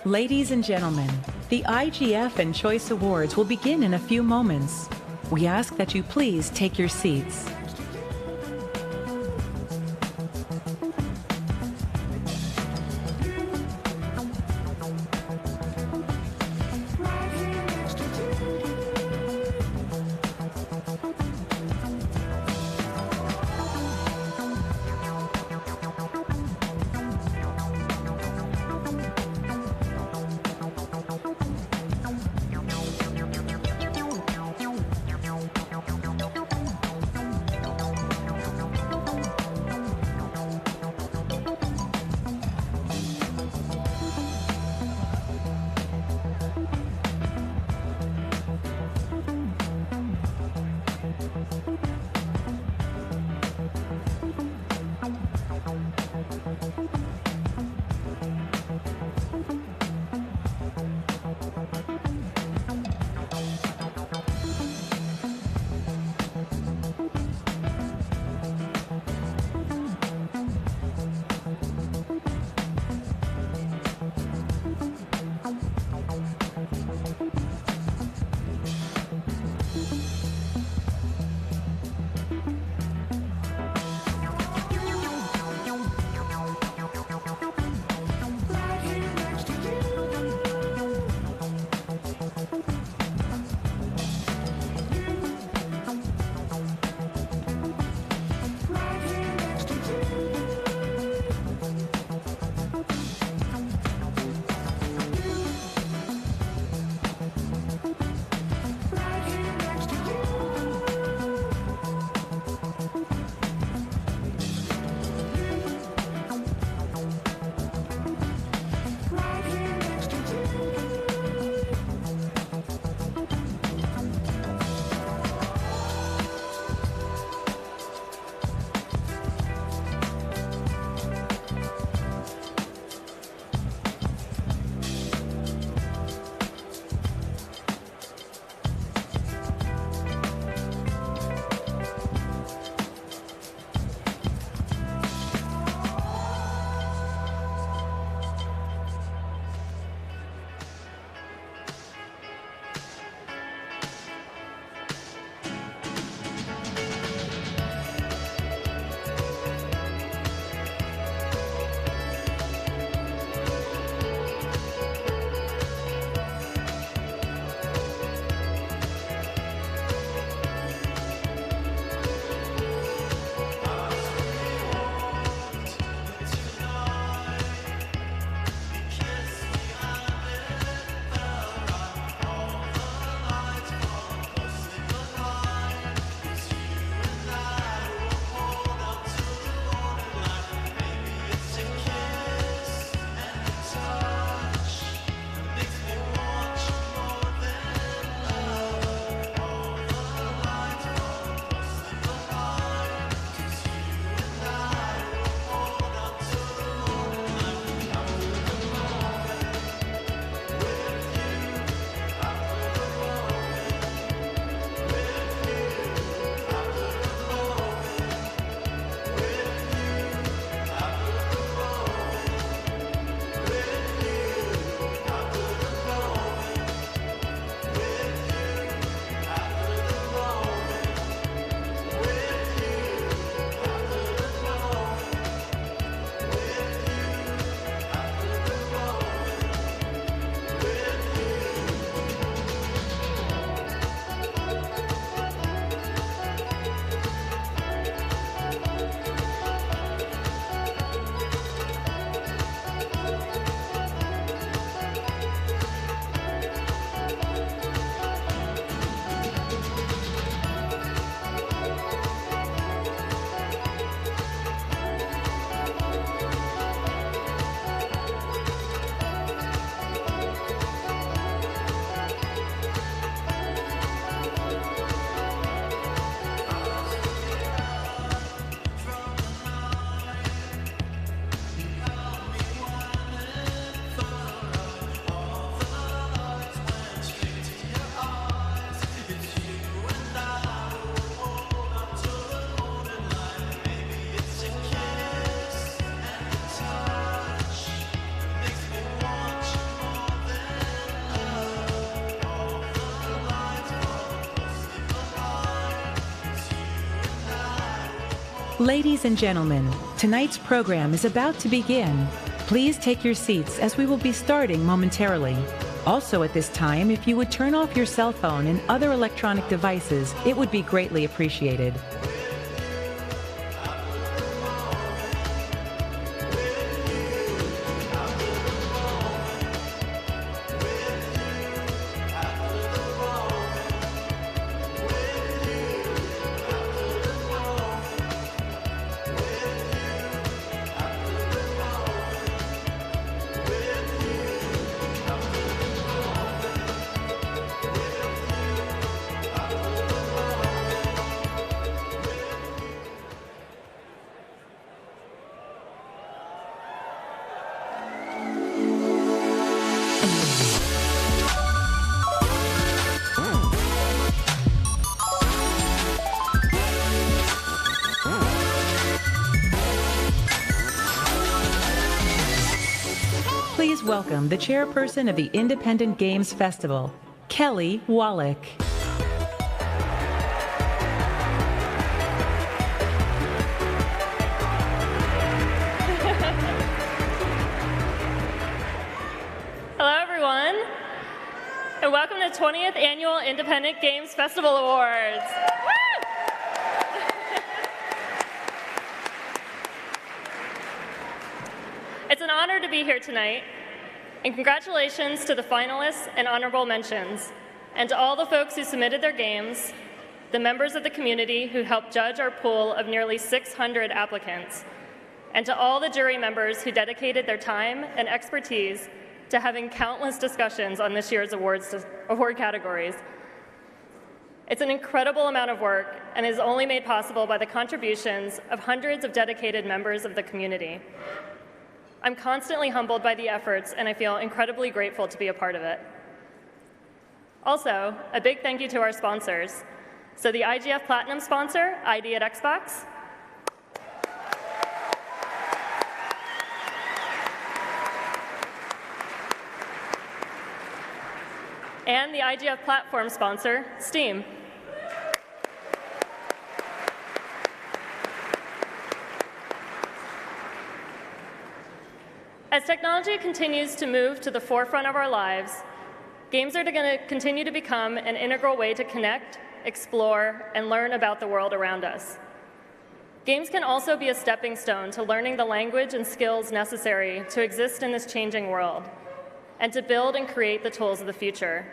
Ladies and gentlemen, the IGF and Choice Awards will begin in a few moments. We ask that you please take your seats. Ladies and gentlemen, tonight's program is about to begin. Please take your seats as we will be starting momentarily. Also at this time, if you would turn off your cell phone and other electronic devices, it would be greatly appreciated. Please welcome the chairperson of the Independent Games Festival, Kelly Wallach. Hello, everyone, and welcome to the 20th Annual Independent Games Festival Awards. It's an honor to be here tonight, and congratulations to the finalists and honorable mentions, and to all the folks who submitted their games, the members of the community who helped judge our pool of nearly 600 applicants, and to all the jury members who dedicated their time and expertise to having countless discussions on this year's award categories. It's an incredible amount of work and is only made possible by the contributions of hundreds of dedicated members of the community. I'm constantly humbled by the efforts, and I feel incredibly grateful to be a part of it. Also, a big thank you to our sponsors. So the IGF Platinum sponsor, ID at Xbox, and the IGF Platform sponsor, Steam. As technology continues to move to the forefront of our lives, games are going to continue to become an integral way to connect, explore, and learn about the world around us. Games can also be a stepping stone to learning the language and skills necessary to exist in this changing world, and to build and create the tools of the future.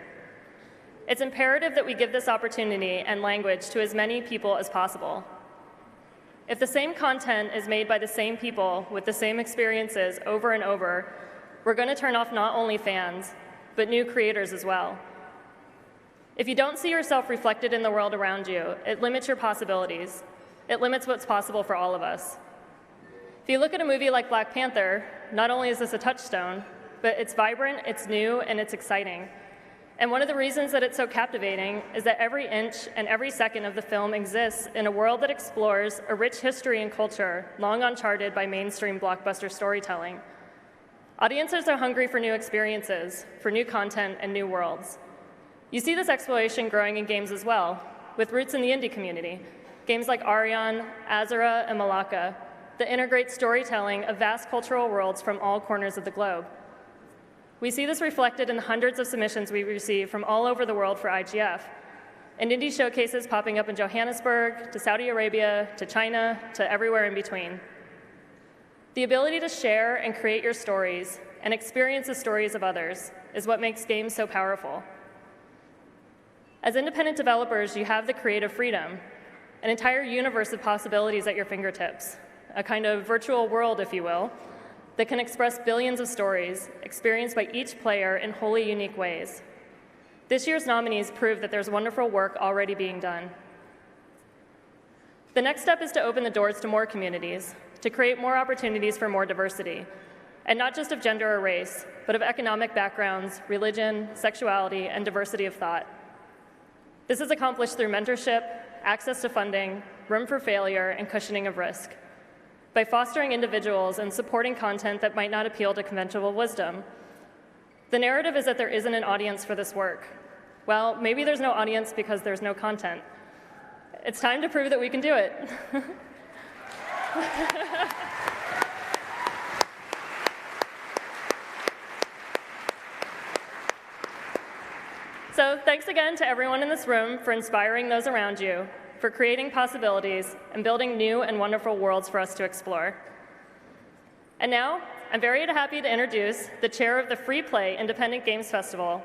It's imperative that we give this opportunity and language to as many people as possible. If the same content is made by the same people with the same experiences over and over, we're going to turn off not only fans, but new creators as well. If you don't see yourself reflected in the world around you, it limits your possibilities. It limits what's possible for all of us. If you look at a movie like Black Panther, not only is this a touchstone, but it's vibrant, it's new, and it's exciting. And one of the reasons that it's so captivating is that every inch and every second of the film exists in a world that explores a rich history and culture long uncharted by mainstream blockbuster storytelling. Audiences are hungry for new experiences, for new content and new worlds. You see this exploration growing in games as well, with roots in the indie community. Games like Arion, Azura, and Malacca that integrate storytelling of vast cultural worlds from all corners of the globe. We see this reflected in the hundreds of submissions we receive from all over the world for IGF, and indie showcases popping up in Johannesburg, to Saudi Arabia, to China, to everywhere in between. The ability to share and create your stories and experience the stories of others is what makes games so powerful. As independent developers, you have the creative freedom, an entire universe of possibilities at your fingertips, a kind of virtual world, if you will, that can express billions of stories experienced by each player in wholly unique ways. This year's nominees prove that there's wonderful work already being done. The next step is to open the doors to more communities, to create more opportunities for more diversity, and not just of gender or race, but of economic backgrounds, religion, sexuality, and diversity of thought. This is accomplished through mentorship, access to funding, room for failure, and cushioning of risk. By fostering individuals and supporting content that might not appeal to conventional wisdom. The narrative is that there isn't an audience for this work. Well, maybe there's no audience because there's no content. It's time to prove that we can do it. So thanks again to everyone in this room for inspiring those around you, for creating possibilities, and building new and wonderful worlds for us to explore. And now, I'm very happy to introduce the chair of the Free Play Independent Games Festival,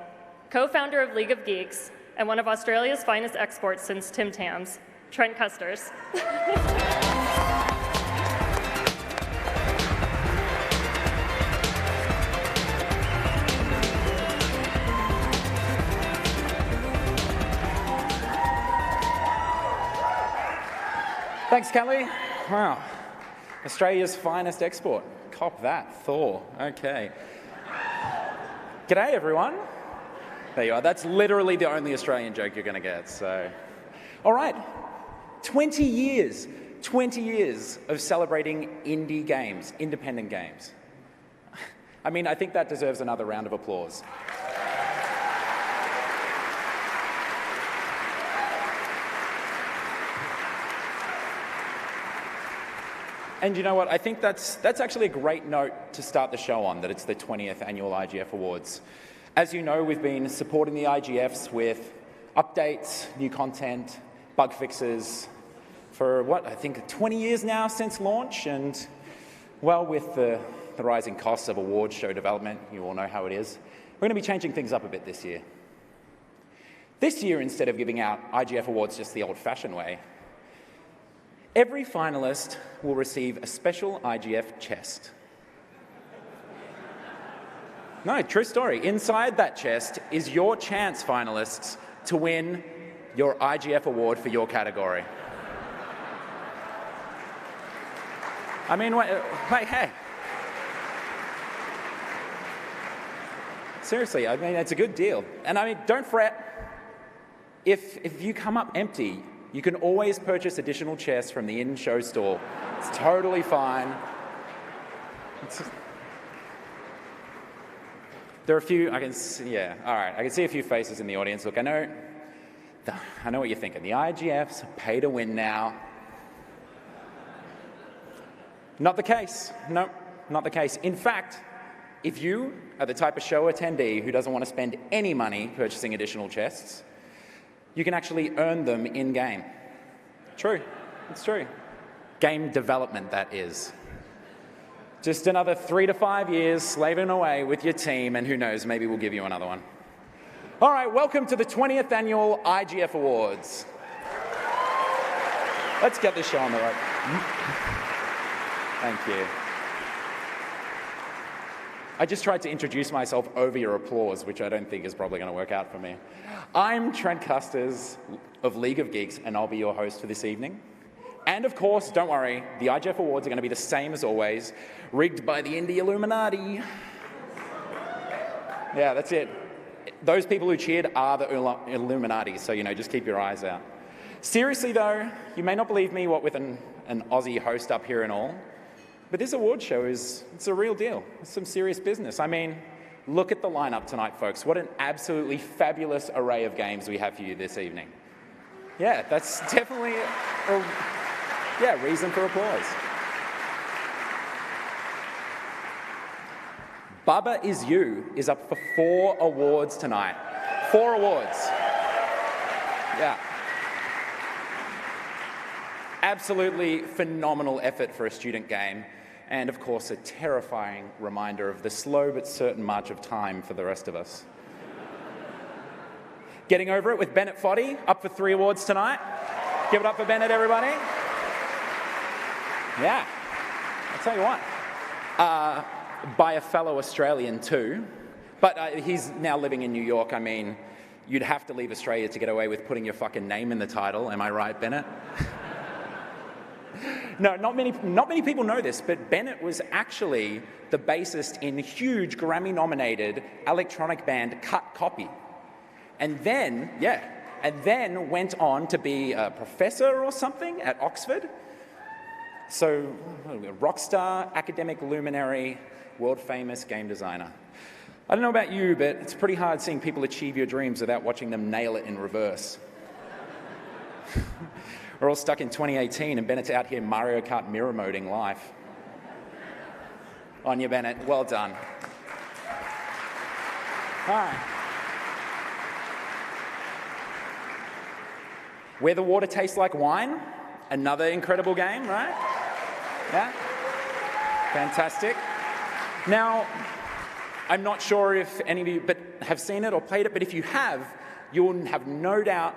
co-founder of League of Geeks, and one of Australia's finest exports since Tim Tams, Trent Custers. Thanks, Kelly. Wow. Australia's finest export. Cop that, Thor. Okay. G'day, everyone. There you are. That's literally the only Australian joke you're going to get, so. All right. 20 years of celebrating indie games, independent games. I mean, I think that deserves another round of applause. And you know what? I think that's actually a great note to start the show on, that it's the 20th annual IGF Awards. As you know, we've been supporting the IGFs with updates, new content, bug fixes for what, I think 20 years now since launch. And well, with the rising costs of awards show development, you all know how it is, we're going to be changing things up a bit this year. This year, instead of giving out IGF Awards just the old-fashioned way, every finalist will receive a special IGF chest. No, true story. Inside that chest is your chance, finalists, to win your IGF award for your category. I mean, wait, hey. Seriously, I mean, it's a good deal. And I mean, don't fret. If you come up empty, you can always purchase additional chests from the in-show store. It's totally fine. There are a few, I can see a few faces in the audience. Look, I know what you're thinking. The IGFs pay to win now. Not the case. No, not the case. In fact, if you are the type of show attendee who doesn't want to spend any money purchasing additional chests, you can actually earn them in-game. True, it's true. Game development, that is. Just another 3 to 5 years slaving away with your team, and who knows, maybe we'll give you another one. All right, welcome to the 20th annual IGF Awards. Let's get this show on the road. Thank you. I just tried to introduce myself over your applause, which I don't think is probably going to work out for me. I'm Trent Custers of League of Geeks, and I'll be your host for this evening. And of course, don't worry, the IGF Awards are going to be the same as always, rigged by the Indie Illuminati. Yeah, that's it. Those people who cheered are the Illuminati, so, just keep your eyes out. Seriously, though, you may not believe me, what with an Aussie host up here and all, but this award show it's a real deal. It's some serious business. I mean, look at the lineup tonight, folks. What an absolutely fabulous array of games we have for you this evening. Yeah, that's definitely reason for applause. Bubba Is You is up for 4 awards tonight. 4 awards. Yeah. Absolutely phenomenal effort for a student game, and of course a terrifying reminder of the slow but certain march of time for the rest of us. Getting Over It with Bennett Foddy, up for 3 awards tonight. Give it up for Bennett, everybody. Yeah, I'll tell you what. By a fellow Australian too, but he's now living in New York. I mean, you'd have to leave Australia to get away with putting your fucking name in the title. Am I right, Bennett? No, not many people know this, but Bennett was actually the bassist in huge Grammy-nominated electronic band Cut Copy. And then went on to be a professor or something at Oxford. So, rock star, academic luminary, world-famous game designer. I don't know about you, but it's pretty hard seeing people achieve your dreams without watching them nail it in reverse. We're all stuck in 2018 and Bennett's out here Mario Kart mirror moding live. On you, Bennett. Well done. All right. Where the Water Tastes Like Wine. Another incredible game, right? Yeah? Fantastic. Now, I'm not sure if any of you have seen it or played it, but if you have, you'll have no doubt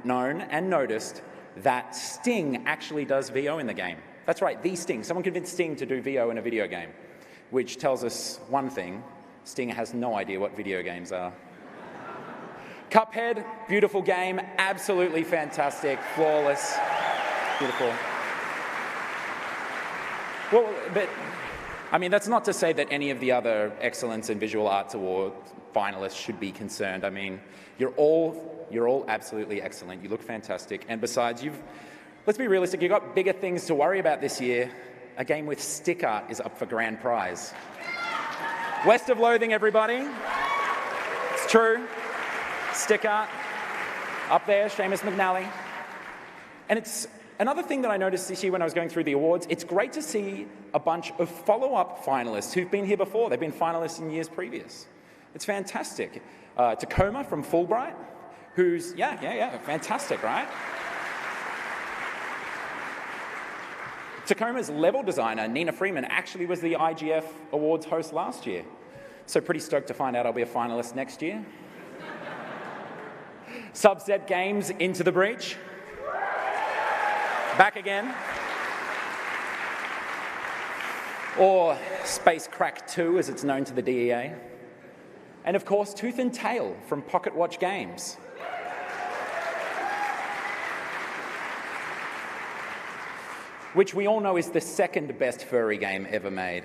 known and noticed that Sting actually does VO in the game. That's right, the Sting. Someone convinced Sting to do VO in a video game, which tells us one thing: Sting has no idea what video games are. Cuphead, beautiful game, absolutely fantastic, flawless, beautiful. Well, but I mean, that's not to say that any of the other Excellence in Visual Arts Award finalists should be concerned. I mean, you're all absolutely excellent. You look fantastic. And besides, let's be realistic, you've got bigger things to worry about this year. A game with stick art is up for grand prize. West of Loathing, everybody. It's true. Stick art. Up there, Seamus McNally. And it's another thing that I noticed this year when I was going through the awards, it's great to see a bunch of follow-up finalists who've been here before. They've been finalists in years previous. It's fantastic. Tacoma from Fulbright, who's, fantastic, right? Tacoma's level designer, Nina Freeman, actually was the IGF Awards host last year. So pretty stoked to find out I'll be a finalist next year. Subset Games, Into the Breach. Back again. Or Space Crack 2, as it's known to the DEA. And of course, Tooth and Tail from Pocket Watch Games. Which we all know is the second best furry game ever made.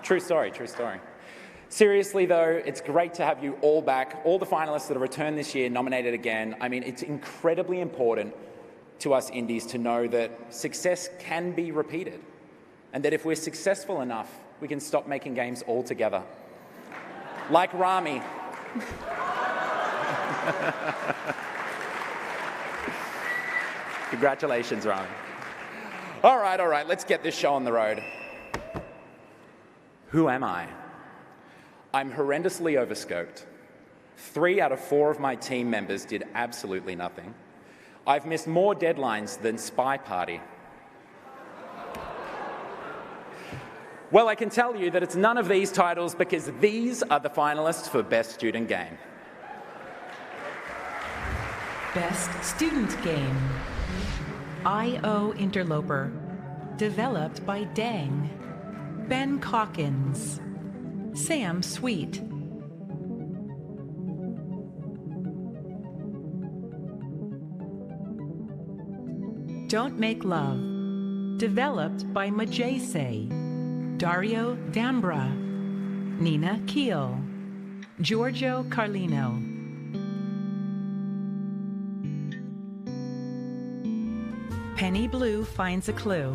True story, true story. Seriously though, it's great to have you all back, all the finalists that have returned this year, nominated again. I mean, it's incredibly important to us indies to know that success can be repeated, and that if we're successful enough, we can stop making games altogether. Like Rami. Congratulations, Rami. All right, let's get this show on the road. Who am I? I'm horrendously overscoped. 3 out of 4 of my team members did absolutely nothing. I've missed more deadlines than Spy Party. Well, I can tell you that it's none of these titles because these are the finalists for Best Student Game. Best Student Game. I.O. Interloper. Developed by Dang. Ben Calkins. Sam Sweet. Don't Make Love. Developed by Majese. Dario Dambra. Nina Keel. Giorgio Carlino. Penny Blue Finds a Clue.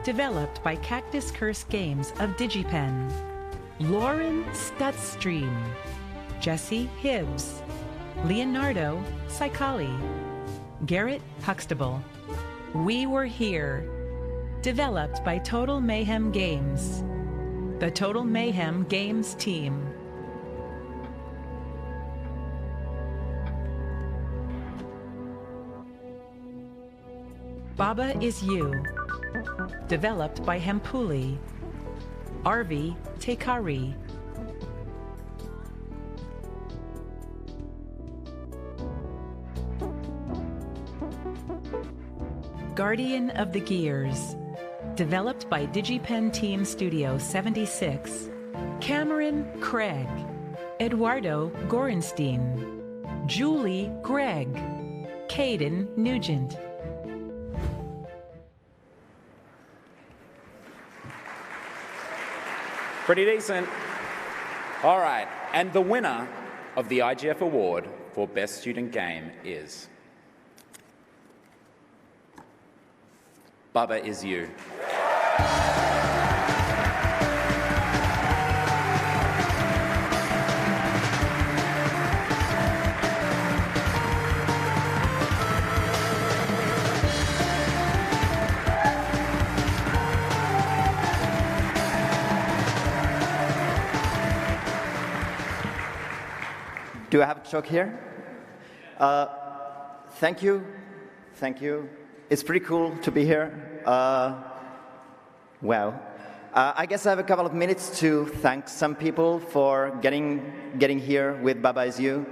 Developed by Cactus Curse Games of DigiPen. Lauren Stutstream. Jesse Hibbs. Leonardo Saikali. Garrett Huxtable. We Were Here. Developed by Total Mayhem Games. The Total Mayhem Games team. Baba Is You. Developed by Hempuli. Arvi Tekari. Guardian of the Gears. Developed by DigiPen Team Studio 76. Cameron Craig. Eduardo Gorenstein. Julie Gregg. Caden Nugent. Pretty decent. All right, and the winner of the IGF Award for Best Student Game is Baba Is You. Do I have to talk here? Thank you. Thank you. It's pretty cool to be here. Wow. I guess I have a couple of minutes to thank some people for getting here with Baba Is You.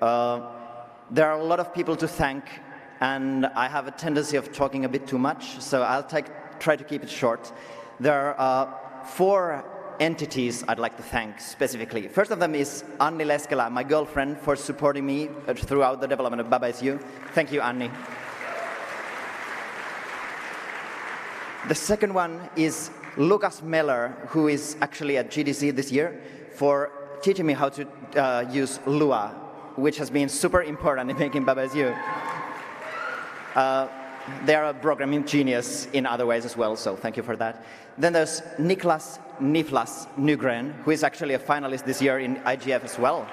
There are a lot of people to thank, and I have a tendency of talking a bit too much, so I'll try to keep it short. There are 4 entities I'd like to thank specifically. First of them is Anni Leskela, my girlfriend, for supporting me throughout the development of Baba Is You. Thank you, Anni. The second one is Lukas Meller, who is actually at GDC this year, for teaching me how to use Lua, which has been super important in making Baba Is You. They are a programming genius in other ways as well, so thank you for that. Then there's Niklas Niflas Nygren, who is actually a finalist this year in IGF as well,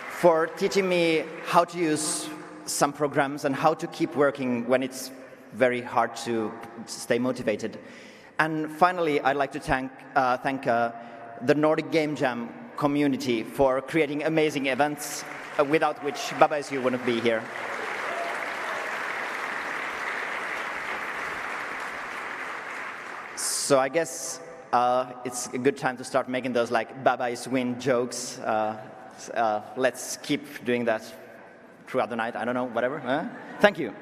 for teaching me how to use some programs and how to keep working when it's very hard to stay motivated. And finally, I'd like to thank the Nordic Game Jam community for creating amazing events, without which Baba Is You wouldn't be here. So I guess it's a good time to start making those like Baba Is Win jokes. Let's keep doing that throughout the night. I don't know, whatever. Thank you.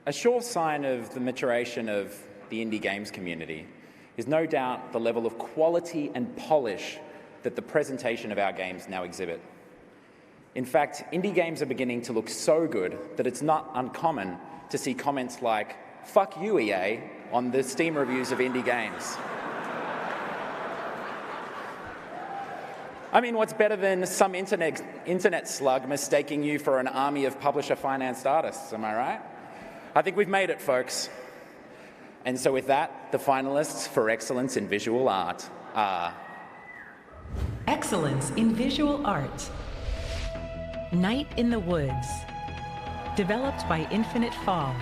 A sure sign of the maturation of the indie games community is no doubt the level of quality and polish that the presentation of our games now exhibit. In fact, indie games are beginning to look so good that it's not uncommon to see comments like, "Fuck you, EA," on the Steam reviews of indie games. I mean, what's better than some internet slug mistaking you for an army of publisher-financed artists, am I right? I think we've made it, folks. And so with that, the finalists for Excellence in Visual Art are... Excellence in Visual Art. Night in the Woods. Developed by Infinite Fall.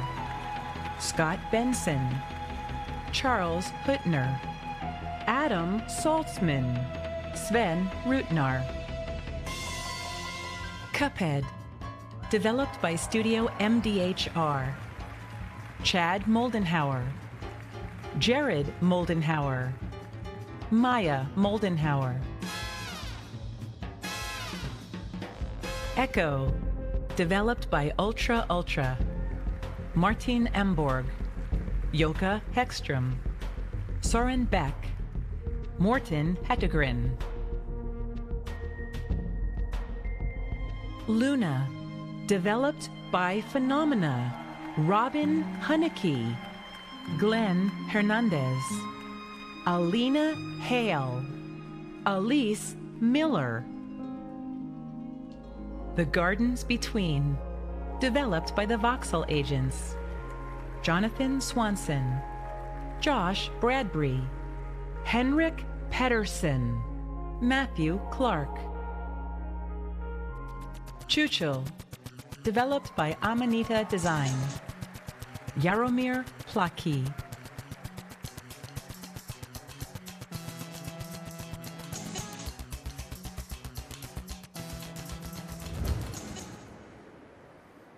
Scott Benson. Charles Huttner. Adam Saltzman. Sven Rutnar. Cuphead. Developed by Studio MDHR. Chad Moldenhauer. Jared Moldenhauer. Maya Moldenhauer. Echo. Developed by Ultra Ultra. Martin Emborg. Joka Hekstrom. Soren Beck. Morten Hettegren. Luna. Developed by Phenomena. Robin Huneke. Glenn Hernandez. Alina Hale. Elise Miller. The Gardens Between. Developed by the Voxel Agents. Jonathan Swanson. Josh Bradbury. Henrik Pedersen. Matthew Clark. Chuchel. Developed by Amanita Design. Jaromir Plaki.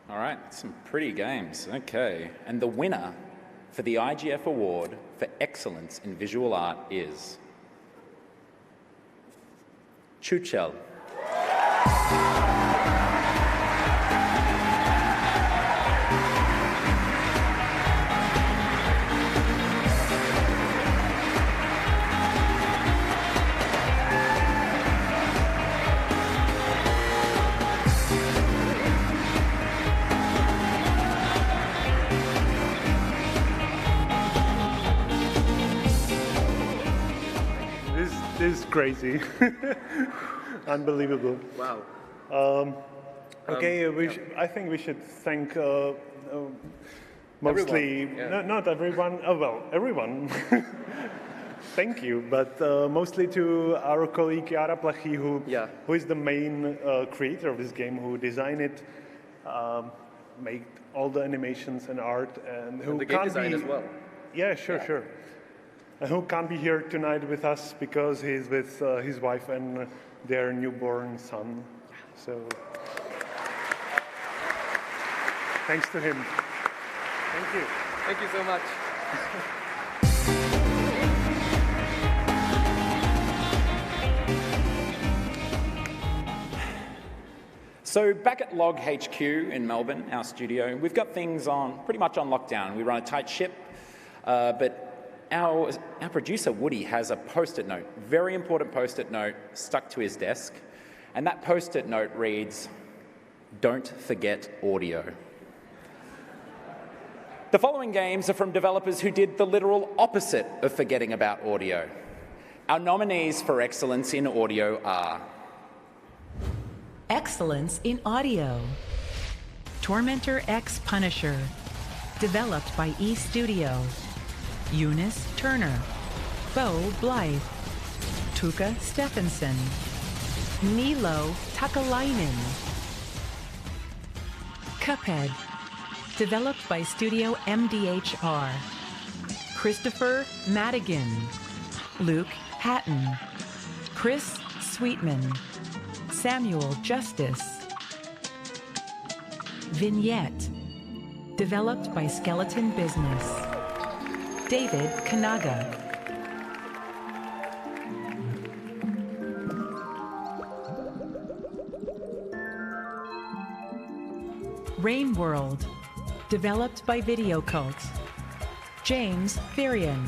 All right, some pretty games. Okay, and the winner for the IGF Award for Excellence in Visual Art is Chuchel. This is crazy. Unbelievable. Wow. Okay, I think we should thank mostly, not everyone, oh well, everyone. Thank you, but mostly to our colleague Jara Plachy, who is the main creator of this game, who designed it. make all the animations and art, and who the game can't design be, as well. Yeah, sure. And who can't be here tonight with us because he's with his wife and their newborn son. So, thanks to him. Thank you. Thank you so much. So back at Log HQ in Melbourne, our studio, we've got things pretty much on lockdown. We run a tight ship, but our producer Woody has a post-it note, very important post-it note stuck to his desk, and that post-it note reads, "Don't forget audio." The following games are from developers who did the literal opposite of forgetting about audio. Our nominees for excellence in audio are Excellence in Audio. Tormentor X Punisher. Developed by eStudio. Eunice Turner. Bo Blythe. Tuka Stephenson. Nilo Takalainen. Cuphead. Developed by Studio MDHR. Christopher Madigan. Luke Hatton. Chris Sweetman. Samuel Justice. Vignette. Developed by Skeleton Business. David Kanaga. Rain World. Developed by Video Cult. James Therian.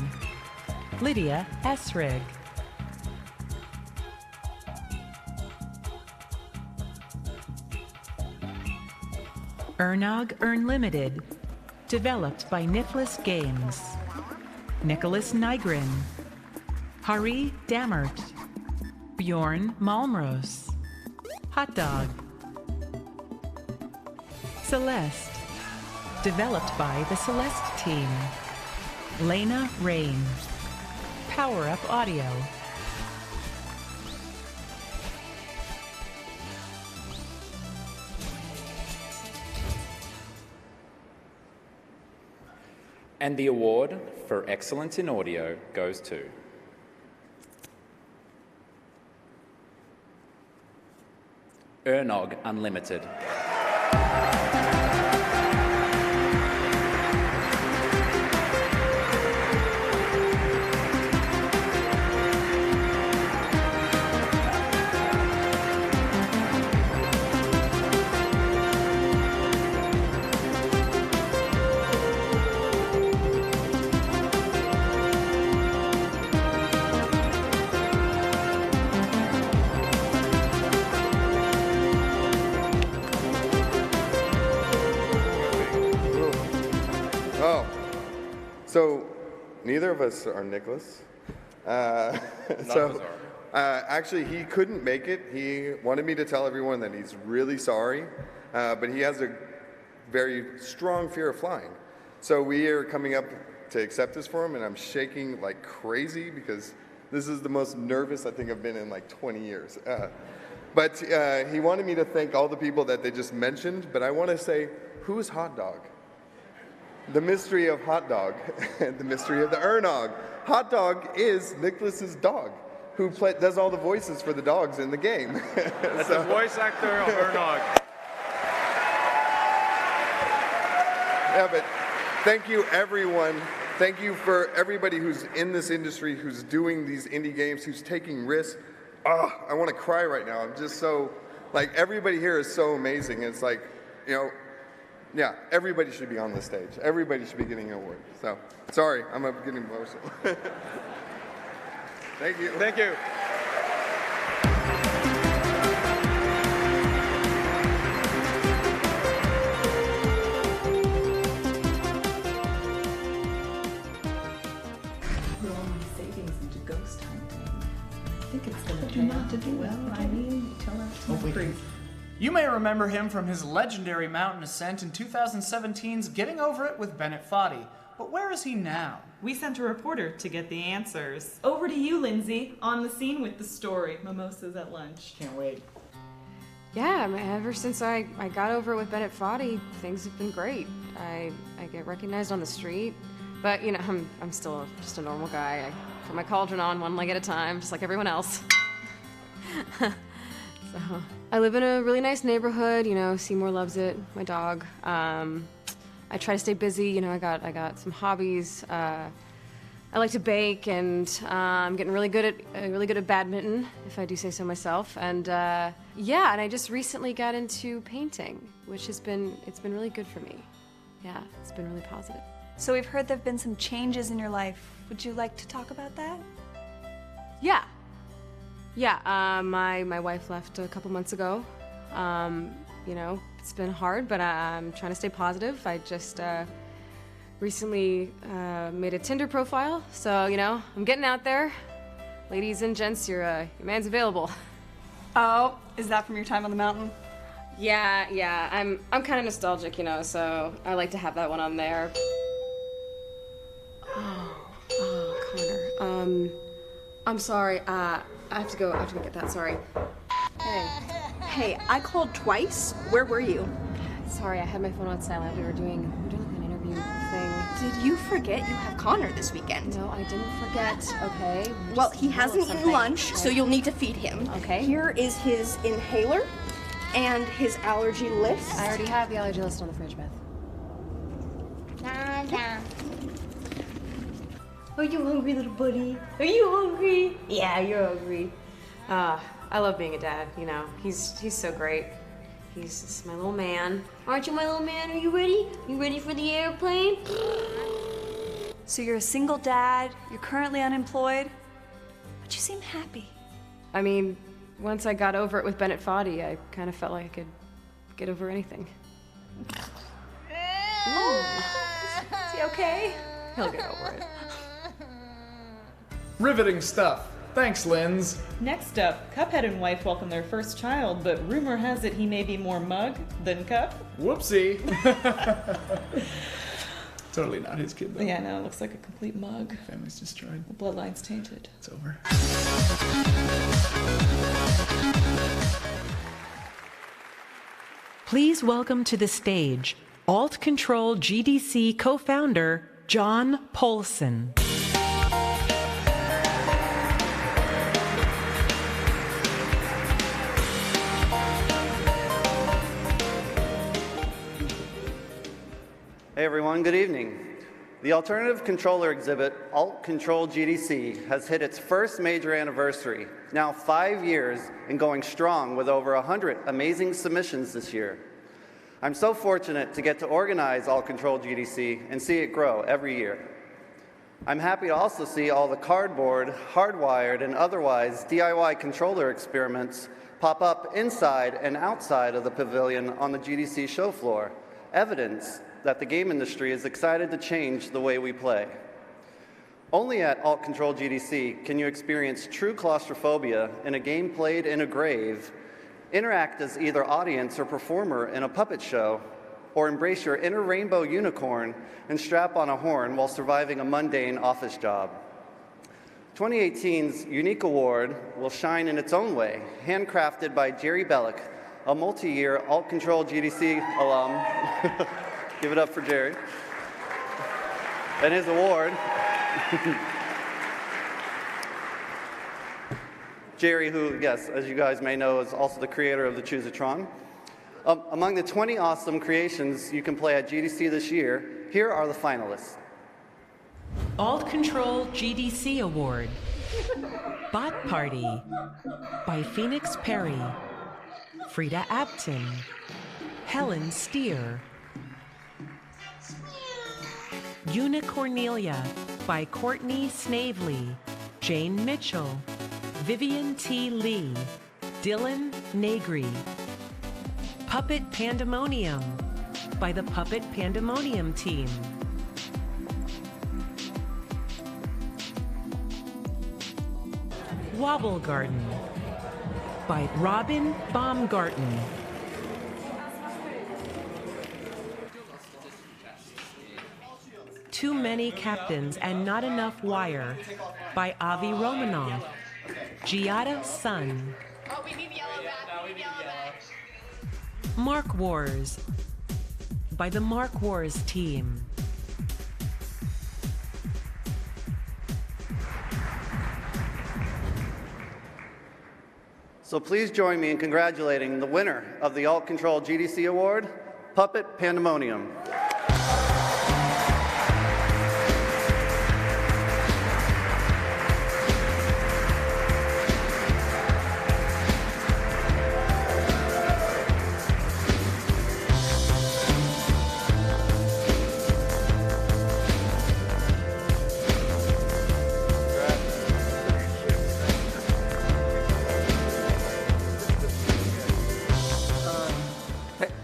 Lydia Esrig. Ernog Unlimited, developed by Niflis Games. Nicholas Nygren. Hari Dammert. Bjorn Malmros. Hot Dog. Celeste, developed by the Celeste team. Lena Rain. Power Up Audio. And the award for excellence in audio goes to Ernog Unlimited. So, neither of us are Nicholas. Actually, he couldn't make it. He wanted me to tell everyone that he's really sorry, but he has a very strong fear of flying. So we are coming up to accept this for him, and I'm shaking like crazy because this is the most nervous I think I've been in like 20 years. But he wanted me to thank all the people that they just mentioned, but I want to say, who's Hot Dog? The mystery of Hot Dog, the mystery of the Ernog. Hot Dog is Nicholas's dog, who does all the voices for the dogs in the game. That's the voice actor of Ernog. Yeah, but thank you, everyone. Thank you for everybody who's in this industry, who's doing these indie games, who's taking risks. Oh, I want to cry right now. I'm just so, like, everybody here is so amazing. It's like, you know, yeah, everybody should be on this stage. Everybody should be getting an award. So, sorry, I'm getting emotional. Thank you. Thank you. Put all my savings into ghost hunting. I think it's going to turn out to do well. I mean, tell us to freeze. You may remember him from his legendary mountain ascent in 2017's Getting Over It with Bennett Foddy. But where is he now? We sent a reporter to get the answers. Over to you, Lindsay, on the scene with the story. Mimosas at lunch. Can't wait. Yeah, I mean, ever since I got over it with Bennett Foddy, things have been great. I get recognized on the street, but you know, I'm still just a normal guy. I put my cauldron on one leg at a time, just like everyone else. So I live in a really nice neighborhood. You know, Seymour loves it. My dog. I try to stay busy. You know, I got some hobbies. I like to bake, and I'm getting really good at badminton, if I do say so myself. And yeah, and I just recently got into painting, which it's been really good for me. Yeah, it's been really positive. So we've heard there've been some changes in your life. Would you like to talk about that? Yeah. My wife left a couple months ago. You know, it's been hard, but I'm trying to stay positive. I just recently made a Tinder profile, so you know, I'm getting out there. Ladies and gents, your man's available. Oh, is that from your time on the mountain? Yeah. I'm kind of nostalgic, you know, so I like to have that one on there. Oh, Connor. I'm sorry. I have to go get that. Sorry. Hey, I called twice. Where were you? Sorry, I had my phone on silent. We were doing like an interview thing. Did you forget you have Connor this weekend? No, I didn't forget, okay? Well, he hasn't eaten lunch, so you'll need to feed him. Okay. Here is his inhaler and his allergy list. I already have the allergy list on the fridge, Beth. Are you hungry, little buddy? Are you hungry? Yeah, you're hungry. I love being a dad, you know. He's so great. He's just my little man. Aren't you my little man? Are you ready? You ready for the airplane? So you're a single dad, you're currently unemployed, but you seem happy. I mean, once I got over it with Bennett Foddy, I kind of felt like I could get over anything. Is he okay? He'll get over it. Riveting stuff. Thanks, Linz. Next up, Cuphead and wife welcome their first child, but rumor has it he may be more mug than Cup. Whoopsie. Totally not his kid, though. Yeah, no, it looks like a complete mug. Family's destroyed. The bloodline's tainted. It's over. Please welcome to the stage Alt Control GDC co-founder John Polson. Hey everyone, good evening. The alternative controller exhibit, Alt Control GDC, has hit its first major anniversary, now 5 years and going strong with over 100 amazing submissions this year. I'm so fortunate to get to organize Alt Control GDC and see it grow every year. I'm happy to also see all the cardboard, hardwired, and otherwise DIY controller experiments pop up inside and outside of the pavilion on the GDC show floor, evidence that the game industry is excited to change the way we play. Only at Alt Control GDC can you experience true claustrophobia in a game played in a grave, interact as either audience or performer in a puppet show, or embrace your inner rainbow unicorn and strap on a horn while surviving a mundane office job. 2018's unique award will shine in its own way, handcrafted by Jerry Bellick, a multi-year Alt Control GDC alum. Give it up for Jerry. And his award. Jerry, who, yes, as you guys may know, is also the creator of the Choose-a-tron. Among the 20 awesome creations you can play at GDC this year, here are the finalists. Alt Control GDC Award. Bot Party by Phoenix Perry, Frida Apton, Helen Steer. Unicornelia by Courtney Snavely, Jane Mitchell, Vivian T. Lee, Dylan Negri. Puppet Pandemonium by the Puppet Pandemonium team. Wobble Garden by Robin Baumgarten. Too Many Captains and Not Enough Wire by Avi Romanov, Giada Sun. Oh, we need yellow back. We need yellow back. Mark Wars by the Mark Wars team. So please join me in congratulating the winner of the Alt Control GDC Award, Puppet Pandemonium.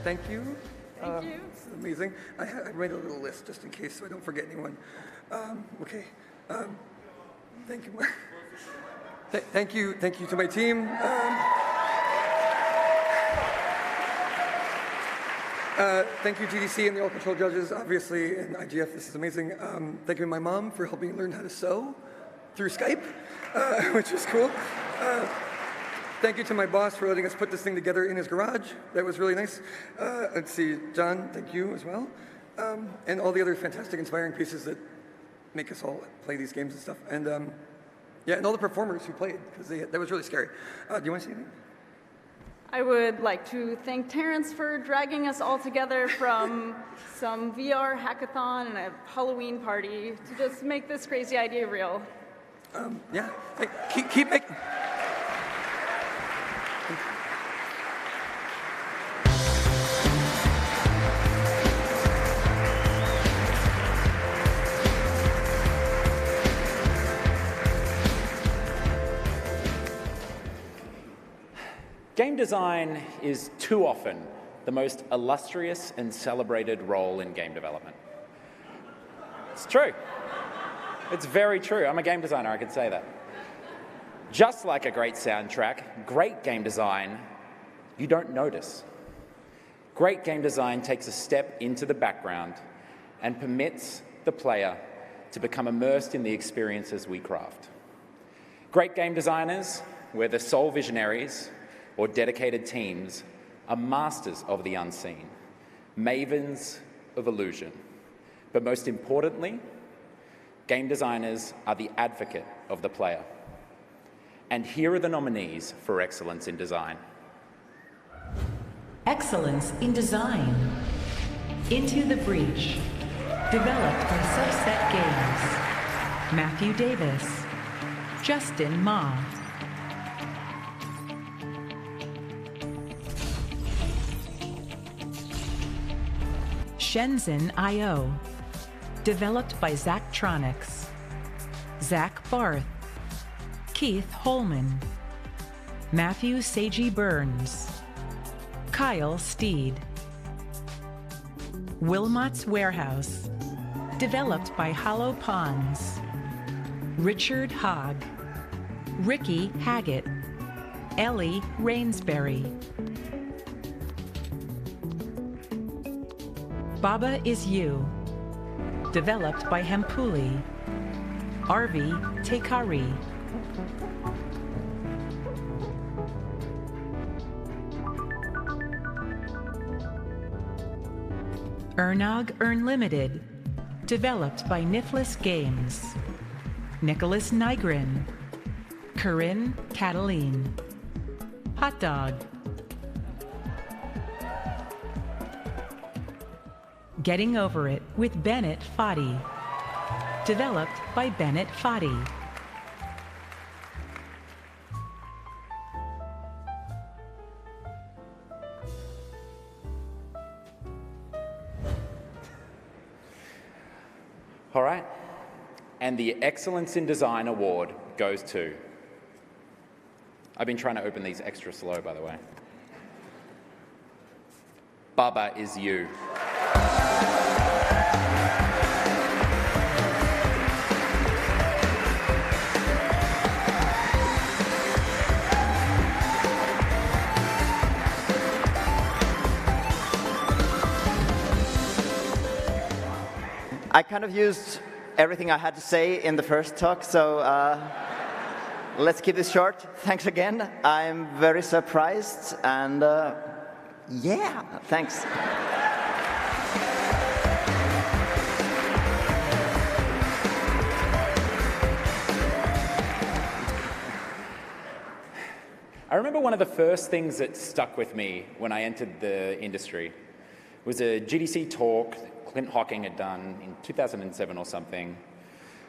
Thank you. Thank you. This is amazing. I made a little list just in case so I don't forget anyone. Okay. Thank you. Thank you to my team. Thank you, GDC and the All Control judges, obviously, and IGF. This is amazing. Thank you to my mom for helping me learn how to sew through Skype, which was cool. Thank you to my boss for letting us put this thing together in his garage. That was really nice. Let's see, John, thank you as well. And all the other fantastic, inspiring pieces that make us all play these games and stuff. And yeah, and all the performers who played, because that was really scary. Do you want to say anything? I would like to thank Terrence for dragging us all together from some VR hackathon and a Halloween party to just make this crazy idea real. Yeah, hey, keep making... Game design is too often the most illustrious and celebrated role in game development. It's true. It's very true. I'm a game designer, I can say that. Just like a great soundtrack, great game design, you don't notice. Great game design takes a step into the background and permits the player to become immersed in the experiences we craft. Great game designers, whether sole visionaries or dedicated teams, are masters of the unseen, mavens of illusion. But most importantly, game designers are the advocate of the player. And here are the nominees for Excellence in Design. Excellence in Design. Into the Breach. Developed by Subset Games. Matthew Davis. Justin Ma. Shenzhen IO. Developed by Zachtronics. Zach Barth. Keith Holman. Matthew Seiji Burns. Kyle Steed. Wilmot's Warehouse. Developed by Hollow Ponds. Richard Hogg. Ricky Haggett. Ellie Rainsbury. Baba Is You. Developed by Hempuli. Arvi Tekari. Ernog Unlimited. Developed by Niflis Games. Nicholas Nygren. Corinne Cataline. Hot Dog. Getting Over It with Bennett Foddy. Developed by Bennett Foddy. All right. And the Excellence in Design Award goes to... I've been trying to open these extra slow, by the way. Baba Is You. I kind of used everything I had to say in the first talk, so let's keep this short. Thanks again. I'm very surprised, and Yeah, thanks. I remember one of the first things that stuck with me when I entered the industry was a GDC talk Clint Hocking had done in 2007 or something,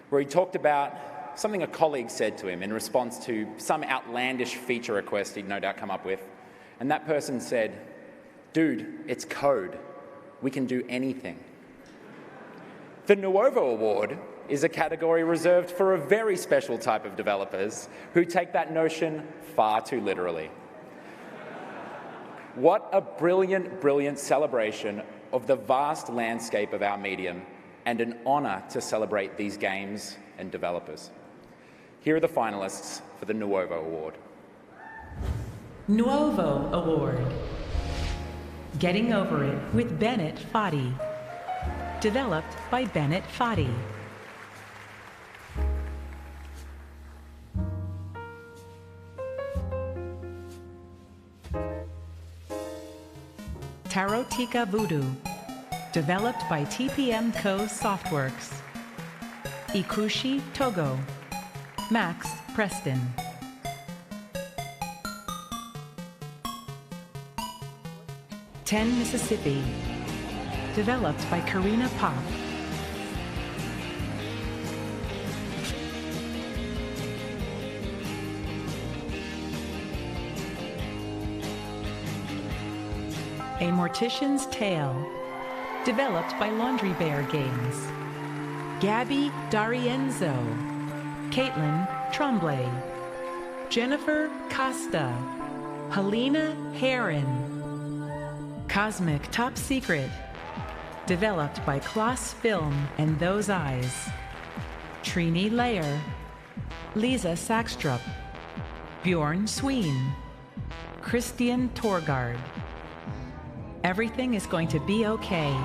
where he talked about something a colleague said to him in response to some outlandish feature request he'd no doubt come up with. And that person said, "Dude, it's code. We can do anything." The Nuovo Award is a category reserved for a very special type of developers who take that notion far too literally. What a brilliant, brilliant celebration of the vast landscape of our medium, and an honor to celebrate these games and developers. Here are the finalists for the Nuovo Award. Nuovo Award. Getting Over It with Bennett Foddy. Developed by Bennett Foddy. Tarotika Voodoo. Developed by TPM Co. Softworks. Ikushi Togo. Max Preston. Ten Mississippi. Developed by Karina Pop. A Mortician's Tale. Developed by Laundry Bear Games. Gabby D'Arienzo. Caitlin Tremblay. Jennifer Costa. Helena Heron. Cosmic Top Secret. Developed by Kloss Film and Those Eyes. Trini Layer. Lisa Sackstrup. Bjorn Sween. Christian Torgard. Everything is Going to Be Okay.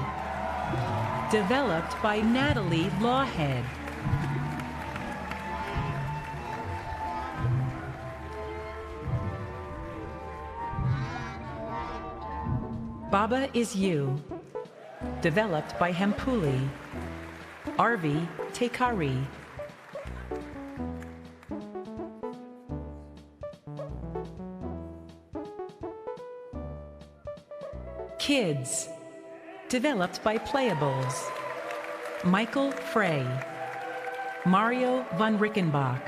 Developed by Natalie Lawhead. Baba Is You. Developed by Hempuli. Arvi Tekari. Kids. Developed by Playables. Michael Frey. Mario von Rickenbach.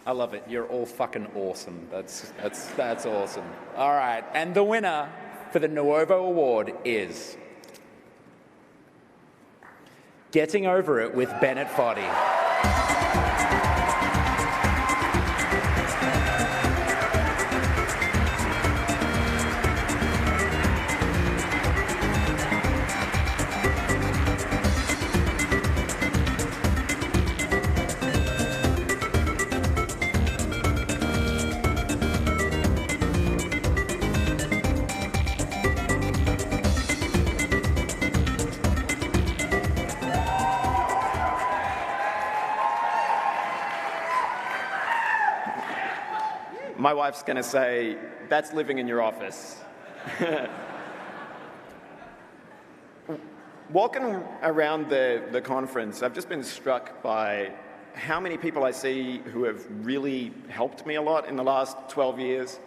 I love it. You're all fucking awesome. That's awesome. All right, and the winner for the Nuovo Award is Getting Over It with Bennett Foddy. My wife's going to say, that's living in your office. Walking around the conference, I've just been struck by how many people I see who have really helped me a lot in the last 12 years.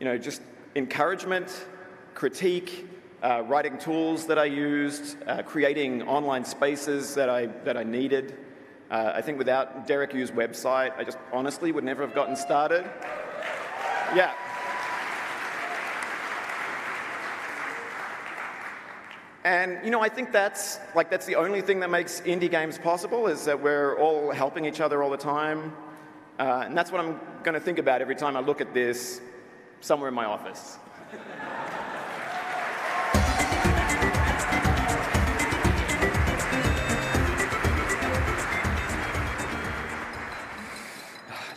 You know, just encouragement, critique, writing tools that I used, creating online spaces that I needed. I think without Derek Yu's website, I just honestly would never have gotten started. Yeah. And, you know, I think that's the only thing that makes indie games possible, is that we're all helping each other all the time. And that's what I'm going to think about every time I look at this somewhere in my office.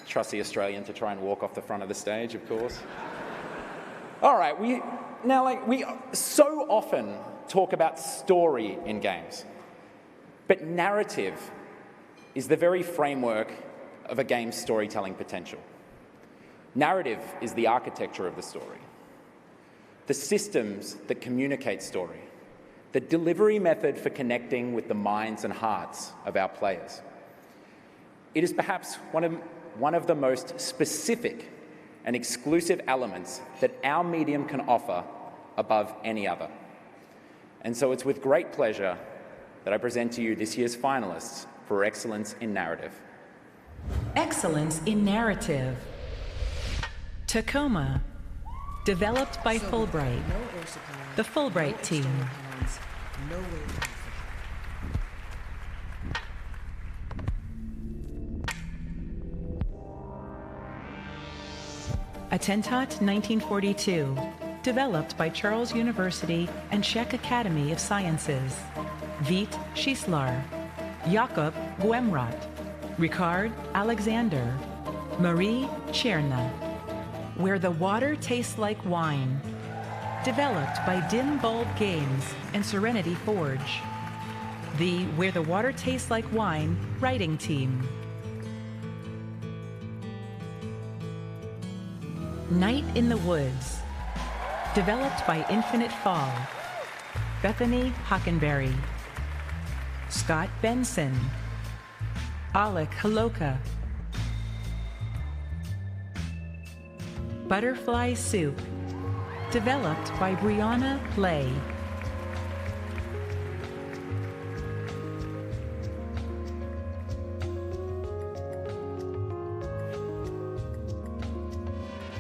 Trusty Australian to try and walk off the front of the stage, of course. All right, we so often talk about story in games, but narrative is the very framework of a game's storytelling potential. Narrative is the architecture of the story, the systems that communicate story, the delivery method for connecting with the minds and hearts of our players. It is perhaps one of the most specific and exclusive elements that our medium can offer above any other. And so it's with great pleasure that I present to you this year's finalists for Excellence in Narrative. Excellence in Narrative. Tacoma. Developed by Fulbright. The Fulbright team. Attentat 1942. Developed by Charles University and Czech Academy of Sciences. Vít Šíslar. Jakub Guemrat. Ricard Alexander. Marie Cherna. Where the Water Tastes Like Wine. Developed by Dim Bulb Games and Serenity Forge. The Where the Water Tastes Like Wine writing team. Night in the Woods. Developed by Infinite Fall. Bethany Hockenberry. Scott Benson. Alec Haloka. Butterfly Soup. Developed by Brianna Lay.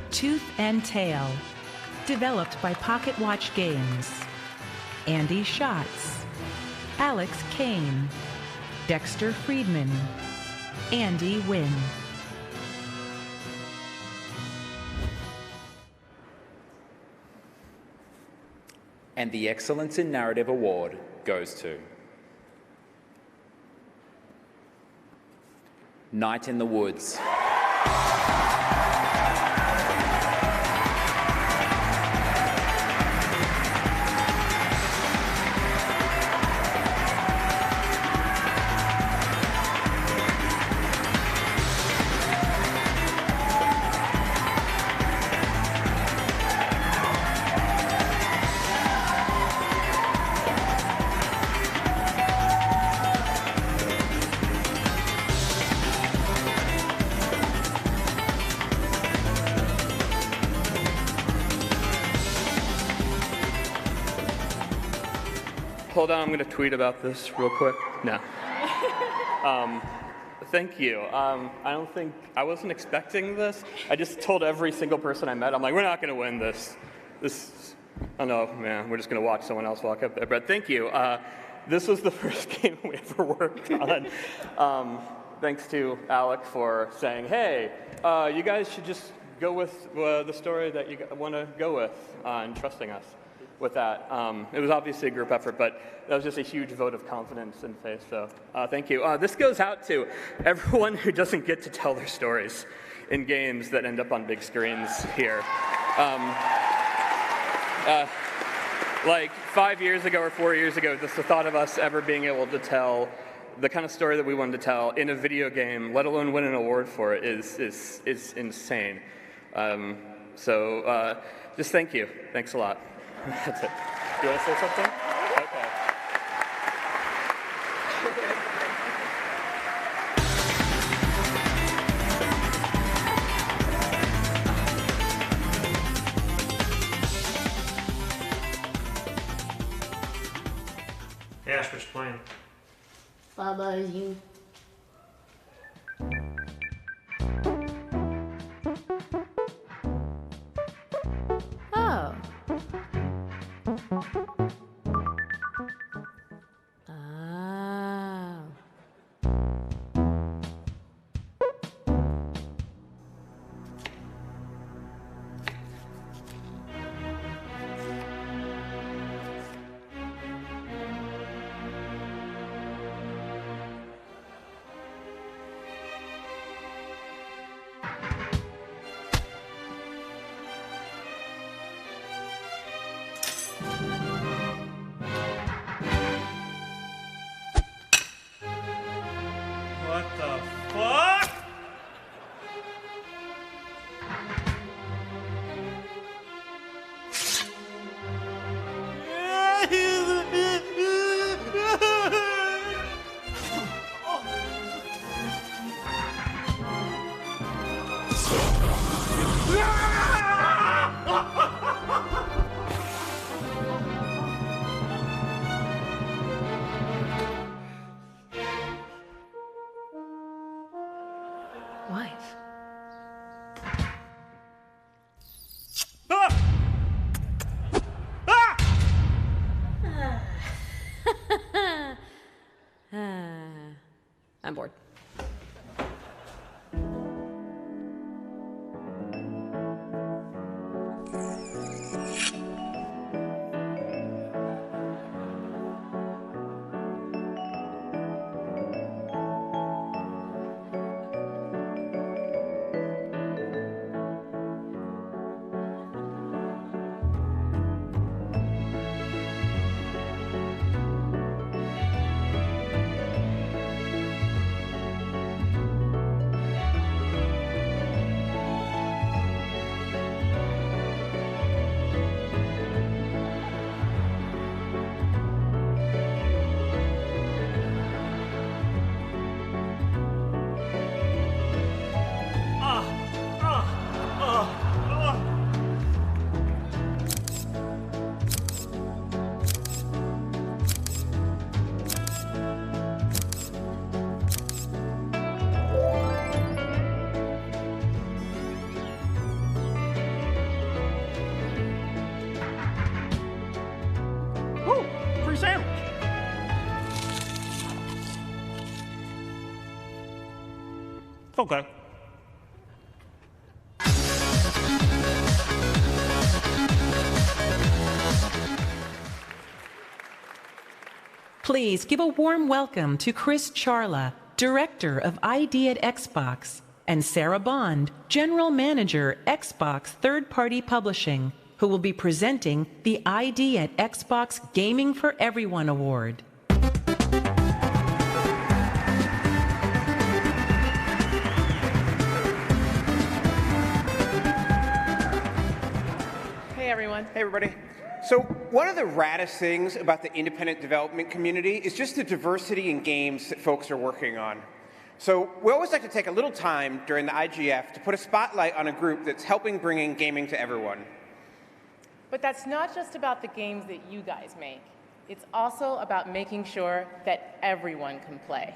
Tooth and Tail. Developed by Pocket Watch Games. Andy Schatz. Alex Kane. Dexter Friedman. Andy Wynn. And the Excellence in Narrative Award goes to Night in the Woods. Hold on, I'm going to tweet about this real quick. No. Thank you. I wasn't expecting this. I just told every single person I met, I'm like, we're not going to win this. I know, man, we're just going to watch someone else walk up there. But thank you. This was the first game we ever worked on. Thanks to Alec for saying, hey, you guys should just go with the story that you want to go with and trusting us with that. It was obviously a group effort, but that was just a huge vote of confidence and faith, so thank you. This goes out to everyone who doesn't get to tell their stories in games that end up on big screens here. Like 5 years ago or 4 years ago, just the thought of us ever being able to tell the kind of story that we wanted to tell in a video game, let alone win an award for it, is insane. So just thank you. Thanks a lot. That's it. Do you want to say something? Okay. Hey Ash, what you playing? Baba is you. Oh. Wife. I'm bored. Free sandwich. Okay. Please give a warm welcome to Chris Charla, Director of ID at Xbox, and Sarah Bond, General Manager, Xbox Third Party Publishing, who will be presenting the ID at Xbox Gaming for Everyone Award. Hey everyone. Hey everybody. So one of the raddest things about the independent development community is just the diversity in games that folks are working on. So we always like to take a little time during the IGF to put a spotlight on a group that's helping bringing gaming to everyone. But that's not just about the games that you guys make. It's also about making sure that everyone can play.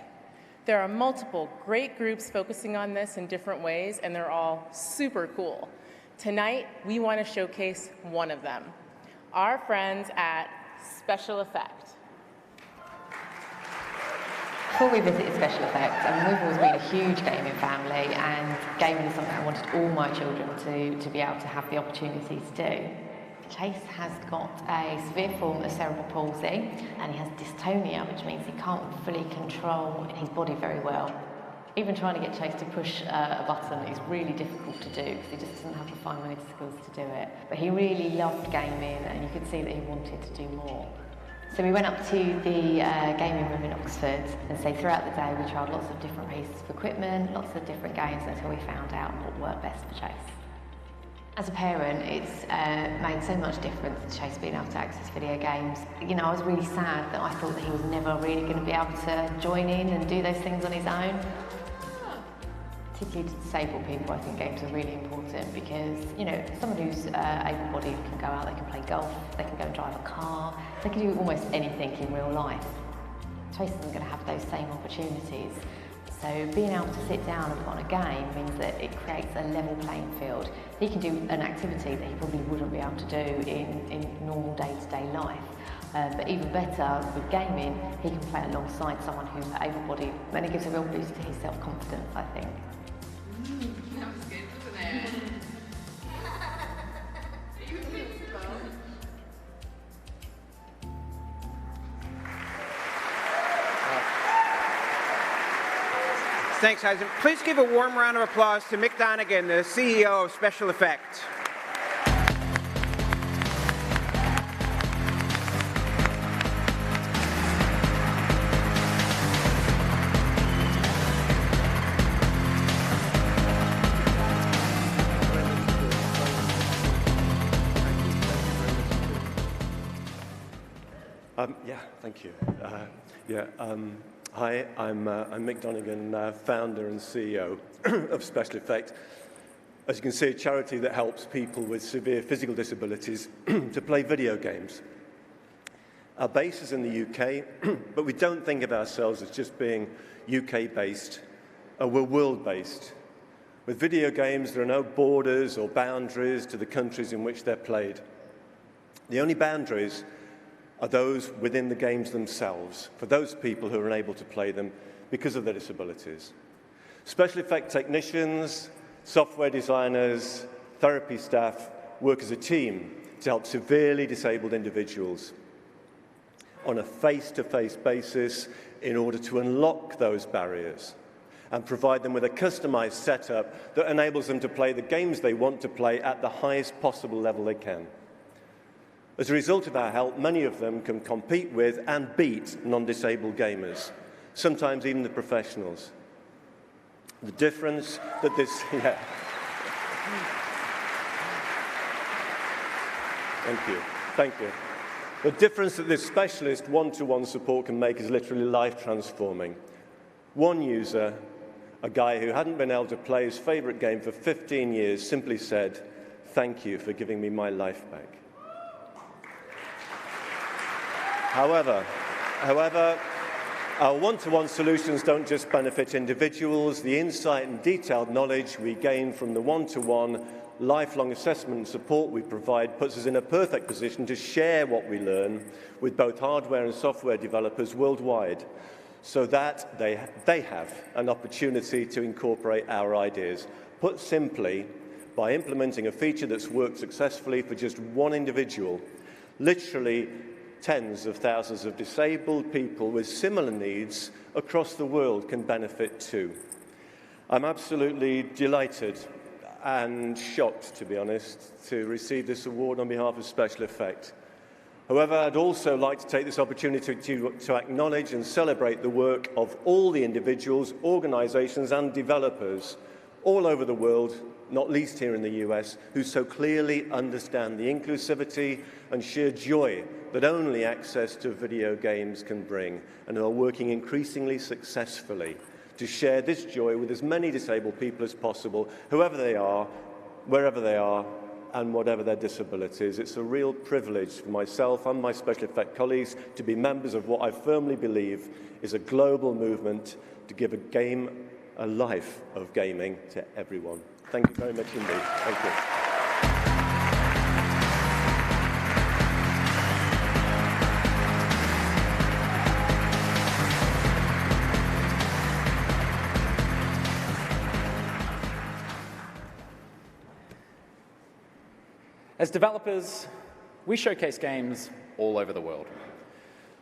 There are multiple great groups focusing on this in different ways, and they're all super cool. Tonight, we want to showcase one of them, our friends at Special Effect. Before we visited Special Effects, we've always been a huge gaming family, and gaming is something I wanted all my children to be able to have the opportunity to do. Chase has got a severe form of cerebral palsy, and he has dystonia, which means he can't fully control his body very well. Even trying to get Chase to push a button is really difficult to do because he just doesn't have the fine motor skills to do it. But he really loved gaming, and you could see that he wanted to do more. So we went up to the gaming room in Oxford, and so throughout the day we tried lots of different pieces of equipment, lots of different games until we found out what worked best for Chase. As a parent, it's made so much difference to Chase being able to access video games. You know, I was really sad that I thought that he was never really going to be able to join in and do those things on his own. Particularly to disabled people, I think games are really important because, you know, someone who's able-bodied can go out, they can play golf, they can go and drive a car, they can do almost anything in real life. Chase isn't going to have those same opportunities. So being able to sit down and put on a game means that it creates a level playing field. He can do an activity that he probably wouldn't be able to do in normal day-to-day life. But even better, with gaming, he can play alongside someone who's able-bodied, and it gives a real boost to his self-confidence, I think. That was good, wasn't it? Thanks, Eisen. Please give a warm round of applause to Mick Donegan, the CEO of Special Effects. Yeah, thank you. Hi, I'm Mick Donegan, founder and CEO of Special Effects. as you can see, a charity that helps people with severe physical disabilities to play video games. Our base is in the UK, but we don't think of ourselves as just being UK-based. We're world-based. With video games, there are no borders or boundaries to the countries in which they're played. The only boundaries are those within the games themselves, for those people who are unable to play them because of their disabilities. Special effect technicians, software designers, therapy staff work as a team to help severely disabled individuals on a face-to-face basis in order to unlock those barriers and provide them with a customized setup that enables them to play the games they want to play at the highest possible level they can. As a result of our help, many of them can compete with and beat non-disabled gamers, sometimes even the professionals. The difference that this... Yeah. Thank you. Thank you. The difference that this specialist one-to-one support can make is literally life-transforming. One user, a guy who hadn't been able to play his favorite game for 15 years, simply said, "Thank you for giving me my life back." However, our one-to-one solutions don't just benefit individuals. The insight and detailed knowledge we gain from the one-to-one lifelong assessment and support we provide puts us in a perfect position to share what we learn with both hardware and software developers worldwide, so that they have an opportunity to incorporate our ideas. Put simply, by implementing a feature that's worked successfully for just one individual, literally tens of thousands of disabled people with similar needs across the world can benefit too. I'm absolutely delighted and shocked, to be honest, to receive this award on behalf of Special Effect. However, I'd also like to take this opportunity to acknowledge and celebrate the work of all the individuals, organizations and developers all over the world, not least here in the US, who so clearly understand the inclusivity and sheer joy that only access to video games can bring, and are working increasingly successfully to share this joy with as many disabled people as possible, whoever they are, wherever they are, and whatever their disabilities. It's a real privilege for myself and my Special Effect colleagues to be members of what I firmly believe is a global movement to give a life of gaming to everyone. Thank you very much indeed. Thank you. As developers, we showcase games all over the world,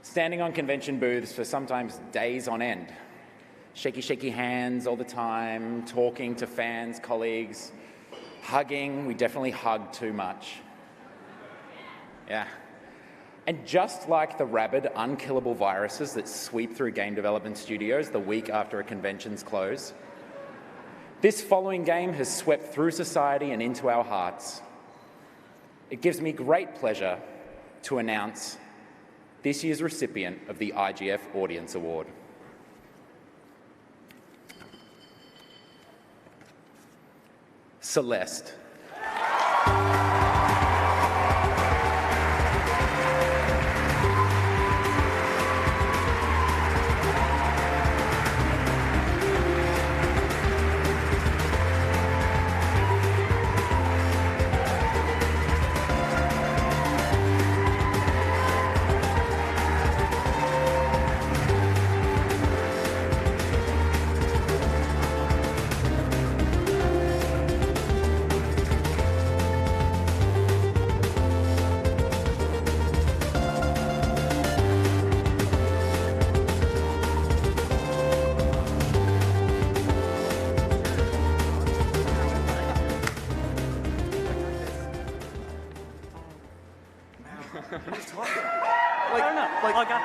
standing on convention booths for sometimes days on end, shaky hands all the time, talking to fans, colleagues, hugging. We definitely hug too much. Yeah. And just like the rabid, unkillable viruses that sweep through game development studios the week after a convention's close, this following game has swept through society and into our hearts. It gives me great pleasure to announce this year's recipient of the IGF Audience Award. Celeste.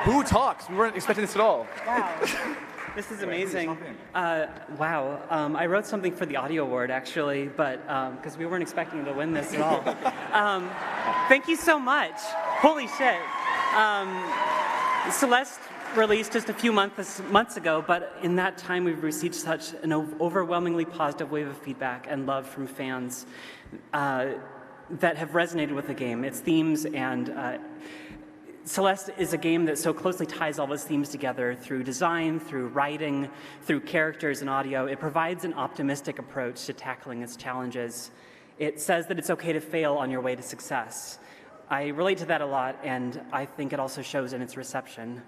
Who talks? We weren't expecting this at all. Wow. This is amazing. Wow. I wrote something for the audio award, actually, but because we weren't expecting to win this at all. Thank you so much. Holy shit. Celeste released just a few months ago, but in that time we've received such an overwhelmingly positive wave of feedback and love from fans that have resonated with the game, its themes, and Celeste is a game that so closely ties all those themes together through design, through writing, through characters and audio. It provides an optimistic approach to tackling its challenges. It says that it's okay to fail on your way to success. I relate to that a lot, and I think it also shows in its reception.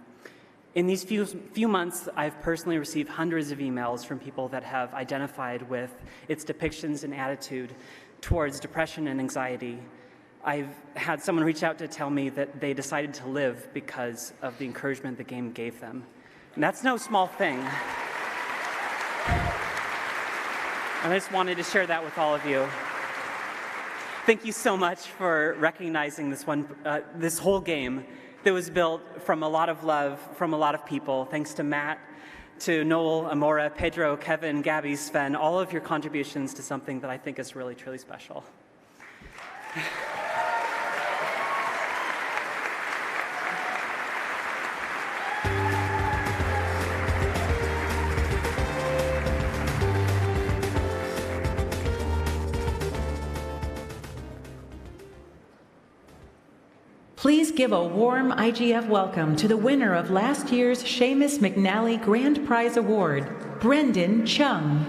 In these few months, I've personally received hundreds of emails from people that have identified with its depictions and attitude towards depression and anxiety. I've had someone reach out to tell me that they decided to live because of the encouragement the game gave them. And that's no small thing. And I just wanted to share that with all of you. Thank you so much for recognizing this whole game that was built from a lot of love from a lot of people. Thanks to Matt, to Noel, Amora, Pedro, Kevin, Gabby, Sven, all of your contributions to something that I think is really, truly special. Please give a warm IGF welcome to the winner of last year's Seamus McNally Grand Prize Award, Brendan Chung.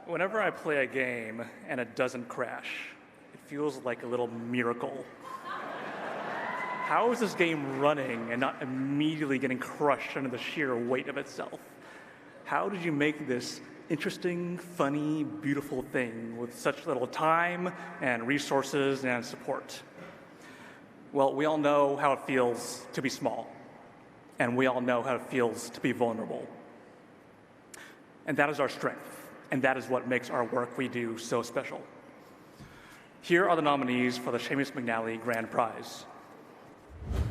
Whenever I play a game and it doesn't crash, it feels like a little miracle. How is this game running and not immediately getting crushed under the sheer weight of itself? How did you make this interesting, funny, beautiful thing with such little time and resources and support? Well, we all know how it feels to be small, and we all know how it feels to be vulnerable. And that is our strength, and that is what makes our work we do so special. Here are the nominees for the Seamus McNally Grand Prize.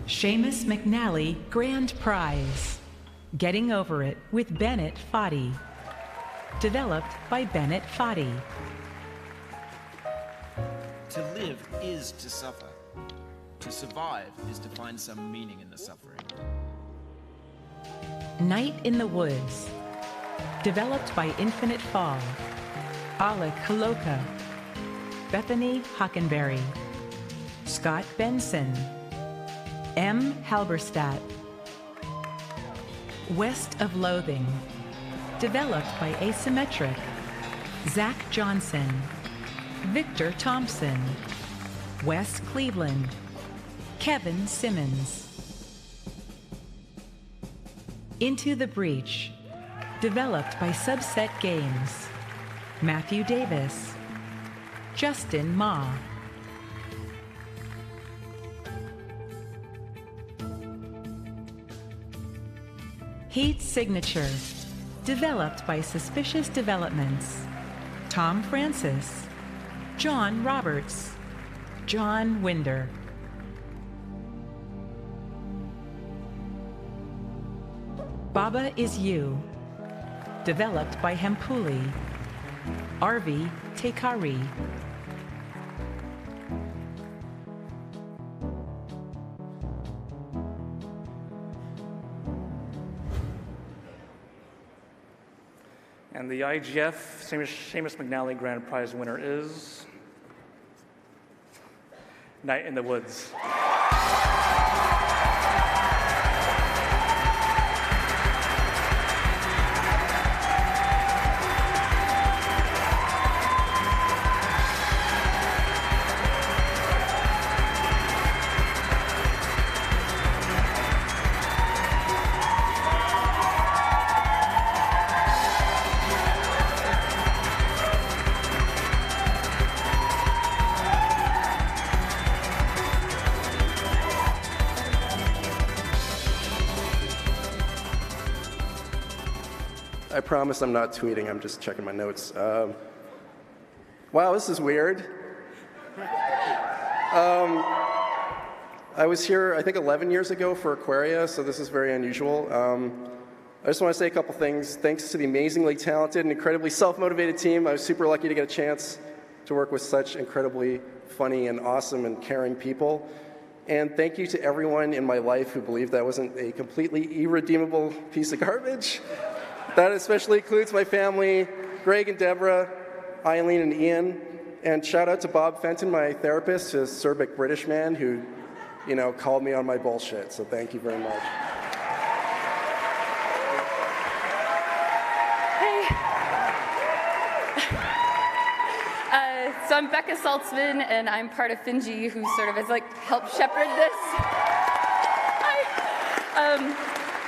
Seamus McNally Grand Prize. Getting Over It with Bennett Foddy. Developed by Bennett Foddy. To live is to suffer. To survive is to find some meaning in the suffering. Night in the Woods. Developed by Infinite Fall. Alec Haloka. Bethany Hockenberry. Scott Benson. M. Halberstadt. West of Loathing. Developed by Asymmetric. Zach Johnson. Victor Thompson. Wes Cleveland. Kevin Simmons. Into the Breach. Developed by Subset Games. Matthew Davis. Justin Ma. Heat Signature. Developed by Suspicious Developments. Tom Francis. John Roberts. John Winder. Baba Is You. Developed by Hempuli. Arvi Tekari. And the IGF Seamus McNally Grand Prize winner is Night in the Woods. I promise I'm not tweeting, I'm just checking my notes. Wow, this is weird. I was here, I think, 11 years ago for Aquaria, so this is very unusual. I just want to say a couple things. Thanks to the amazingly talented and incredibly self-motivated team. I was super lucky to get a chance to work with such incredibly funny and awesome and caring people. And thank you to everyone in my life who believed that wasn't a completely irredeemable piece of garbage. That especially includes my family, Greg and Deborah, Eileen and Ian. And shout out to Bob Fenton, my therapist, a Serbic British man who, called me on my bullshit. So thank you very much. So I'm Becca Saltzman, and I'm part of Finji, who sort of has helped shepherd this.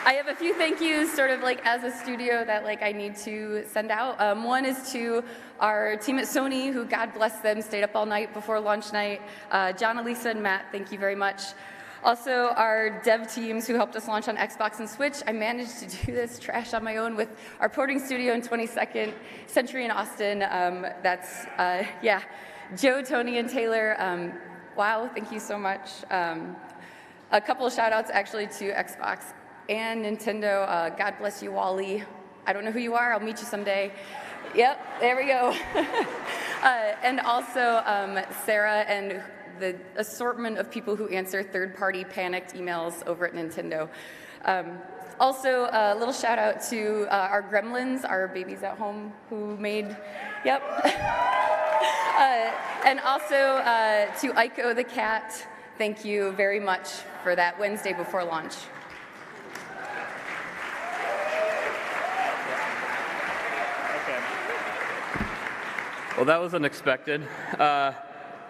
I have a few thank yous sort of as a studio that I need to send out. One is to our team at Sony, who, God bless them, stayed up all night before launch night. John, Elisa, and Matt, thank you very much. Also, our dev teams who helped us launch on Xbox and Switch. I managed to do this trash on my own with our porting studio in 22nd Century in Austin. Yeah. Joe, Tony, and Taylor, wow, thank you so much. A couple of shout outs actually to Xbox and Nintendo. God bless you, Wally. I don't know who you are, I'll meet you someday. Yep, there we go. And also Sarah and the assortment of people who answer third-party panicked emails over at Nintendo. Also, a little shout out to our gremlins, our babies at home who made, yep. And also to Aiko the cat, thank you very much for that Wednesday before launch. Well, that was unexpected.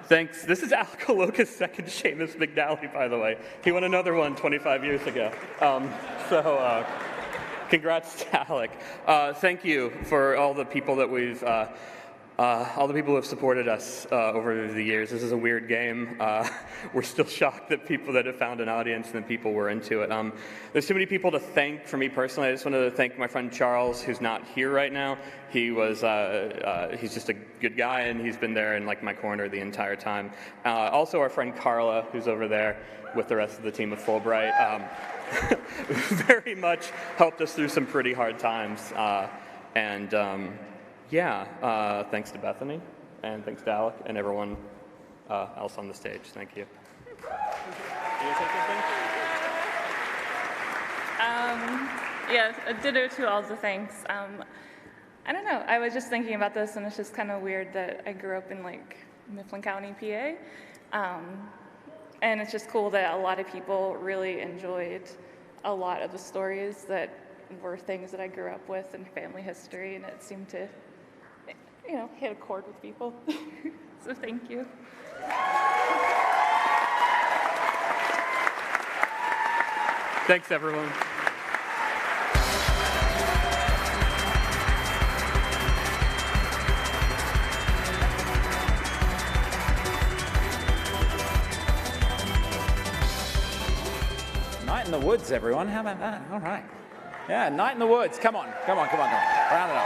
Thanks. This is Al Koloka's second Seamus McNally, by the way. He won another one 25 years ago. Congrats to Alec. Thank you for all the people that we've, all the people who have supported us over the years. This is a weird game. We're still shocked that people that have found an audience and that people were into it. There's too many people to thank for me personally. I just wanted to thank my friend Charles, who's not here right now. He was, he's just a good guy, and he's been there in my corner the entire time. Also our friend Carla, who's over there with the rest of the team of Fulbright, very much helped us through some pretty hard times. Yeah, thanks to Bethany, and thanks to Alec, and everyone else on the stage. Thank you. Yeah, a ditto to all the thanks. I don't know, I was just thinking about this, and it's just kind of weird that I grew up in Mifflin County, PA. And it's just cool that a lot of people really enjoyed a lot of the stories that were things that I grew up with in family history, and it seemed to hit a chord with people. So thank you. Thanks, everyone. Night in the woods, everyone. How about that? All right. Yeah, night in the woods. Come on. Round it up.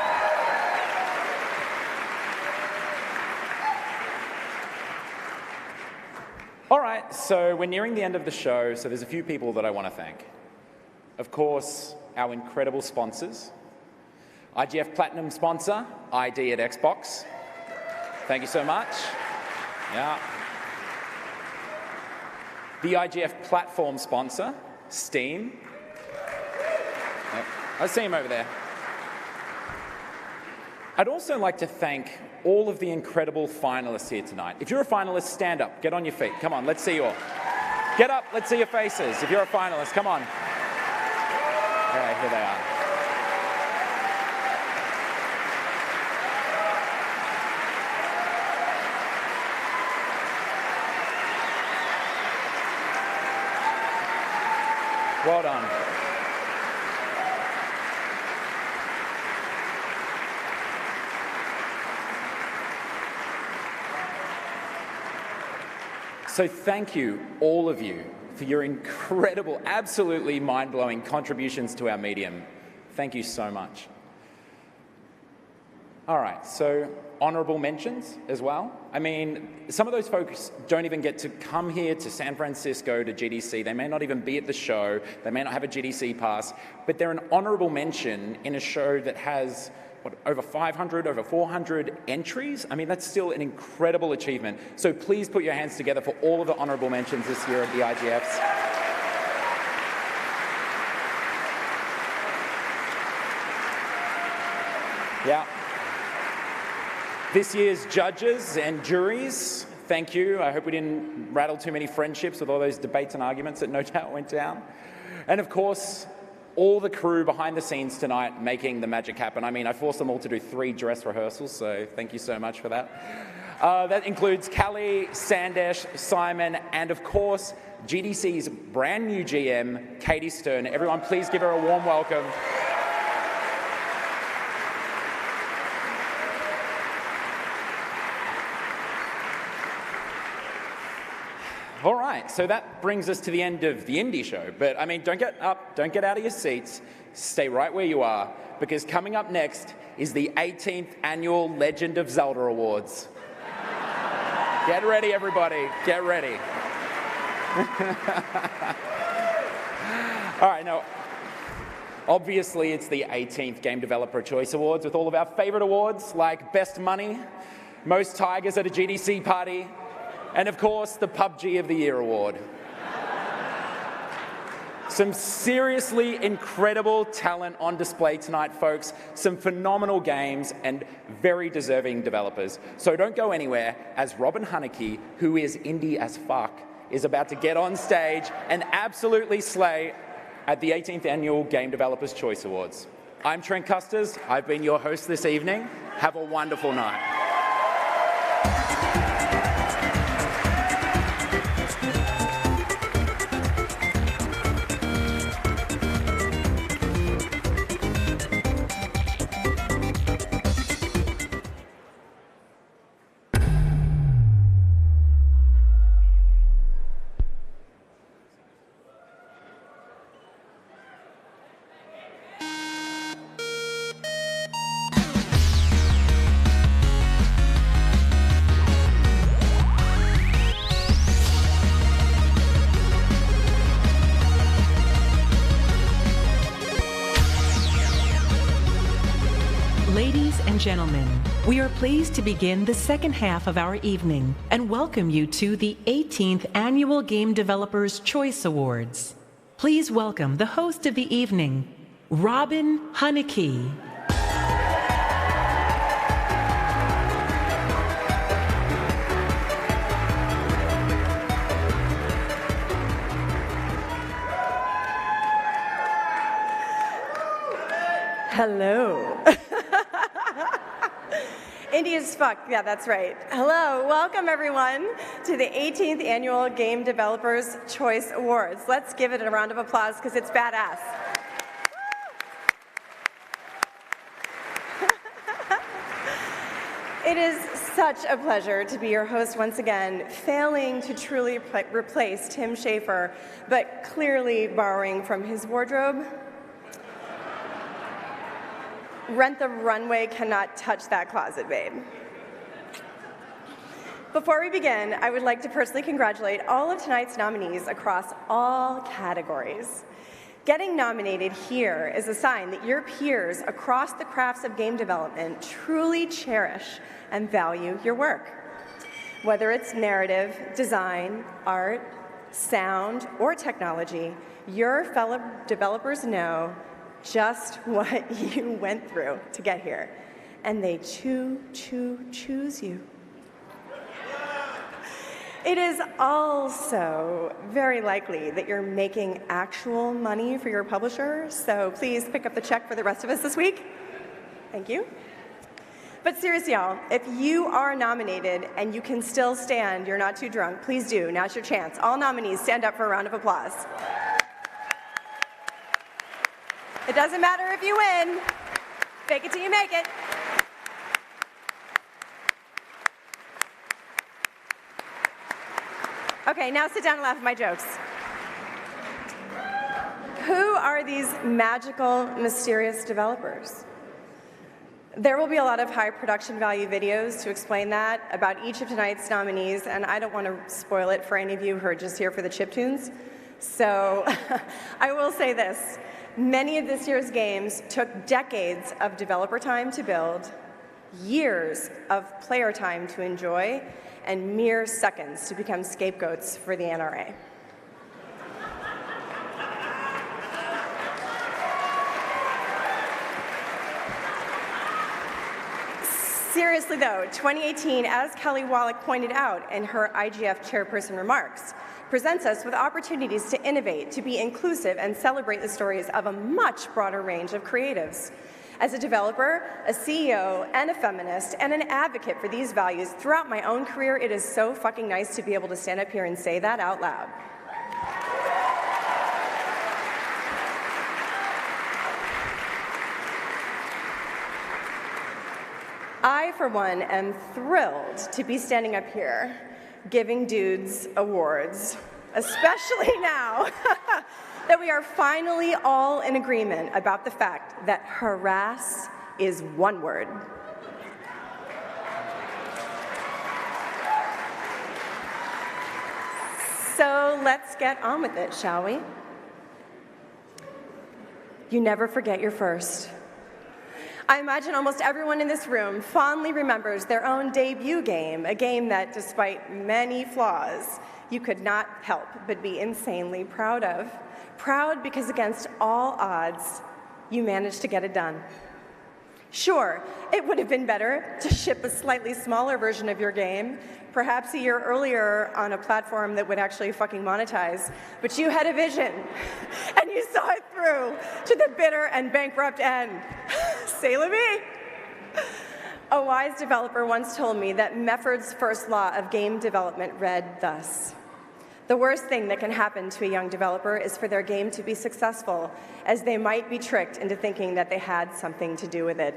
All right, so we're nearing the end of the show, so there's a few people that I want to thank. Of course, our incredible sponsors. IGF Platinum sponsor, ID at Xbox. Thank you so much. Yeah. The IGF platform sponsor, Steam. Yep. I see him over there. I'd also like to thank all of the incredible finalists here tonight. If you're a finalist, stand up, get on your feet. Come on, let's see you all. Get up, let's see your faces. If you're a finalist, come on. All right, here they are. Well done. So thank you, all of you, for your incredible, absolutely mind-blowing contributions to our medium. Thank you so much. All right, so honorable mentions as well. I mean, some of those folks don't even get to come here to San Francisco to GDC. They may not even be at the show. They may not have a GDC pass, but they're an honorable mention in a show that has, what, over 500, over 400 entries? I mean, that's still an incredible achievement. So please put your hands together for all of the honorable mentions this year at the IGFs. Yeah. This year's judges and juries, thank you. I hope we didn't rattle too many friendships with all those debates and arguments that no doubt went down. And of course, all the crew behind the scenes tonight making the magic happen. I mean, I forced them all to do 3 dress rehearsals, so thank you so much for that. That includes Callie, Sandesh, Simon, and of course, GDC's brand new GM, Katie Stern. Everyone, please give her a warm welcome. All right, so that brings us to the end of the indie show. But I mean, don't get up, don't get out of your seats. Stay right where you are, because coming up next is the 18th Annual Legend of Zelda Awards. Get ready, everybody, get ready. All right, now, obviously it's the 18th Game Developer Choice Awards with all of our favorite awards like Best Money, Most Tigers at a GDC Party, and of course, the PUBG of the Year award. Some seriously incredible talent on display tonight, folks. Some phenomenal games and very deserving developers. So don't go anywhere, as Robin Haneke, who is indie as fuck, is about to get on stage and absolutely slay at the 18th Annual Game Developers Choice Awards. I'm Trent Custers. I've been your host this evening. Have a wonderful night. Ladies and gentlemen, we are pleased to begin the second half of our evening and welcome you to the 18th Annual Game Developers Choice Awards. Please welcome the host of the evening, Robin Haneke. Hello. Indie as fuck, yeah, that's right. Hello, welcome everyone to the 18th Annual Game Developers Choice Awards. Let's give it a round of applause because it's badass. It is such a pleasure to be your host once again, failing to truly replace Tim Schafer, but clearly borrowing from his wardrobe. Rent the Runway cannot touch that closet, babe. Before we begin, I would like to personally congratulate all of tonight's nominees across all categories. Getting nominated here is a sign that your peers across the crafts of game development truly cherish and value your work. Whether it's narrative, design, art, sound, or technology, your fellow developers know just what you went through to get here, and they choose you. It is also very likely that you're making actual money for your publisher, so please pick up the check for the rest of us this week. Thank you. But seriously, y'all, if you are nominated and you can still stand, you're not too drunk, please do. Now's your chance. All nominees, stand up for a round of applause. It doesn't matter if you win. Fake it till you make it. Okay, now sit down and laugh at my jokes. Who are these magical, mysterious developers? There will be a lot of high production value videos to explain that about each of tonight's nominees, and I don't want to spoil it for any of you who are just here for the chiptunes. So I will say this. Many of this year's games took decades of developer time to build, years of player time to enjoy, and mere seconds to become scapegoats for the NRA. Seriously though, 2018, as Kelly Wallach pointed out in her IGF chairperson remarks, presents us with opportunities to innovate, to be inclusive, and celebrate the stories of a much broader range of creatives. As a developer, a CEO, and a feminist, and an advocate for these values throughout my own career, it is so fucking nice to be able to stand up here and say that out loud. I, for one, am thrilled to be standing up here giving dudes awards, especially now that we are finally all in agreement about the fact that harass is one word. So let's get on with it, shall we? You never forget your first. I imagine almost everyone in this room fondly remembers their own debut game, a game that, despite many flaws, you could not help but be insanely proud of. Proud because against all odds, you managed to get it done. Sure, it would have been better to ship a slightly smaller version of your game, perhaps a year earlier on a platform that would actually fucking monetize, but you had a vision, and you saw it through to the bitter and bankrupt end. C'est la vie. A wise developer once told me that Mefford's first law of game development read thus: the worst thing that can happen to a young developer is for their game to be successful, as they might be tricked into thinking that they had something to do with it.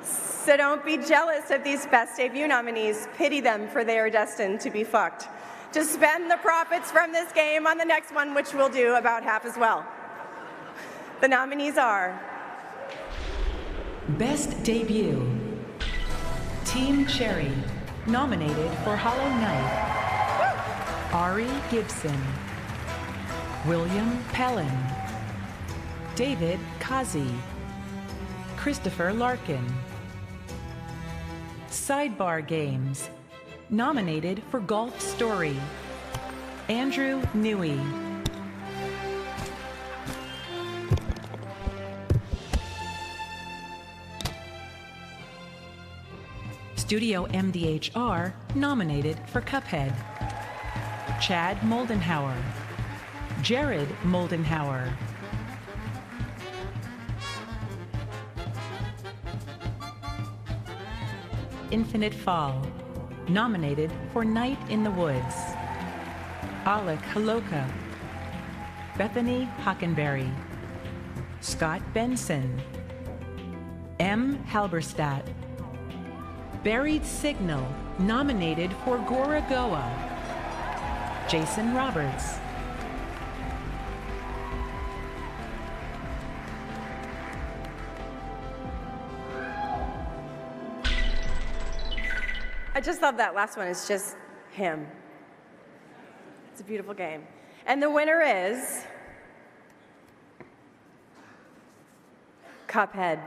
So don't be jealous of these Best Debut nominees. Pity them, for they are destined to be fucked. To spend the profits from this game on the next one, which we'll do about half as well. The nominees are Best Debut. Team Cherry, nominated for Hollow Knight. Ari Gibson. William Pellin. David Kazi. Christopher Larkin. Sidebar Games, nominated for Golf Story. Andrew Newey. Studio MDHR, nominated for Cuphead. Chad Moldenhauer. Jared Moldenhauer. Infinite Fall, nominated for Night in the Woods. Alec Haloka. Bethany Hockenberry. Scott Benson. M. Halberstadt. Buried Signal, nominated for Gorogoa. Jason Roberts. I just love that last one. It's just him. It's a beautiful game. And the winner is Cuphead.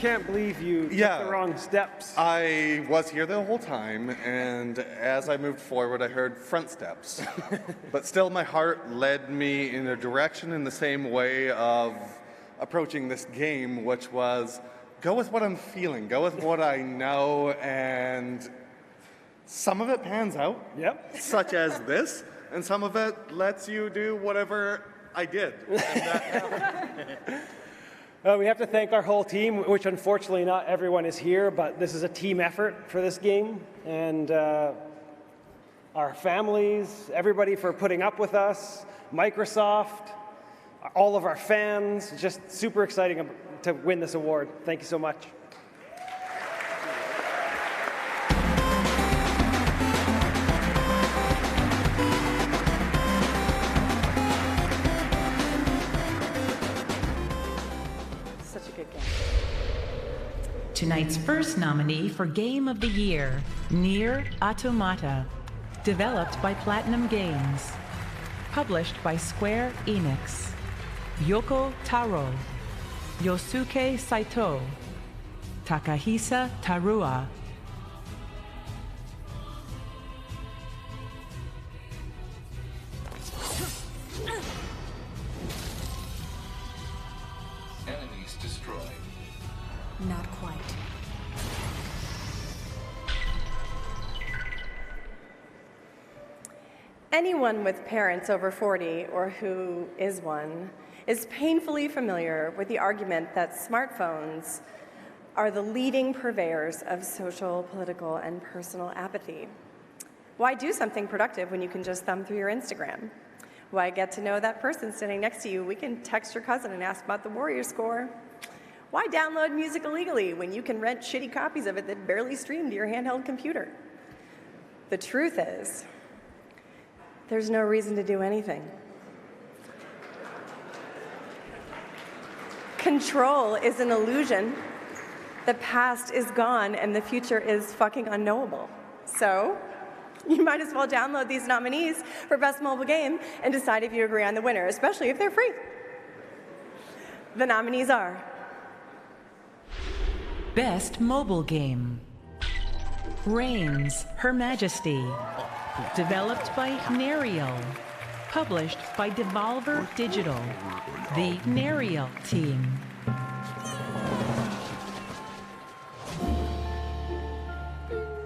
Can't believe you took the wrong steps. I was here the whole time, and as I moved forward, I heard front steps. But still, my heart led me in a direction in the same way of approaching this game, which was go with what I'm feeling, go with what I know, and Some of it pans out, such as this, and some of it lets you do whatever I did. And that We have to thank our whole team, which unfortunately not everyone is here, but this is a team effort for this game. And our families, everybody for putting up with us, Microsoft, all of our fans, just super exciting to win this award. Thank you so much. Tonight's first nominee for Game of the Year, Nier Automata, developed by Platinum Games, published by Square Enix. Yoko Taro, Yosuke Saito, Takahisa Tarua. Enemies destroyed. Not quite. Anyone with parents over 40 or who is one is painfully familiar with the argument that smartphones are the leading purveyors of social, political, and personal apathy. Why do something productive when you can just thumb through your Instagram? Why get to know that person standing next to you? We can text your cousin and ask about the Warrior score. Why download music illegally when you can rent shitty copies of it that barely stream to your handheld computer? The truth is, there's no reason to do anything. Control is an illusion. The past is gone and the future is fucking unknowable. So, you might as well download these nominees for Best Mobile Game and decide if you agree on the winner, especially if they're free. The nominees are Best Mobile Game, Reigns, Her Majesty, developed by Nariel, published by Devolver Digital, the Nariel team.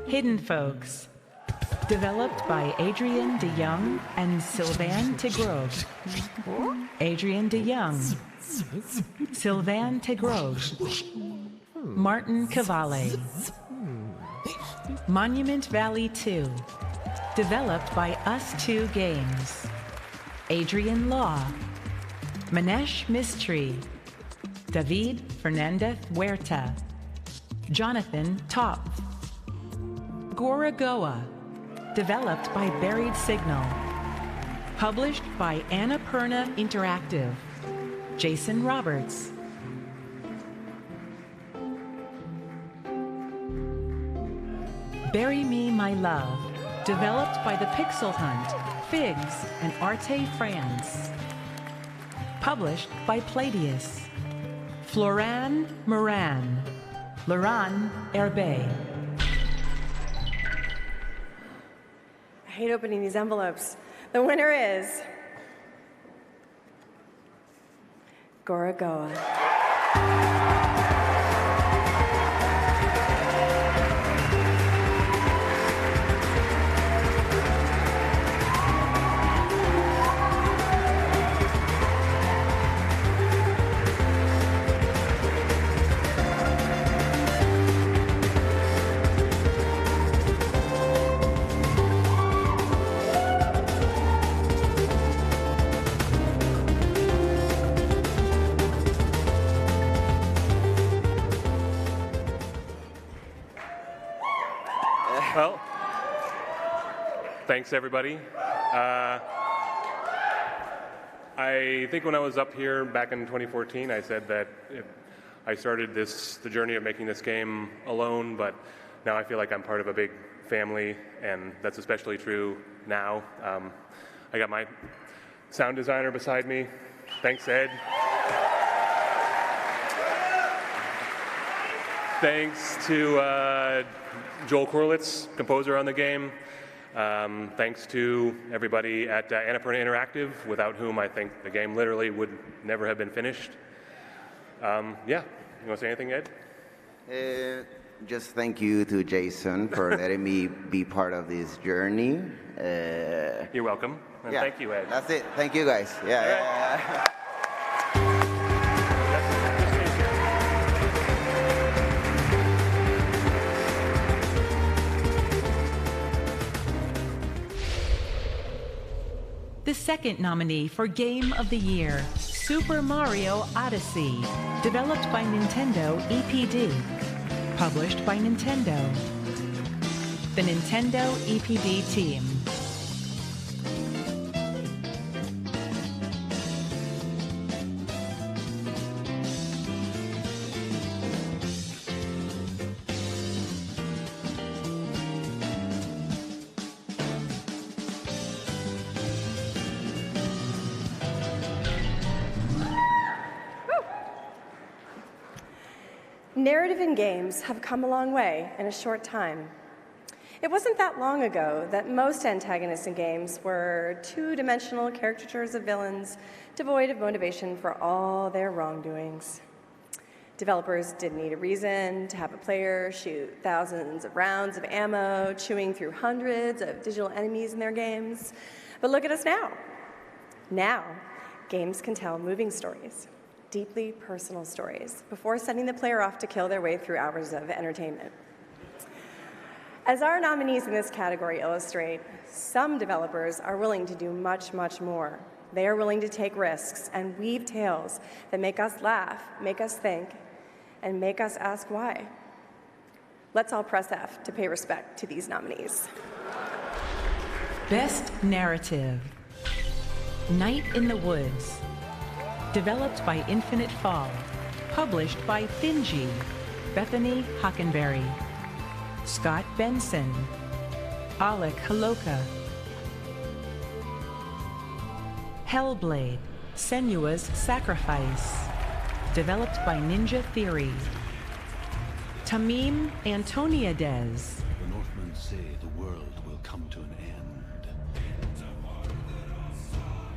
Hidden Folks, developed by Adrian de Jong and Sylvain Tegrogue. Adrian de Jong, Sylvain Tegrogue, Martin Cavalli. Monument Valley 2, developed by Us2 Games. Adrian Law, Manesh Mistry, David Fernandez Huerta, Jonathan Topf. Gorogoa, developed by Buried Signal. Published by Annapurna Interactive. Jason Roberts. Bury Me My Love, developed by The Pixel Hunt, Figs, and Arte France. Published by Palladius. Floran Moran, Laurent Herbe. I hate opening these envelopes. The winner is Gorogoa. Well, thanks everybody. I think when I was up here back in 2014, I said that I started the journey of making this game alone, but now I feel like I'm part of a big family, and that's especially true now. I got my sound designer beside me. Thanks, Ed. Thanks to Joel Korlitz, composer on the game. Thanks to everybody at Annapurna Interactive, without whom I think the game literally would never have been finished. Yeah, you want to say anything, Ed? just thank you to Jason for letting me be part of this journey. You're welcome. And thank you, Ed. That's it. Thank you, guys. Yeah. The second nominee for Game of the Year, Super Mario Odyssey, developed by Nintendo EPD, published by Nintendo. The Nintendo EPD team. Narrative in games have come a long way in a short time. It wasn't that long ago that most antagonists in games were two-dimensional caricatures of villains devoid of motivation for all their wrongdoings. Developers didn't need a reason to have a player shoot thousands of rounds of ammo, chewing through hundreds of digital enemies in their games. But look at us now. Now, games can tell moving stories, deeply personal stories, before sending the player off to kill their way through hours of entertainment. As our nominees in this category illustrate, some developers are willing to do much, much more. They are willing to take risks and weave tales that make us laugh, make us think, and make us ask why. Let's all press F to pay respect to these nominees. Best Narrative. Night in the Woods. Developed by Infinite Fall. Published by Finji, Bethany Hockenberry, Scott Benson, Alec Haloka. Hellblade, Senua's Sacrifice. Developed by Ninja Theory. Tamim Antoniades. The Northmen say the world will come to an end.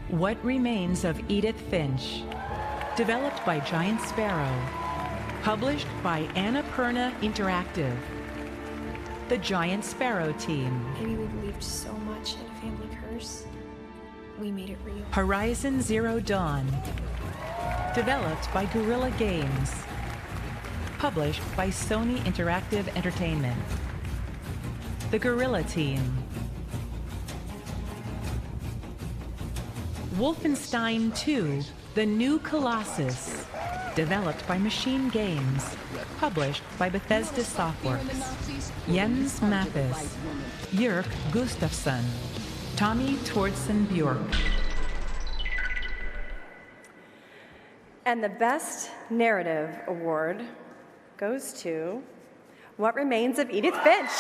What Remains of Edith Finch. Developed by Giant Sparrow. Published by Annapurna Interactive. The Giant Sparrow team. Maybe we believed so much in a family curse. We made it real. Horizon Zero Dawn. Developed by Guerrilla Games. Published by Sony Interactive Entertainment. The Guerrilla team. Wolfenstein 2, The New Colossus. Developed by Machine Games. Published by Bethesda Softworks. Jens Mathis. Jörg Gustafsson. Tommy Tordsen Bjork. And the Best Narrative Award goes to What Remains of Edith Finch.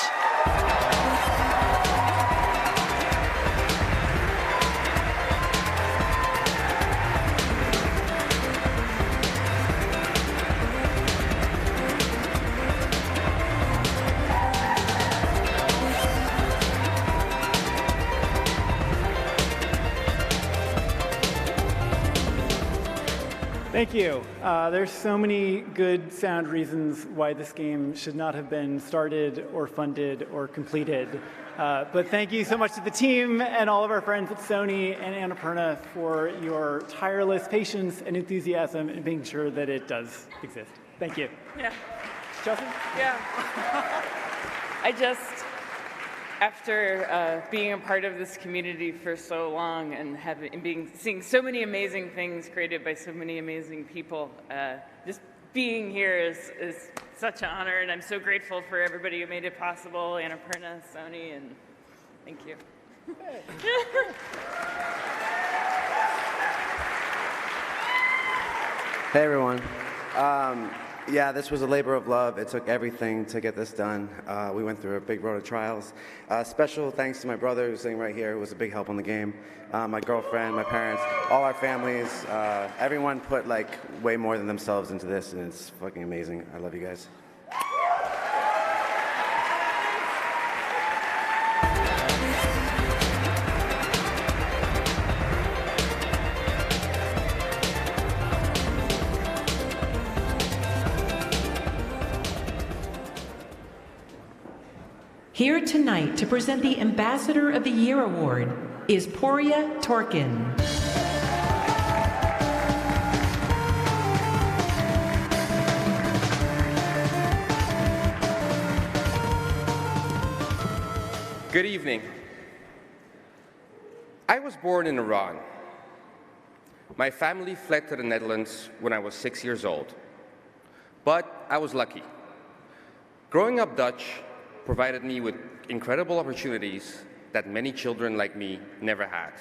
Thank you. There's so many good sound reasons why this game should not have been started or funded or completed. But thank you so much to the team and all of our friends at Sony and Annapurna for your tireless patience and enthusiasm in making sure that it does exist. Thank you. Yeah. Chelsea? Yeah. After being a part of this community for so long and seeing so many amazing things created by so many amazing people, just being here is such an honor, and I'm so grateful for everybody who made it possible, Annapurna, Sony, and thank you. Hey everyone. Yeah, this was a labor of love. It took everything to get this done. We went through a big road of trials. Special thanks to my brother who's sitting right here, who was a big help on the game. My girlfriend, my parents, all our families. Everyone put like way more than themselves into this, and it's fucking amazing. I love you guys. Here tonight to present the Ambassador of the Year Award is Poria Torkin. Good evening. I was born in Iran. My family fled to the Netherlands when I was 6 years old. But I was lucky. Growing up Dutch provided me with incredible opportunities that many children like me never had.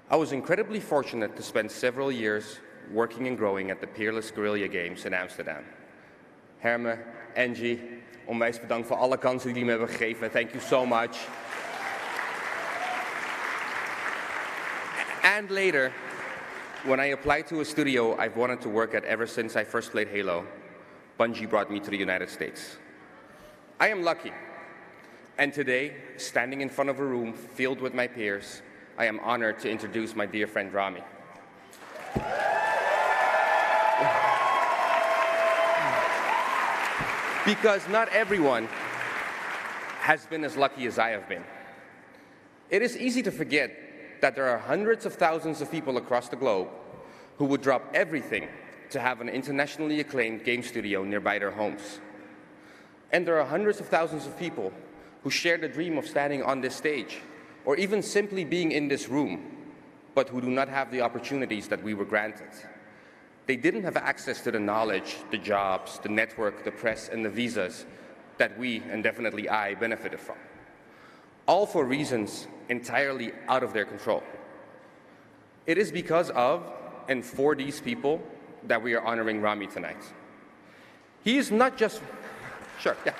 I was incredibly fortunate to spend several years working and growing at the Peerless Guerrilla Games in Amsterdam. Herme, Angie, onwijs bedankt voor alle kansen die jullie me hebben gegeven. Thank you so much. And later, when I applied to a studio I've wanted to work at ever since I first played Halo, Bungie brought me to the United States. I am lucky. And today, standing in front of a room filled with my peers, I am honored to introduce my dear friend Rami. Because not everyone has been as lucky as I have been. It is easy to forget that there are hundreds of thousands of people across the globe who would drop everything to have an internationally acclaimed game studio nearby their homes. And there are hundreds of thousands of people who share the dream of standing on this stage, or even simply being in this room, but who do not have the opportunities that we were granted. They didn't have access to the knowledge, the jobs, the network, the press, and the visas that we, and definitely I, benefited from. All for reasons entirely out of their control. It is because of and for these people that we are honoring Rami tonight. He is not just... Sure, yeah.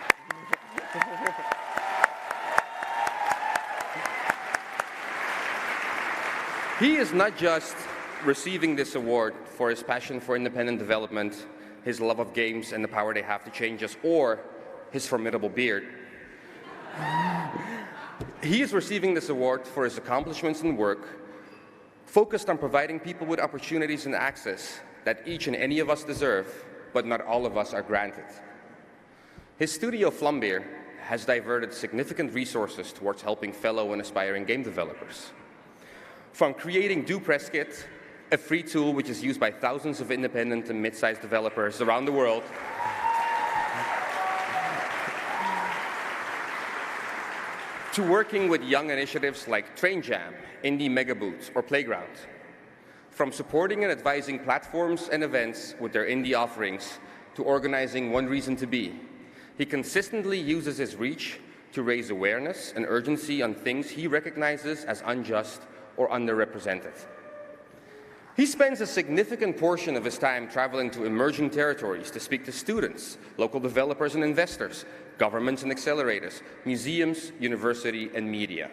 He is not just receiving this award for his passion for independent development, his love of games and the power they have to change us, or his formidable beard. He is receiving this award for his accomplishments in work, focused on providing people with opportunities and access that each and any of us deserve, but not all of us are granted. His studio, Flambeer, has diverted significant resources towards helping fellow and aspiring game developers. From creating Do Press Kit, a free tool which is used by thousands of independent and mid-sized developers around the world, to working with young initiatives like Train Jam, Indie Mega Boots, or Playground. From supporting and advising platforms and events with their indie offerings to organizing One Reason to Be, he consistently uses his reach to raise awareness and urgency on things he recognizes as unjust or underrepresented. He spends a significant portion of his time traveling to emerging territories to speak to students, local developers and investors, governments and accelerators, museums, university, and media.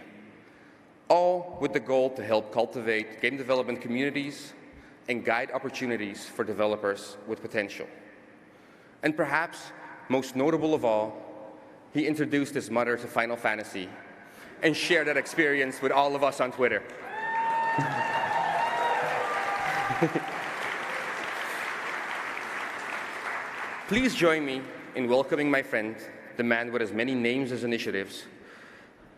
All with the goal to help cultivate game development communities and guide opportunities for developers with potential. And perhaps most notable of all, he introduced his mother to Final Fantasy and shared that experience with all of us on Twitter. Please join me in welcoming my friend, the man with as many names as initiatives,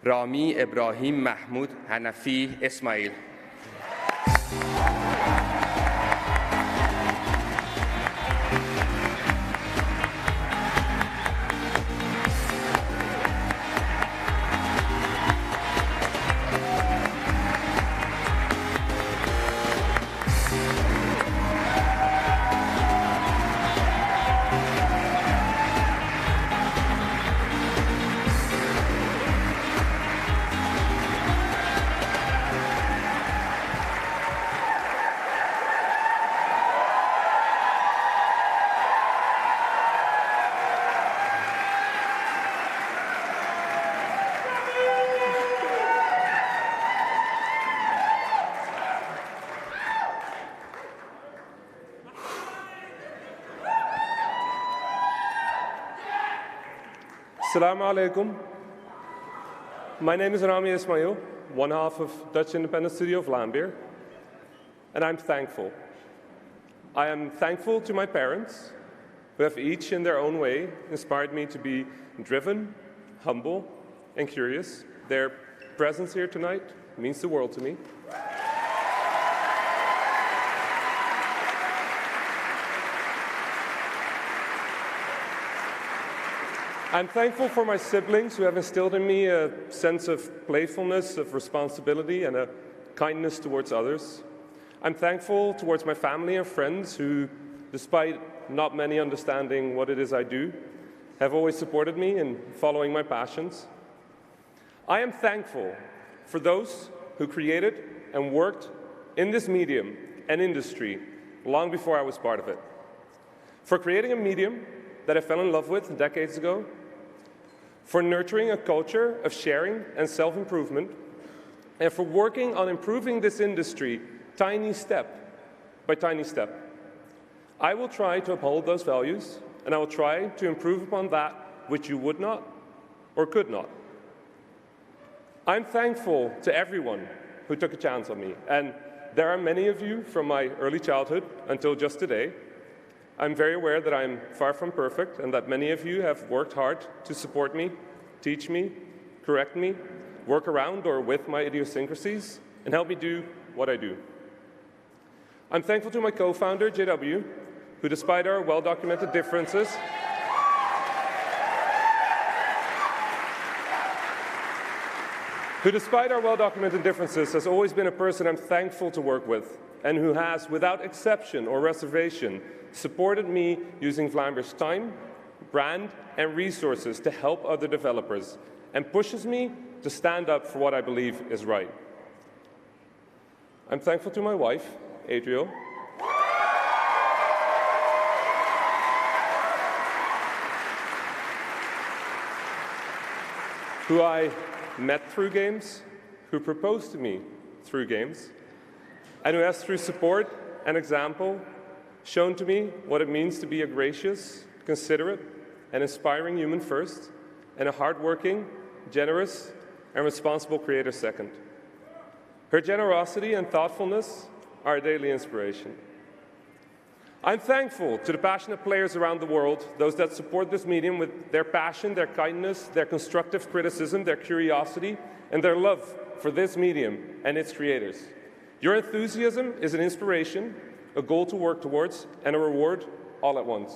Rami Ibrahim Mahmoud Hanafi Ismail. Assalamu alaikum. My name is Rami Ismail, one half of Dutch independent studio Flambeer, and I'm thankful. I am thankful to my parents, who have each in their own way inspired me to be driven, humble, and curious. Their presence here tonight means the world to me. I'm thankful for my siblings who have instilled in me a sense of playfulness, of responsibility, and a kindness towards others. I'm thankful towards my family and friends who, despite not many understanding what it is I do, have always supported me in following my passions. I am thankful for those who created and worked in this medium and industry long before I was part of it. For creating a medium that I fell in love with decades ago, for nurturing a culture of sharing and self-improvement, and for working on improving this industry tiny step by tiny step. I will try to uphold those values, and I will try to improve upon that which you would not or could not. I'm thankful to everyone who took a chance on me, and there are many of you from my early childhood until just today. I'm very aware that I'm far from perfect and that many of you have worked hard to support me, teach me, correct me, work around or with my idiosyncrasies, and help me do what I do. I'm thankful to my co-founder, JW, who despite our well-documented differences, has always been a person I'm thankful to work with, and who has, without exception or reservation, supported me using Vlambeer's time, brand, and resources to help other developers, and pushes me to stand up for what I believe is right. I'm thankful to my wife, Adriel, who I met through games, who proposed to me through games, and who has, through support and example, shown to me what it means to be a gracious, considerate, and inspiring human first, and a hardworking, generous, and responsible creator second. Her generosity and thoughtfulness are a daily inspiration. I'm thankful to the passionate players around the world, those that support this medium with their passion, their kindness, their constructive criticism, their curiosity, and their love for this medium and its creators. Your enthusiasm is an inspiration, a goal to work towards, and a reward all at once.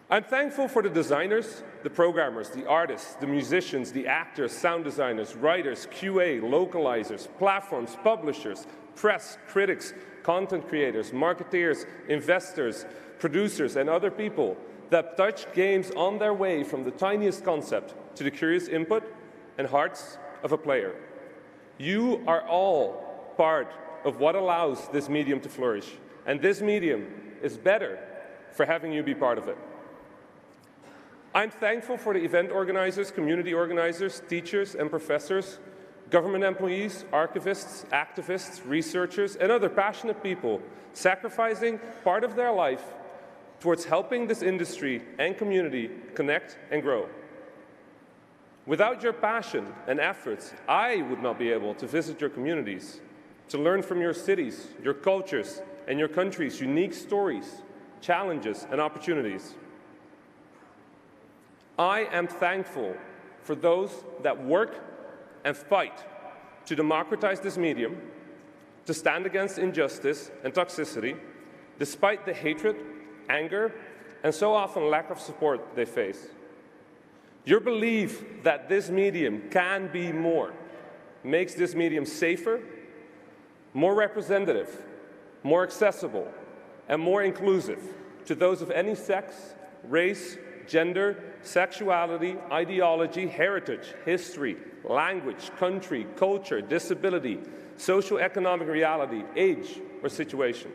I'm thankful for the designers, the programmers, the artists, the musicians, the actors, sound designers, writers, QA, localizers, platforms, publishers, press, critics, content creators, marketeers, investors, producers, and other people that touch games on their way from the tiniest concept to the curious input and hearts of a player. You are all part of what allows this medium to flourish, and this medium is better for having you be part of it. I'm thankful for the event organizers, community organizers, teachers and professors, government employees, archivists, activists, researchers, and other passionate people sacrificing part of their life towards helping this industry and community connect and grow. Without your passion and efforts, I would not be able to visit your communities, to learn from your cities, your cultures, and your country's unique stories, challenges, and opportunities. I am thankful for those that work and fight to democratize this medium, to stand against injustice and toxicity, despite the hatred, anger, and so often lack of support they face. Your belief that this medium can be more makes this medium safer, more representative, more accessible, and more inclusive to those of any sex, race, gender, sexuality, ideology, heritage, history, language, country, culture, disability, socio-economic reality, age, or situation.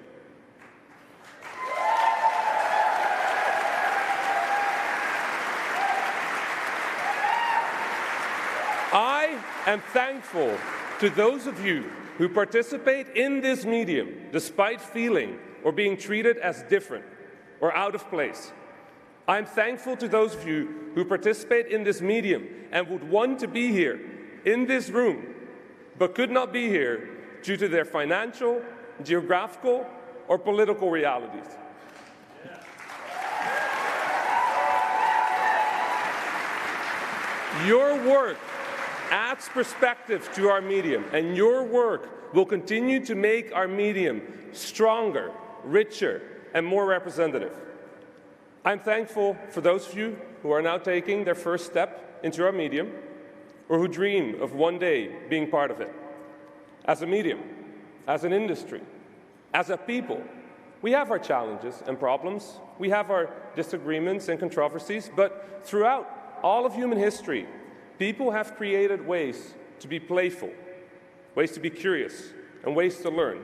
I am thankful to those of you who participate in this medium despite feeling or being treated as different or out of place. I'm thankful to those of you who participate in this medium and would want to be here in this room, but could not be here due to their financial, geographical, or political realities. Your work adds perspective to our medium, and your work will continue to make our medium stronger, richer, and more representative. I'm thankful for those of you who are now taking their first step into our medium, or who dream of one day being part of it. As a medium, as an industry, as a people, we have our challenges and problems. We have our disagreements and controversies, but throughout all of human history, people have created ways to be playful, ways to be curious, and ways to learn.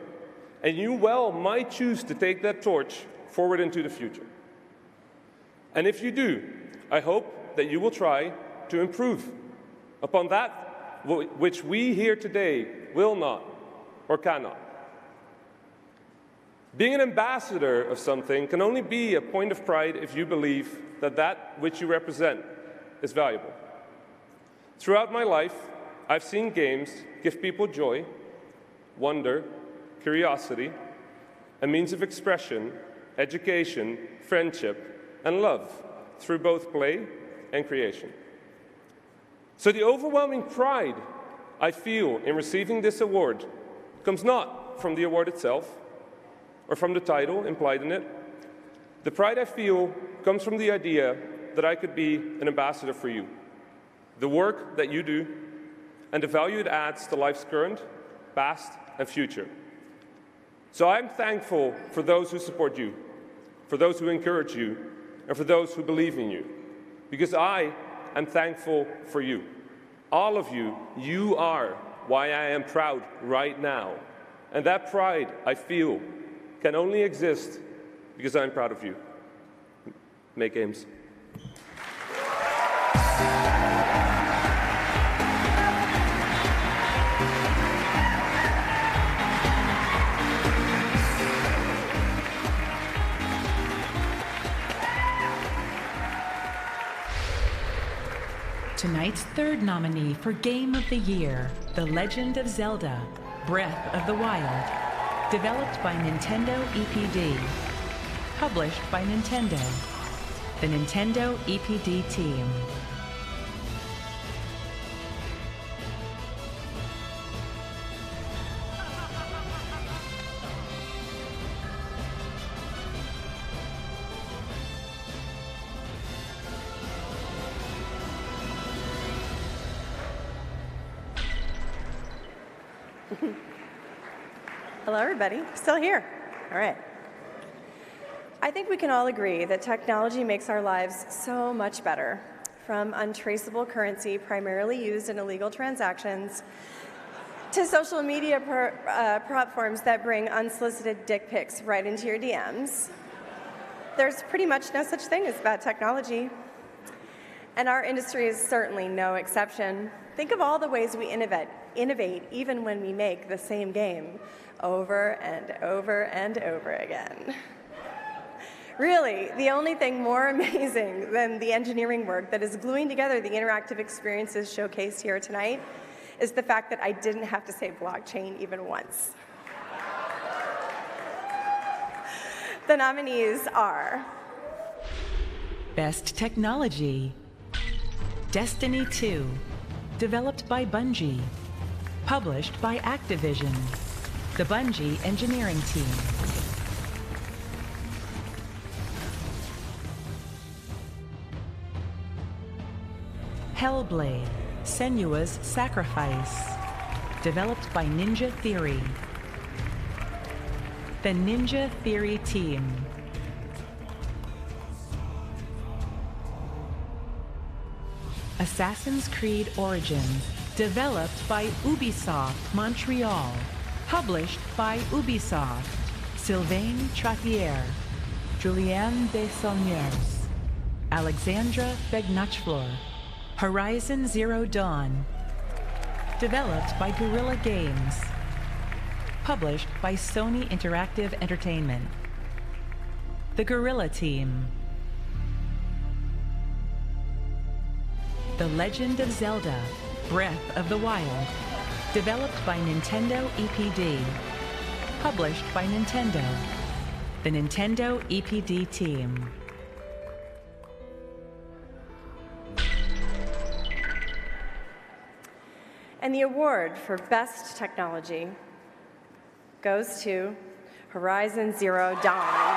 And you well might choose to take that torch forward into the future. And if you do, I hope that you will try to improve upon that which we here today will not or cannot. Being an ambassador of something can only be a point of pride if you believe that that which you represent is valuable. Throughout my life, I've seen games give people joy, wonder, curiosity, a means of expression, education, friendship, and love through both play and creation. So the overwhelming pride I feel in receiving this award comes not from the award itself or from the title implied in it. The pride I feel comes from the idea that I could be an ambassador for you, the work that you do, and the value it adds to life's current, past, and future. So I'm thankful for those who support you, for those who encourage you, and for those who believe in you, because I am thankful for you. All of you, you are why I am proud right now. And that pride, I feel, can only exist because I'm proud of you. Make games. Tonight's third nominee for Game of the Year, The Legend of Zelda, Breath of the Wild, developed by Nintendo EPD, published by Nintendo, the Nintendo EPD team. Hello, everybody. Still here. All right. I think we can all agree that technology makes our lives so much better, from untraceable currency primarily used in illegal transactions to social media platforms that bring unsolicited dick pics right into your DMs. There's pretty much no such thing as bad technology. And our industry is certainly no exception. Think of all the ways we innovate even when we make the same game over and over and over again. Really, the only thing more amazing than the engineering work that is gluing together the interactive experiences showcased here tonight is the fact that I didn't have to say blockchain even once. The nominees are Best Technology, Destiny 2, developed by Bungie, published by Activision, the Bungie engineering team. Hellblade: Senua's Sacrifice, developed by Ninja Theory, the Ninja Theory team. Assassin's Creed Origins, developed by Ubisoft Montreal, published by Ubisoft, Sylvain Trottier, Julien Desaulniers, Alexandra Begnachflor. Horizon Zero Dawn, developed by Guerrilla Games, published by Sony Interactive Entertainment, the Guerrilla team. The Legend of Zelda, Breath of the Wild, developed by Nintendo EPD, published by Nintendo, the Nintendo EPD team. And the award for Best Technology goes to Horizon Zero Dawn.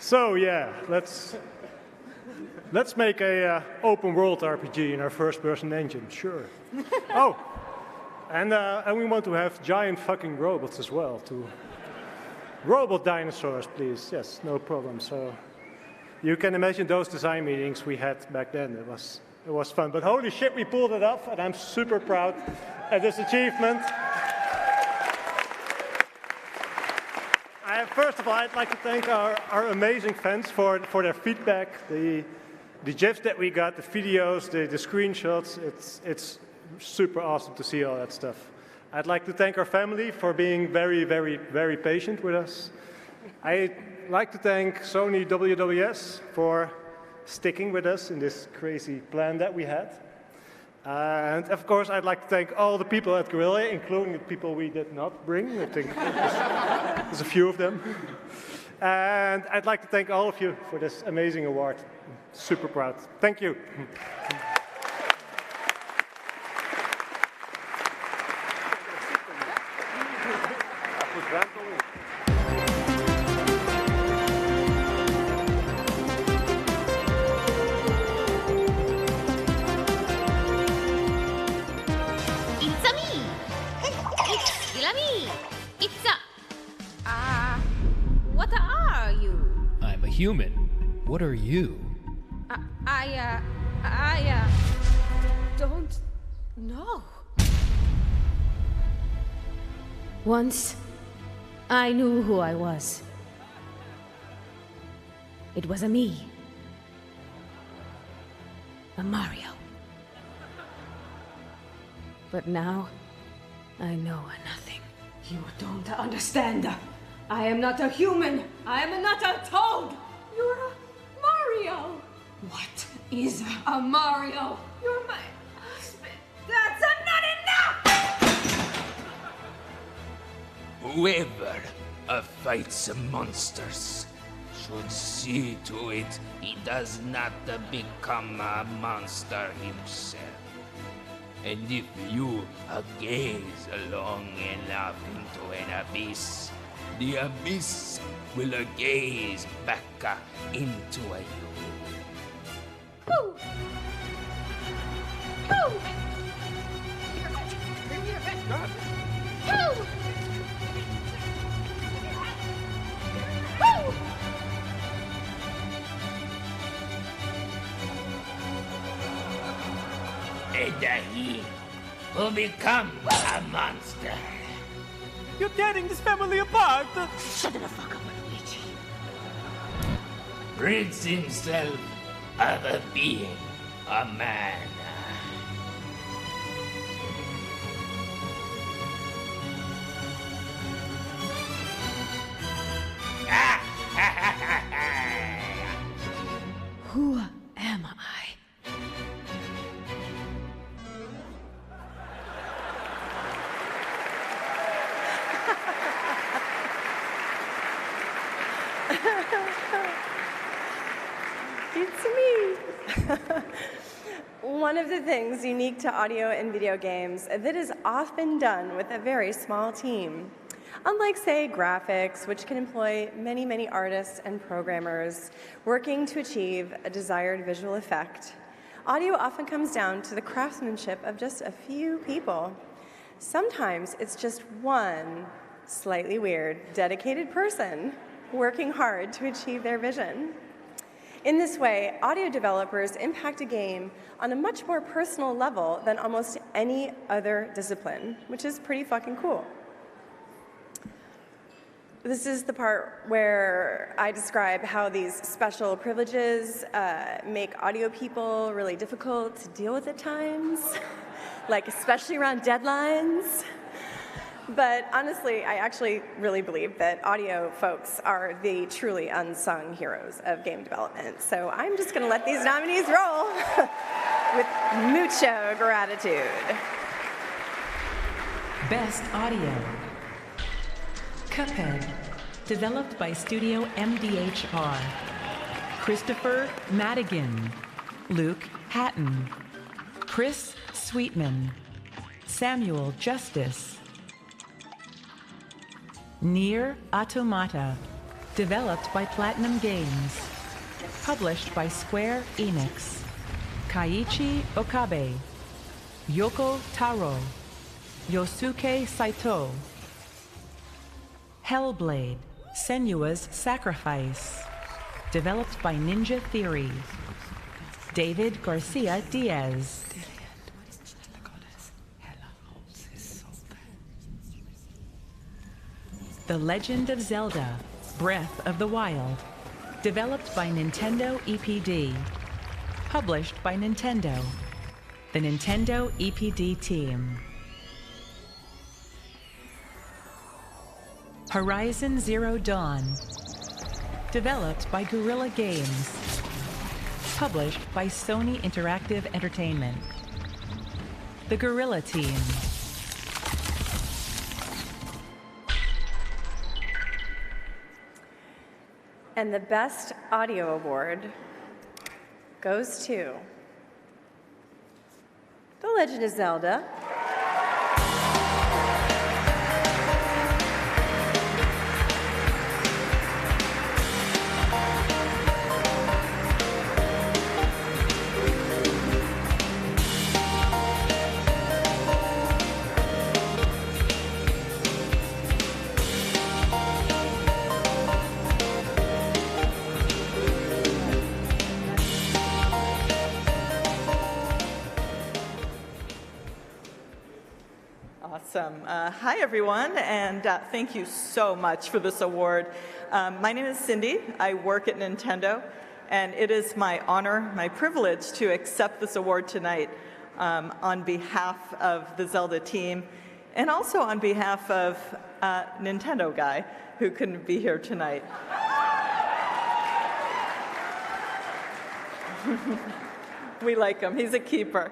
So yeah, let's make a open world RPG in our first-person engine. Sure. Oh, and we want to have giant fucking robots as well. Robot dinosaurs, please. Yes, no problem. So you can imagine those design meetings we had back then. It was fun. But holy shit, we pulled it off, and I'm super proud of this achievement. First of all, I'd like to thank our amazing fans for their feedback, the GIFs that we got, the videos, the screenshots. It's super awesome to see all that stuff. I'd like to thank our family for being very, very, very patient with us. I'd like to thank Sony WWS for sticking with us in this crazy plan that we had. And of course, I'd like to thank all the people at Guerrilla, including the people we did not bring. I think there's a few of them. And I'd like to thank all of you for this amazing award. Super proud. Thank you. What are you? I'm a human. What are you? I don't know. Once, I knew who I was. It was a me. A Mario. But now, I know nothing. You don't understand. I am not a human. I am not a toad. You're a Mario. What is a Mario? You're my husband. That's not enough! Whoever fights monsters should see to it he does not become a monster himself. And if you gaze long enough into an abyss, the abyss will gaze back into you. Woo! Woo! Woo! Woo! And he will become a monster. You're tearing this family apart! Shut the fuck up, Luigi. Prince himself of being a man. Who am I? It's me. One of the things unique to audio and video games that is often done with a very small team. Unlike, say, graphics, which can employ many, many artists and programmers working to achieve a desired visual effect, audio often comes down to the craftsmanship of just a few people. Sometimes it's just one slightly weird, dedicated person working hard to achieve their vision. In this way, audio developers impact a game on a much more personal level than almost any other discipline, which is pretty fucking cool. This is the part where I describe how these special privileges make audio people really difficult to deal with at times, like especially around deadlines. But honestly, I actually really believe that audio folks are the truly unsung heroes of game development. So I'm just going to let these nominees roll with mucho gratitude. Best Audio. Cuphead, developed by Studio MDHR. Christopher Madigan, Luke Hatton, Chris Sweetman, Samuel Justice. Nier Automata, developed by Platinum Games, published by Square Enix. Kaiichi Okabe, Yoko Taro, Yosuke Saito. Hellblade, Senua's Sacrifice, developed by Ninja Theory. David Garcia Diaz. The Legend of Zelda, Breath of the Wild, developed by Nintendo EPD, published by Nintendo, the Nintendo EPD team. Horizon Zero Dawn, developed by Guerrilla Games, published by Sony Interactive Entertainment, the Guerrilla team. And the Best Audio Award goes to The Legend of Zelda. Awesome. Hi, everyone, and thank you so much for this award. My name is Cindy. I work at Nintendo, and it is my honor, my privilege to accept this award tonight on behalf of the Zelda team and also on behalf of Nintendo Guy, who couldn't be here tonight. We like him. He's a keeper.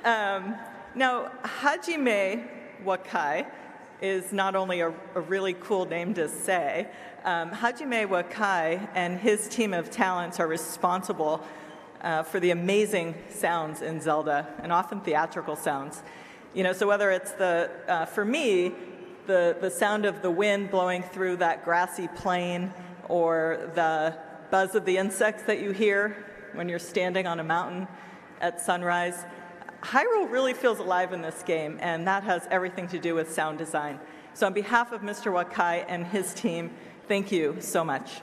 Now, Hajime Wakai is not only a really cool name to say. Hajime Wakai and his team of talents are responsible for the amazing sounds in Zelda, and often theatrical sounds. You know, so whether it's for me, the sound of the wind blowing through that grassy plain, or the buzz of the insects that you hear when you're standing on a mountain at sunrise, Hyrule really feels alive in this game, and that has everything to do with sound design. So on behalf of Mr. Wakai and his team, thank you so much.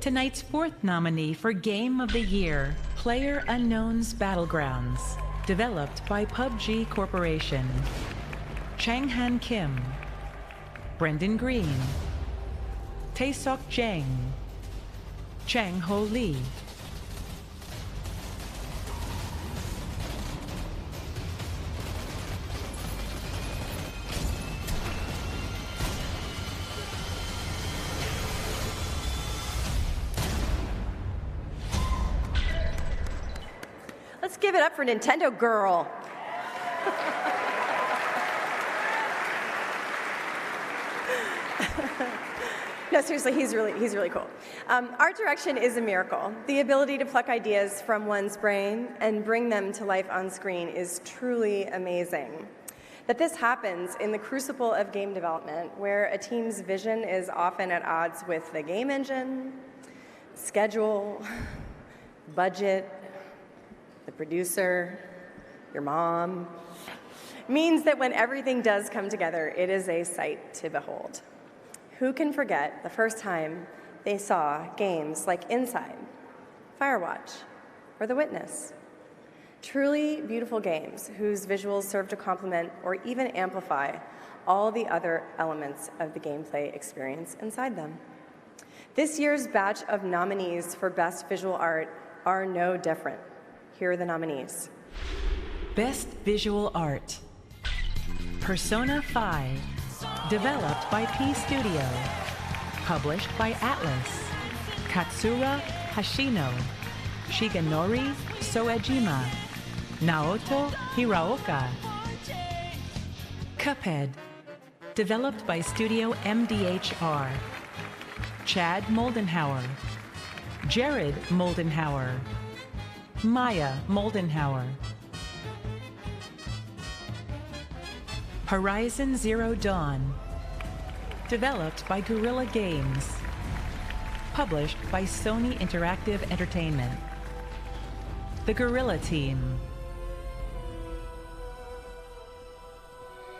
Tonight's fourth nominee for Game of the Year, PlayerUnknown's Battlegrounds, developed by PUBG Corporation. Chang-Han Kim, Brendan Green, Tae-Sok Jang, Chang-Ho Lee. Let's give it up for Nintendo Girl. No, seriously, he's really cool. Art direction is a miracle. The ability to pluck ideas from one's brain and bring them to life on screen is truly amazing. That this happens in the crucible of game development, where a team's vision is often at odds with the game engine, schedule, budget, the producer, your mom, means that when everything does come together, it is a sight to behold. Who can forget the first time they saw games like Inside, Firewatch, or The Witness? Truly beautiful games whose visuals serve to complement or even amplify all the other elements of the gameplay experience inside them. This year's batch of nominees for Best Visual Art are no different. Here are the nominees. Best Visual Art. Persona 5, developed by P Studio, published by Atlas, Katsura Hashino, Shigenori Soejima, Naoto Hiraoka. Cuphead, developed by Studio MDHR, Chad Moldenhauer, Jared Moldenhauer, Maya Moldenhauer. Horizon Zero Dawn, developed by Guerrilla Games, published by Sony Interactive Entertainment. The Guerrilla Team.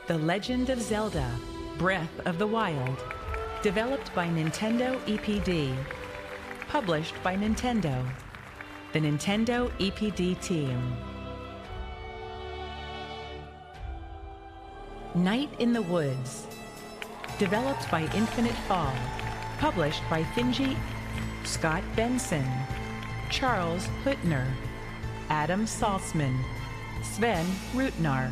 The Legend of Zelda: Breath of the Wild, developed by Nintendo EPD, published by Nintendo. The Nintendo EPD Team. Night in the Woods, developed by Infinite Fall, published by Finji, Scott Benson, Charles Huttner, Adam Salzman, Sven Rutnar.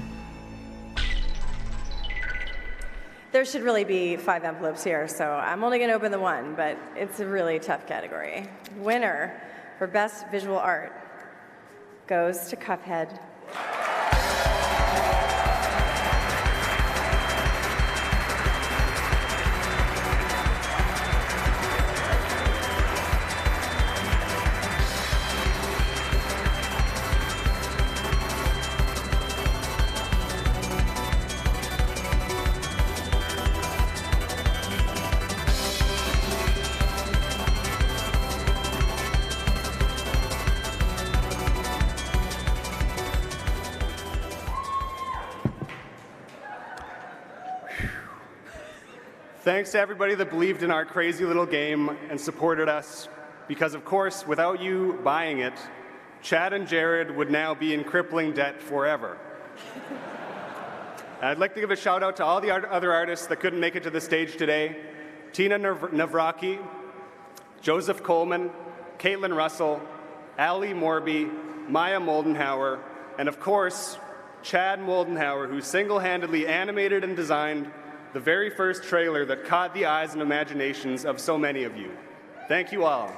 There should really be 5 envelopes here, so I'm only going to open the one, but it's a really tough category. Winner for Best Visual Art goes to Cuphead. Thanks to everybody that believed in our crazy little game and supported us, because of course, without you buying it, Chad and Jared would now be in crippling debt forever. I'd like to give a shout out to all the other artists that couldn't make it to the stage today: Tina Navraki, Joseph Coleman, Caitlin Russell, Ali Morby, Maya Moldenhauer, and of course, Chad Moldenhauer, who single-handedly animated and designed the very first trailer that caught the eyes and imaginations of so many of you. Thank you all.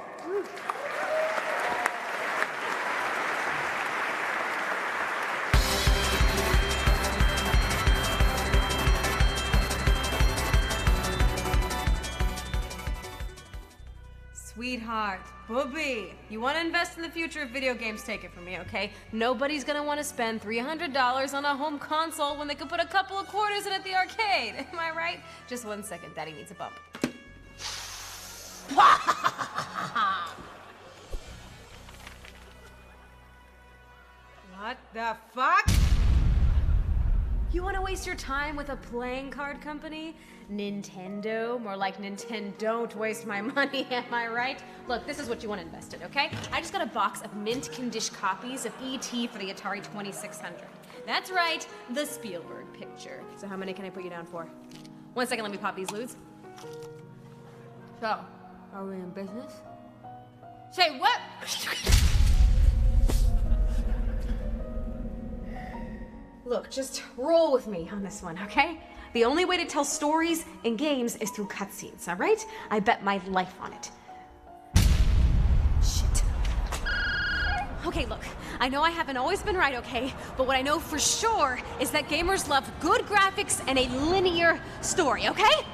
Sweetheart, booby, you want to invest in the future of video games, take it from me, okay? Nobody's gonna want to spend $300 on a home console when they could put a couple of quarters in at the arcade. Am I right? Just 1 second, Daddy needs a bump. What the fuck? You want to waste your time with a playing card company? Nintendo? More like Nintendo, don't waste my money, am I right? Look, this is what you want to invest in, okay? I just got a box of mint-condition copies of E.T. for the Atari 2600. That's right, the Spielberg picture. So how many can I put you down for? 1 second, let me pop these loods. So, are we in business? Say what? Look, just roll with me on this one, okay? The only way to tell stories in games is through cutscenes, all right? I bet my life on it. Shit. Okay, look, I know I haven't always been right, okay? But what I know for sure is that gamers love good graphics and a linear story, okay?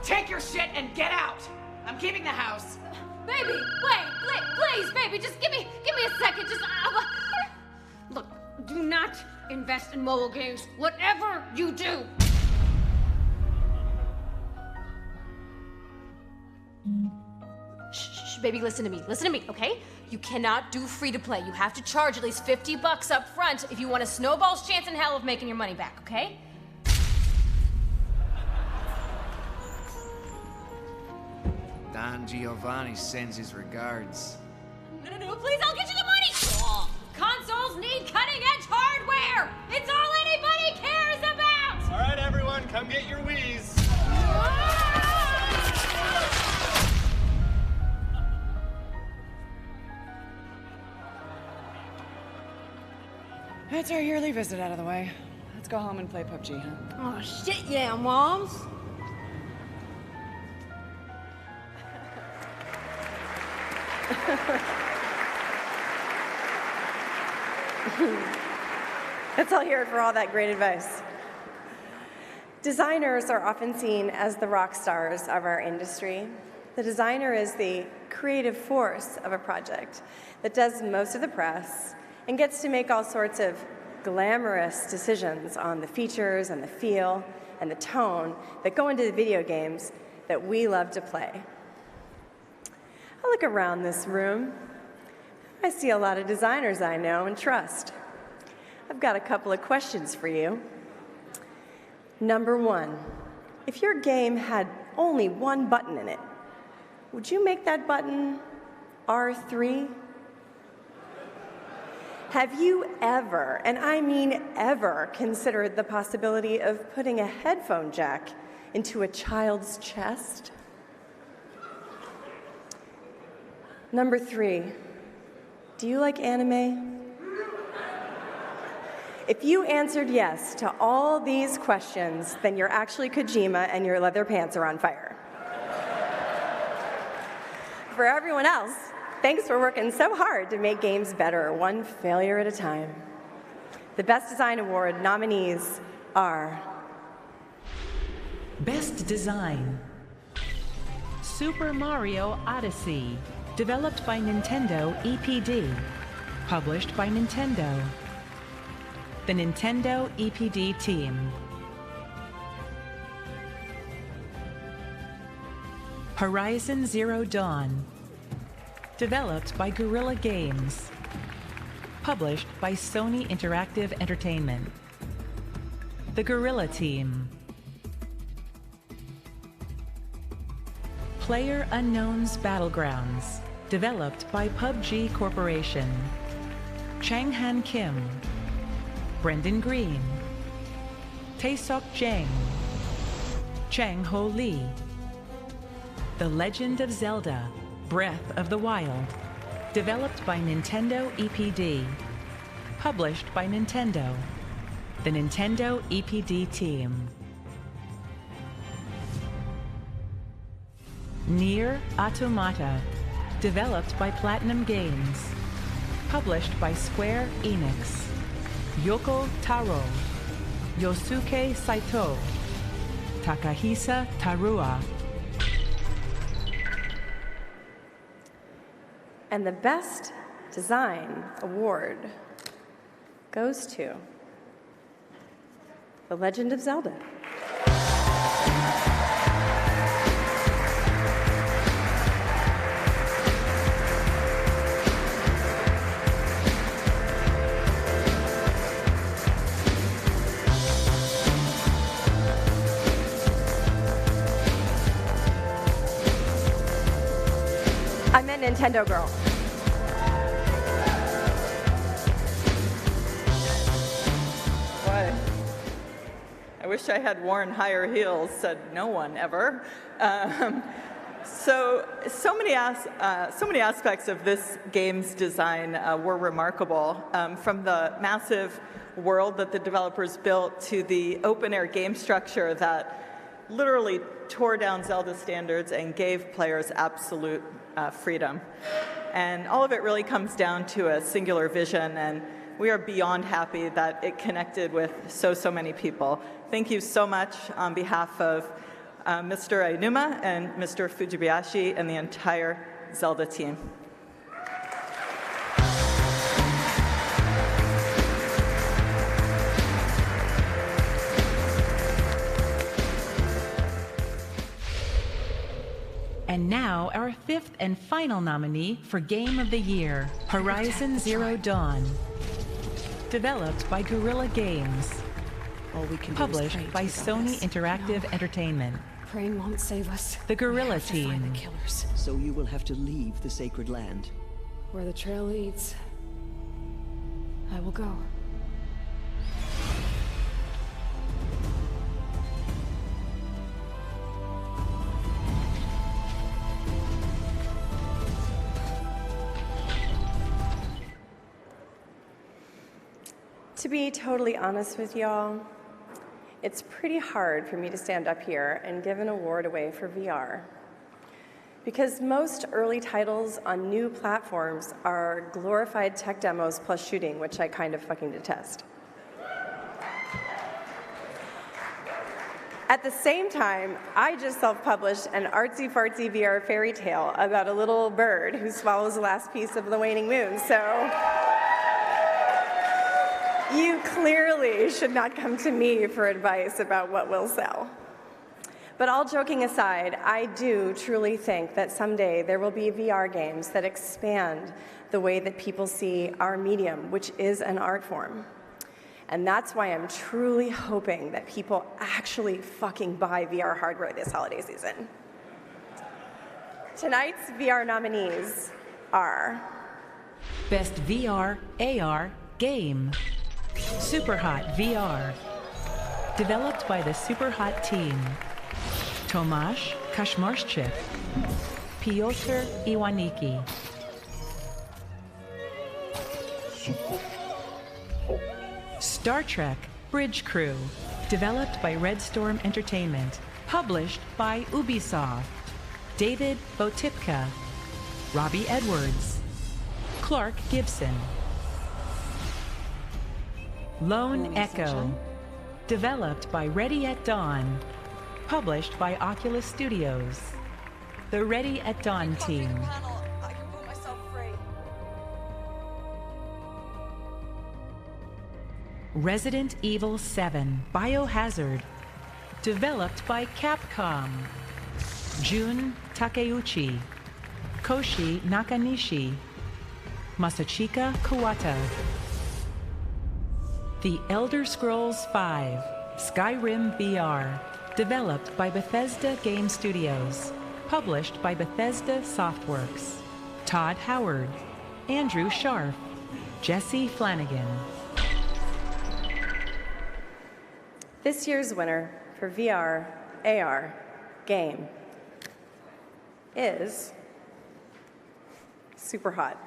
Take your shit and get out! I'm keeping the house. Baby, wait, please, baby, just give me a second, just, Look, do not invest in mobile games, whatever you do. Shh, baby, listen to me. Listen to me, okay? You cannot do free to play. You have to charge at least $50 up front if you want a snowball's chance in hell of making your money back, okay? Don Giovanni sends his regards. No, please, I'll get you the money! Oh, consoles need cutting-edge hardware! It's all anybody cares about! All right, everyone, come get your Wii's. That's our yearly visit out of the way. Let's go home and play PUBG, huh? Oh, shit, yeah, Moms. Let's all hear it for all that great advice. Designers are often seen as the rock stars of our industry. The designer is the creative force of a project that does most of the press and gets to make all sorts of glamorous decisions on the features and the feel and the tone that go into the video games that we love to play. I look around this room. I see a lot of designers I know and trust. I've got a couple of questions for you. Number one, if your game had only one button in it, would you make that button R3? Have you ever, and I mean ever, considered the possibility of putting a headphone jack into a child's chest? Number three, do you like anime? If you answered yes to all these questions, then you're actually Kojima and your leather pants are on fire. For everyone else, thanks for working so hard to make games better, one failure at a time. The Best Design Award nominees are Best Design: Super Mario Odyssey, developed by Nintendo EPD, published by Nintendo. The Nintendo EPD team. Horizon Zero Dawn, developed by Guerrilla Games, published by Sony Interactive Entertainment. The Guerrilla team. PlayerUnknown's Battlegrounds, developed by PUBG Corporation. Changhan Kim, Brendan Green, Taesok Jang, Chang Ho Lee. The Legend of Zelda: Breath of the Wild, developed by Nintendo EPD, published by Nintendo. The Nintendo EPD team. Nier Automata, developed by Platinum Games, published by Square Enix. Yoko Taro, Yosuke Saito, Takahisa Tarua. And the Best Design Award goes to The Legend of Zelda. I'm a Nintendo girl. Boy, I wish I had worn higher heels, said no one ever. So many aspects of this game's design were remarkable, from the massive world that the developers built to the open-air game structure that literally tore down Zelda standards and gave players absolute freedom. And all of it really comes down to a singular vision, and we are beyond happy that it connected with so many people. Thank you so much on behalf of Mr. Aonuma and Mr. Fujibayashi and the entire Zelda team. And now, our fifth and final nominee for Game of the Year, Horizon Zero Dawn. Developed by Guerrilla Games. All we can Published do is by pray Sony Interactive Entertainment. Praying won't save us. The Guerrilla We have to find Team. the killers. So you will have to leave the sacred land. Where the trail leads, I will go. To be totally honest with y'all, it's pretty hard for me to stand up here and give an award away for VR. Because most early titles on new platforms are glorified tech demos plus shooting, which I kind of fucking detest. At the same time, I just self-published an artsy-fartsy VR fairy tale about a little bird who swallows the last piece of the waning moon, so you clearly should not come to me for advice about what will sell. But all joking aside, I do truly think that someday there will be VR games that expand the way that people see our medium, which is an art form. And that's why I'm truly hoping that people actually fucking buy VR hardware this holiday season. Tonight's VR nominees are Best VR AR Game. Superhot VR. Developed by the Superhot team. Tomasz Kaczmarczyk. Piotr Iwanicki. Star Trek Bridge Crew. Developed by Red Storm Entertainment. Published by Ubisoft. David Botipka. Robbie Edwards. Clark Gibson. Lone Echo. Developed by Ready at Dawn. Published by Oculus Studios. The Ready at Dawn team. I can put myself free. Resident Evil 7 Biohazard. Developed by Capcom. Jun Takeuchi. Koshi Nakanishi. Masachika Kawata. The Elder Scrolls V Skyrim VR. Developed by Bethesda Game Studios. Published by Bethesda Softworks. Todd Howard. Andrew Scharf. Jesse Flanagan. This year's winner for VR AR game is Superhot.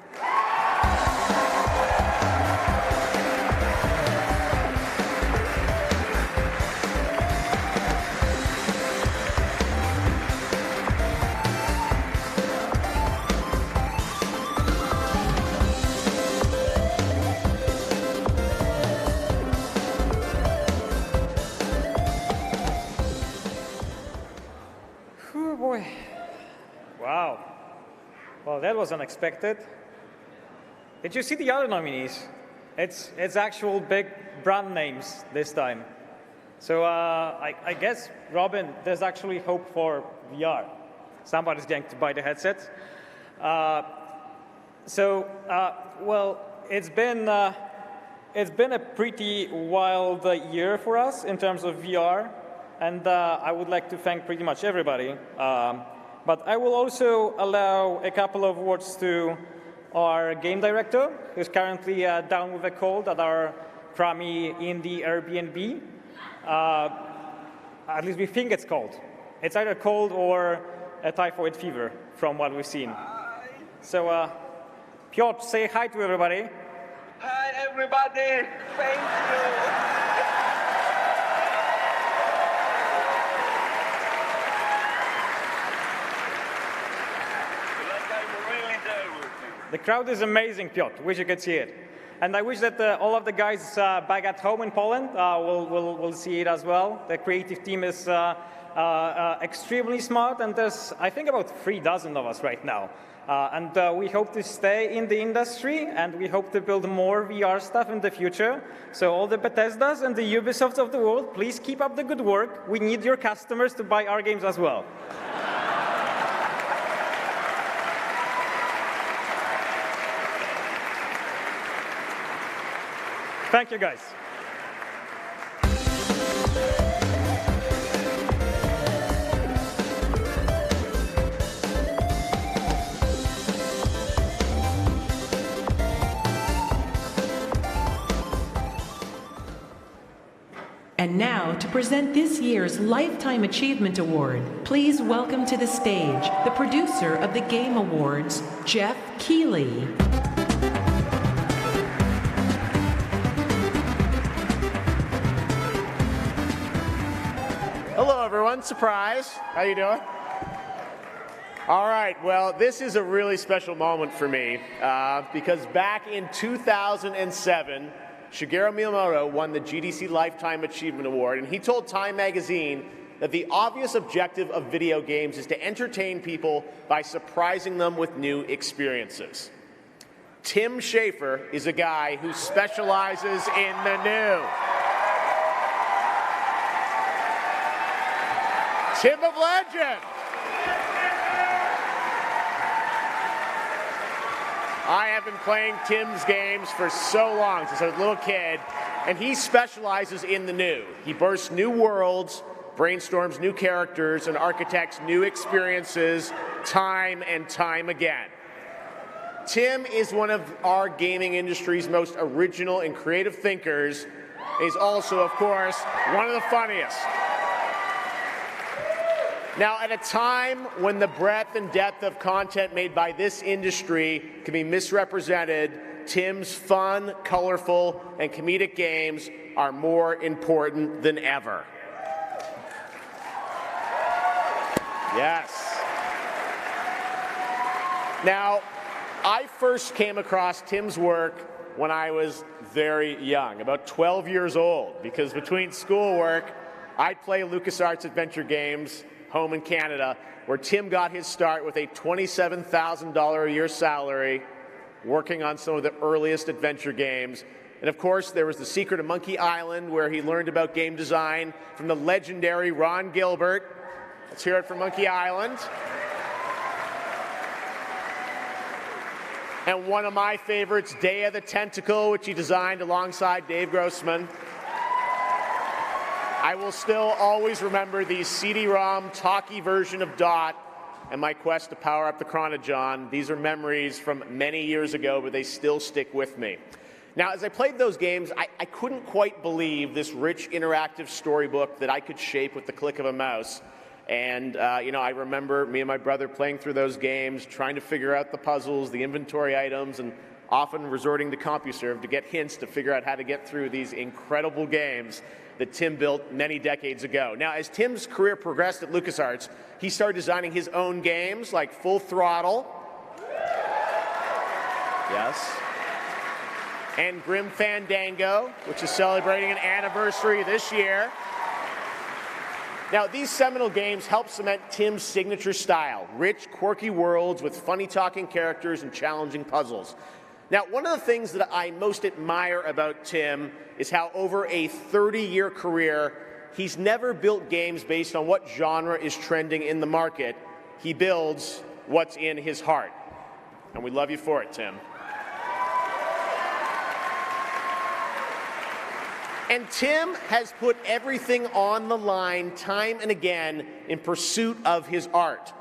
Oh boy. Wow. Well, that was unexpected. Did you see the other nominees? It's actual big brand names this time. So I guess, Robin, there's actually hope for VR. Somebody's going to buy the headset. Well, it's been a pretty wild year for us in terms of VR. And I would like to thank pretty much everybody. But I will also allow a couple of words to our game director, who's currently down with a cold at our crummy indie Airbnb. At least we think it's cold. It's either cold or a typhoid fever, from what we've seen. So, Piotr, say hi to everybody. Hi, everybody. Thank you. The crowd is amazing, Piotr. Wish you could see it. And I wish that all of the guys back at home in Poland will see it as well. The creative team is extremely smart, and there's, I think, about 36 of us right now. And we hope to stay in the industry, and we hope to build more VR stuff in the future. So all the Bethesdas and the Ubisofts of the world, please keep up the good work. We need your customers to buy our games as well. Thank you, guys. And now, to present this year's Lifetime Achievement Award, please welcome to the stage the producer of the Game Awards, Jeff Keighley. Hello, everyone. Surprise. How you doing? All right. Well, this is a really special moment for me because back in 2007, Shigeru Miyamoto won the GDC Lifetime Achievement Award, and he told Time magazine that the obvious objective of video games is to entertain people by surprising them with new experiences. Tim Schafer is a guy who specializes in the new. Tim of Legend. I have been playing Tim's games for so long, since I was a little kid, and he specializes in the new. He bursts new worlds, brainstorms new characters, and architects new experiences time and time again. Tim is one of our gaming industry's most original and creative thinkers. He's also, of course, one of the funniest. Now, at a time when the breadth and depth of content made by this industry can be misrepresented, Tim's fun, colorful, and comedic games are more important than ever. Yes. Now, I first came across Tim's work when I was very young, about 12 years old, because between schoolwork, I'd play LucasArts adventure games home in Canada, where Tim got his start with a $27,000 a year salary, working on some of the earliest adventure games. And of course, there was The Secret of Monkey Island, where he learned about game design from the legendary Ron Gilbert. Let's hear it from Monkey Island. And one of my favorites, Day of the Tentacle, which he designed alongside Dave Grossman. I will still always remember the CD-ROM talkie version of Dot and my quest to power up the Chronojon. These are memories from many years ago, but they still stick with me. Now, as I played those games, I couldn't quite believe this rich interactive storybook that I could shape with the click of a mouse. And, you know, I remember me and my brother playing through those games, trying to figure out the puzzles, the inventory items, and often resorting to CompuServe to get hints to figure out how to get through these incredible games that Tim built many decades ago. Now, as Tim's career progressed at LucasArts, he started designing his own games like Full Throttle. Yes. And Grim Fandango, which is celebrating an anniversary this year. Now, these seminal games help cement Tim's signature style, rich, quirky worlds with funny talking characters and challenging puzzles. Now, one of the things that I most admire about Tim is how over a 30-year career, he's never built games based on what genre is trending in the market. He builds what's in his heart. And we love you for it, Tim. And Tim has put everything on the line time and again in pursuit of his art.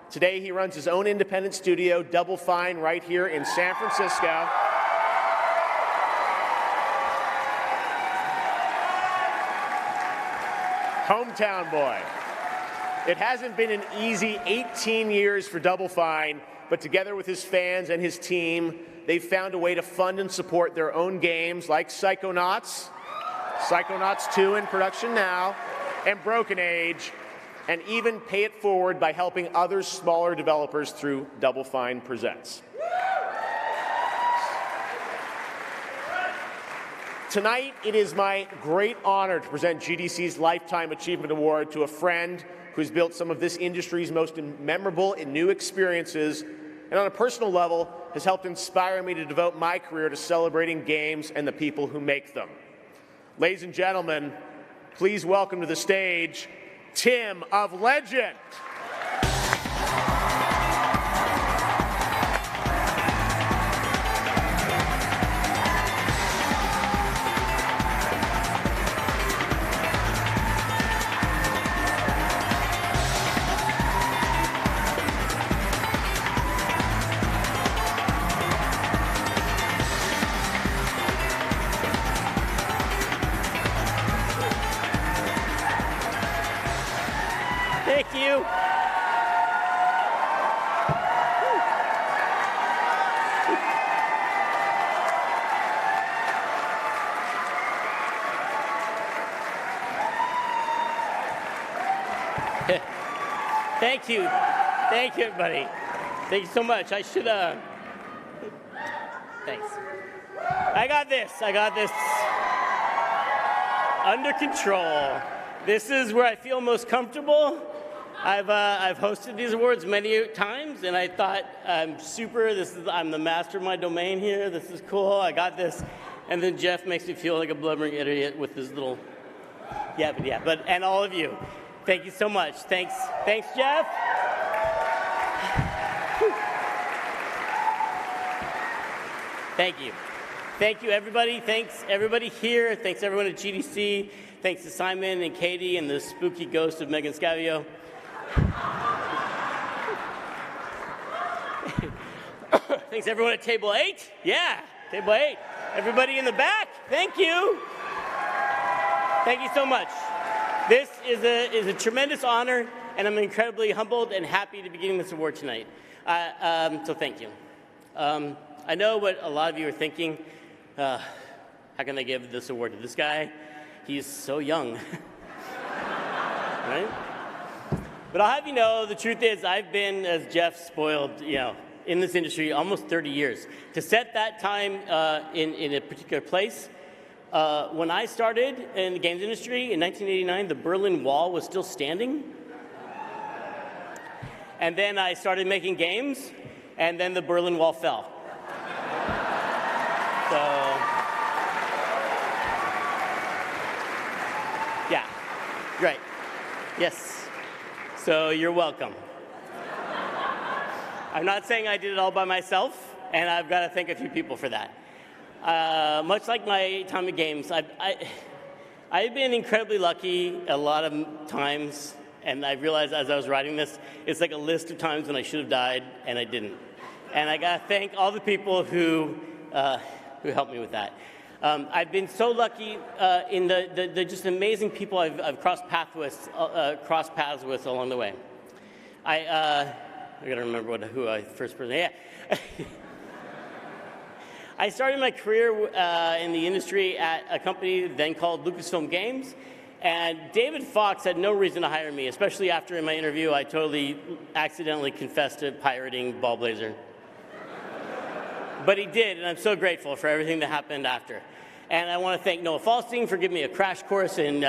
Today, he runs his own independent studio, Double Fine, right here in San Francisco. Hometown boy. It hasn't been an easy 18 years for Double Fine, but together with his fans and his team, they've found a way to fund and support their own games like Psychonauts, Psychonauts 2 in production now, and Broken Age, and even pay it forward by helping other smaller developers through Double Fine Presents. Tonight, it is my great honor to present GDC's Lifetime Achievement Award to a friend who's built some of this industry's most memorable and new experiences, and on a personal level, has helped inspire me to devote my career to celebrating games and the people who make them. Ladies and gentlemen, please welcome to the stage, Tim of Legend. Thank you. Thank you, everybody. Thank you so much. I should, thanks. I got this under control. This is where I feel most comfortable. I've hosted these awards many times, and I thought, I'm the master of my domain here. This is cool. I got this. And then Jeff makes me feel like a blubbering idiot with his little, and all of you. Thank you so much. Thanks, Jeff. Thank you. Thank you, everybody. Thanks, everybody here. Thanks, everyone at GDC. Thanks to Simon and Katie and the spooky ghost of Megan Scavio. Thanks, everyone at Table 8. Yeah, Table 8. Everybody in the back, thank you. Thank you so much. This is a tremendous honor, and I'm incredibly humbled and happy to be getting this award tonight. So thank you. I know what a lot of you are thinking. How can they give this award to this guy? He's so young. Right? But I'll have you know, the truth is I've been, as Jeff spoiled, in this industry almost 30 years. To set that time in a particular place, when I started in the games industry in 1989, the Berlin Wall was still standing. And then I started making games, and then the Berlin Wall fell. So, yeah, right, yes. So you're welcome. I'm not saying I did it all by myself, and I've got to thank a few people for that. Much like my time at games, I've been incredibly lucky a lot of times, and I realized as I was writing this, it's like a list of times when I should have died, and I didn't. And I got to thank all the people who helped me with that. I've been so lucky in the just amazing people I've crossed paths with along the way. I gotta remember who I first person. Yeah. I started my career in the industry at a company then called Lucasfilm Games, and David Fox had no reason to hire me, especially after in my interview I totally accidentally confessed to pirating Ball Blazer. But he did, and I'm so grateful for everything that happened after. And I want to thank Noah Falstein for giving me a crash course in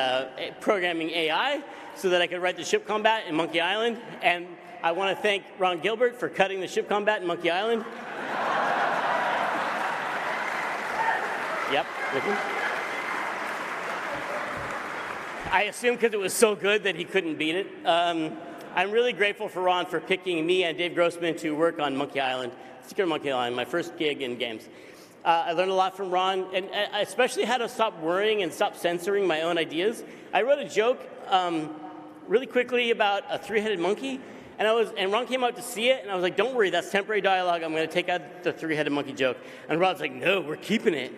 programming AI so that I could write the ship combat in Monkey Island. And I want to thank Ron Gilbert for cutting the ship combat in Monkey Island. Yep. I assume because it was so good that he couldn't beat it. I'm really grateful for Ron for picking me and Dave Grossman to work on Monkey Island, Secret Monkey Island, my first gig in games. I learned a lot from Ron, and I especially how to stop worrying and stop censoring my own ideas. I wrote a joke really quickly about a three-headed monkey, and Ron came out to see it, and I was like, don't worry, that's temporary dialogue. I'm going to take out the three-headed monkey joke. And Ron's like, no, we're keeping it.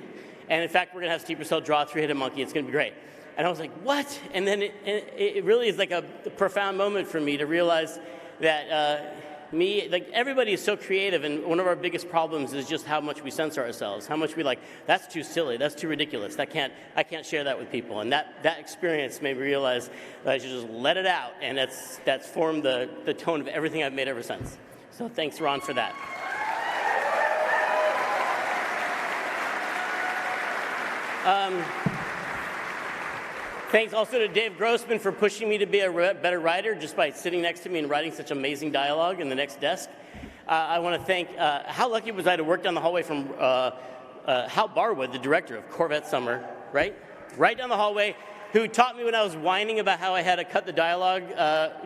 And in fact, we're going to have Steve Purcell draw a three-headed monkey. It's going to be great. And I was like, what? And then it really is like a profound moment for me to realize that everybody is so creative, and one of our biggest problems is just how much we censor ourselves, how much we that's too silly, that's too ridiculous, I can't share that with people. And that experience made me realize that I should just let it out, and that's formed the tone of everything I've made ever since. So thanks, Ron, for that. Thanks also to Dave Grossman for pushing me to be a better writer just by sitting next to me and writing such amazing dialogue in the next desk. I want to thank, how lucky was I to work down the hallway from Hal Barwood, the director of Corvette Summer, right? Right down the hallway, who taught me when I was whining about how I had to cut the dialogue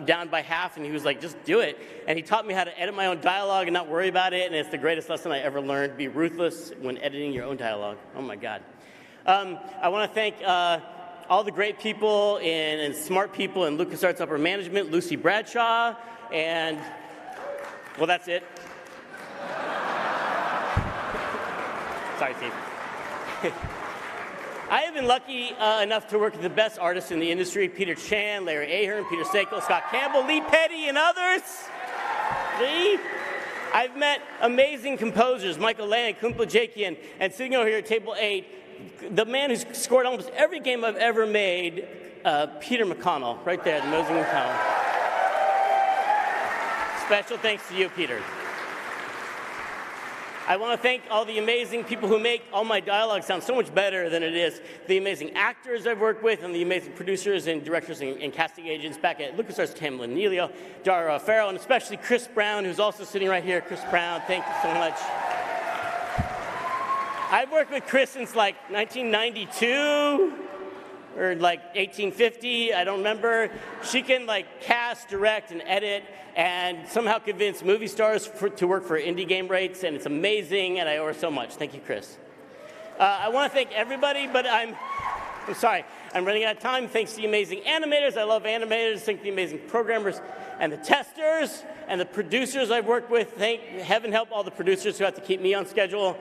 down by half, and he was like, just do it. And he taught me how to edit my own dialogue and not worry about it, and it's the greatest lesson I ever learned. Be ruthless when editing your own dialogue. Oh my God. I want to thank all the great people and smart people in LucasArts Upper Management, Lucy Bradshaw, and, well, that's it. Sorry, Steve. I have been lucky enough to work with the best artists in the industry, Peter Chan, Larry Ahern, Peter Sako, Scott Campbell, Lee Petty, and others. Lee? I've met amazing composers, Michael Lang, Kumpla Jakian, and sitting over here at Table 8, the man who's scored almost every game I've ever made, Peter McConnell, right there, the Mosey McConnell. Special thanks to you, Peter. I want to thank all the amazing people who make all my dialogue sound so much better than it is. The amazing actors I've worked with and the amazing producers and directors and casting agents back at LucasArts, Tamlin Nelia, Dara Farrell, and especially Chris Brown, who's also sitting right here. Chris Brown, thank you so much. I've worked with Chris since like 1992 or like 1850, I don't remember. She can like cast, direct, and edit, and somehow convince movie stars to work for indie game rates, and it's amazing, and I owe her so much. Thank you, Chris. I want to thank everybody, but I'm sorry, I'm running out of time. Thanks to the amazing animators. I love animators. Thank the amazing programmers and the testers and the producers I've worked with. Thank heaven help all the producers who have to keep me on schedule.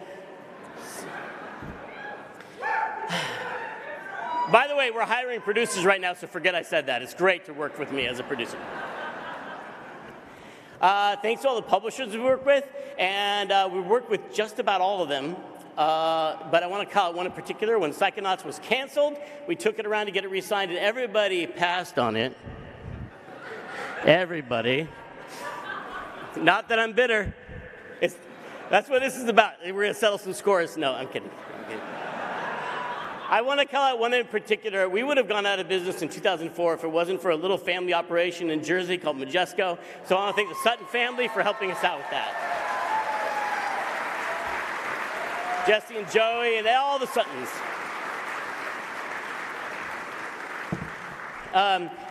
By the way, we're hiring producers right now, so forget I said that. It's great to work with me as a producer. Thanks to all the publishers we work with, and we work with just about all of them. But I want to call out one in particular. When Psychonauts was canceled, we took it around to get it re-signed, and everybody passed on it. Everybody. Not that I'm bitter. That's what this is about. We're going to settle some scores. No, I'm kidding. I want to call out one in particular. We would have gone out of business in 2004 if it wasn't for a little family operation in Jersey called Majesco. So I want to thank the Sutton family for helping us out with that. Jesse and Joey and all the Suttons.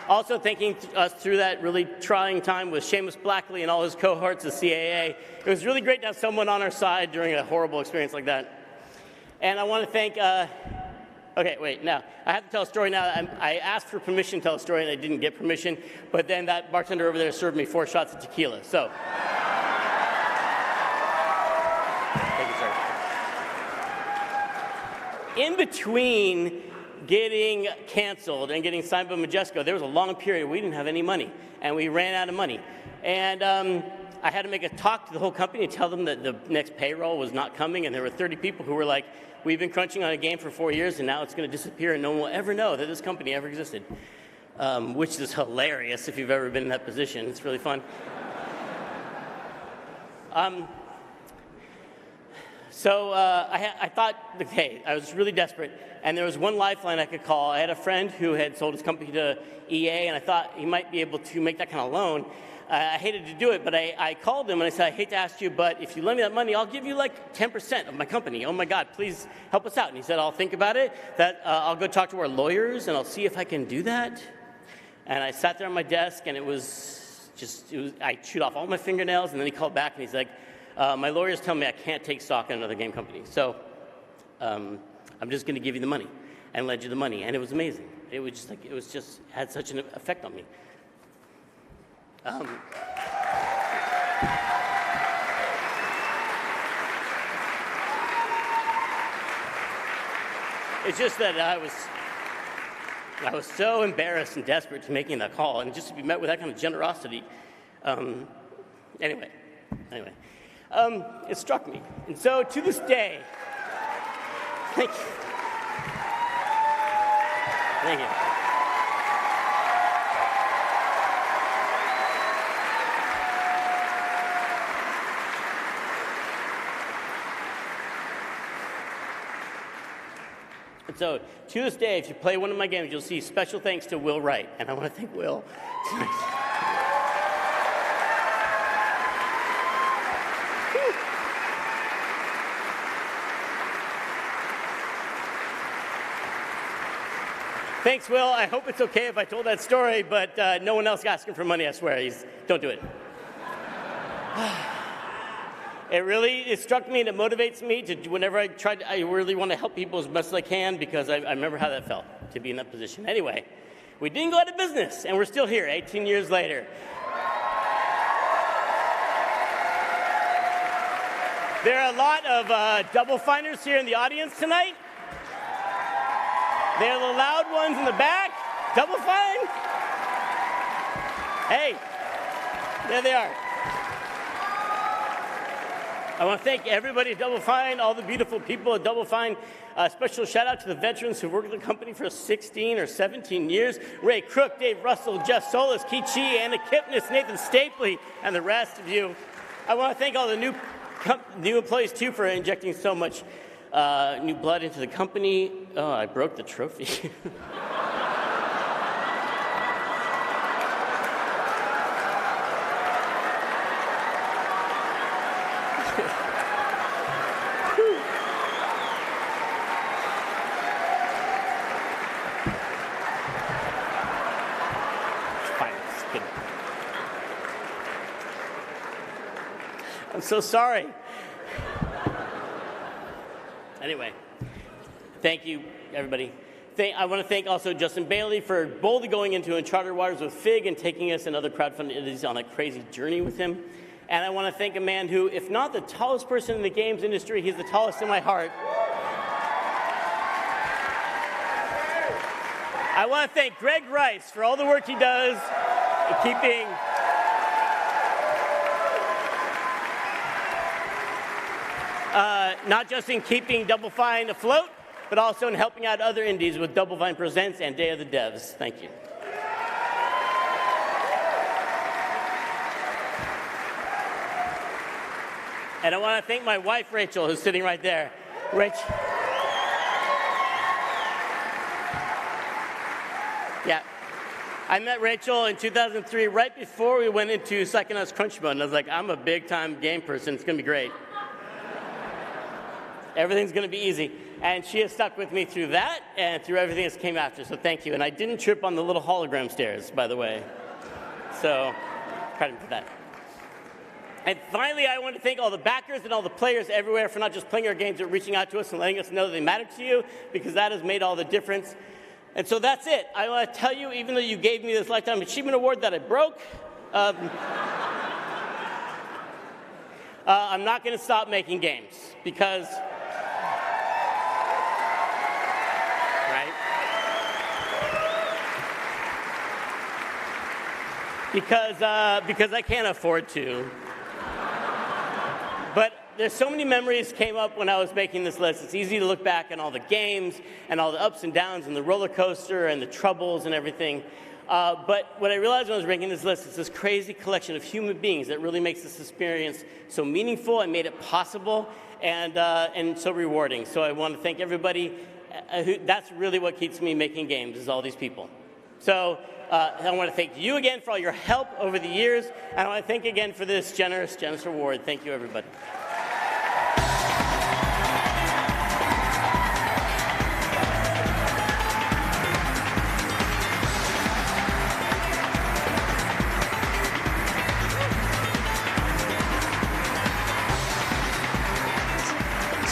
Also thanking us through that really trying time with Seamus Blackley and all his cohorts of CAA. It was really great to have someone on our side during a horrible experience like that. And I want to thank... Okay, wait, now, I have to tell a story now. I asked for permission to tell a story, and I didn't get permission, but then that bartender over there served me 4 shots of tequila, so. Thank you, sir. In between getting canceled and getting signed by Majesco, there was a long period where we didn't have any money, and we ran out of money. And I had to make a talk to the whole company and tell them that the next payroll was not coming, and there were 30 people who were like, we've been crunching on a game for 4 years, and now it's going to disappear, and no one will ever know that this company ever existed, which is hilarious if you've ever been in that position. It's really fun. So I thought, okay, I was really desperate, and there was one lifeline I could call. I had a friend who had sold his company to EA, and I thought he might be able to make that kind of loan. I hated to do it, but I called him and I said, I hate to ask you, but if you lend me that money, I'll give you like 10% of my company. Oh my God, please help us out. And he said, I'll think about it. I'll go talk to our lawyers and I'll see if I can do that. And I sat there on my desk and I chewed off all my fingernails, and then he called back and he's like, my lawyers tell me I can't take stock in another game company. So I'm just going to give you the money, and lend you the money. And it was amazing. It was just had such an effect on me. It's just that I was so embarrassed and desperate to making that call, and just to be met with that kind of generosity. Anyway, it struck me. And so to this day, thank you. Thank you. So, to this day, if you play one of my games, you'll see special thanks to Will Wright, and I want to thank Will tonight. Thanks, Will. I hope it's okay if I told that story, but no one else asking for money, I swear. Don't do it. It struck me and it motivates me to whenever I really want to help people as best as I can, because I remember how that felt to be in that position. Anyway, we didn't go out of business, and we're still here 18 years later. There are a lot of Double Finers here in the audience tonight. They're the loud ones in the back. Double Fine. Hey, there they are. I want to thank everybody at Double Fine, all the beautiful people at Double Fine. Special shout out to the veterans who worked with the company for 16 or 17 years. Ray Crook, Dave Russell, Jeff Solis, Keith Chi, Anna Kipnis, Nathan Stapley, and the rest of you. I want to thank all the new employees, too, for injecting so much new blood into the company. Oh, I broke the trophy. I'm so sorry. Anyway, thank you, everybody. I want to thank also Justin Bailey for boldly going into uncharted waters with Fig and taking us and other crowdfunding entities on a crazy journey with him. And I want to thank a man who, if not the tallest person in the games industry, he's the tallest in my heart. I want to thank Greg Rice for all the work he does in keeping not just in keeping Double Fine afloat, but also in helping out other indies with Double Fine Presents and Day of the Devs. Thank you. And I want to thank my wife, Rachel, who's sitting right there. Yeah. I met Rachel in 2003, right before we went into Psychonauts Crunch Mode, and I was like, I'm a big-time game person. It's going to be great. Everything's going to be easy. And she has stuck with me through that and through everything that came after, so thank you. And I didn't trip on the little hologram stairs, by the way. So, credit for that. And finally, I want to thank all the backers and all the players everywhere for not just playing our games, but reaching out to us and letting us know that they matter to you, because that has made all the difference. And so that's it. I want to tell you, even though you gave me this Lifetime Achievement Award that I broke, I'm not going to stop making games, because... Because I can't afford to. But there's so many memories came up when I was making this list. It's easy to look back on all the games and all the ups and downs and the roller coaster and the troubles and everything. But what I realized when I was making this list is this crazy collection of human beings that really makes this experience so meaningful and made it possible and so rewarding. So I want to thank everybody. That's really what keeps me making games, is all these people. So I want to thank you again for all your help over the years, and I want to thank you again for this generous reward. Thank you, everybody.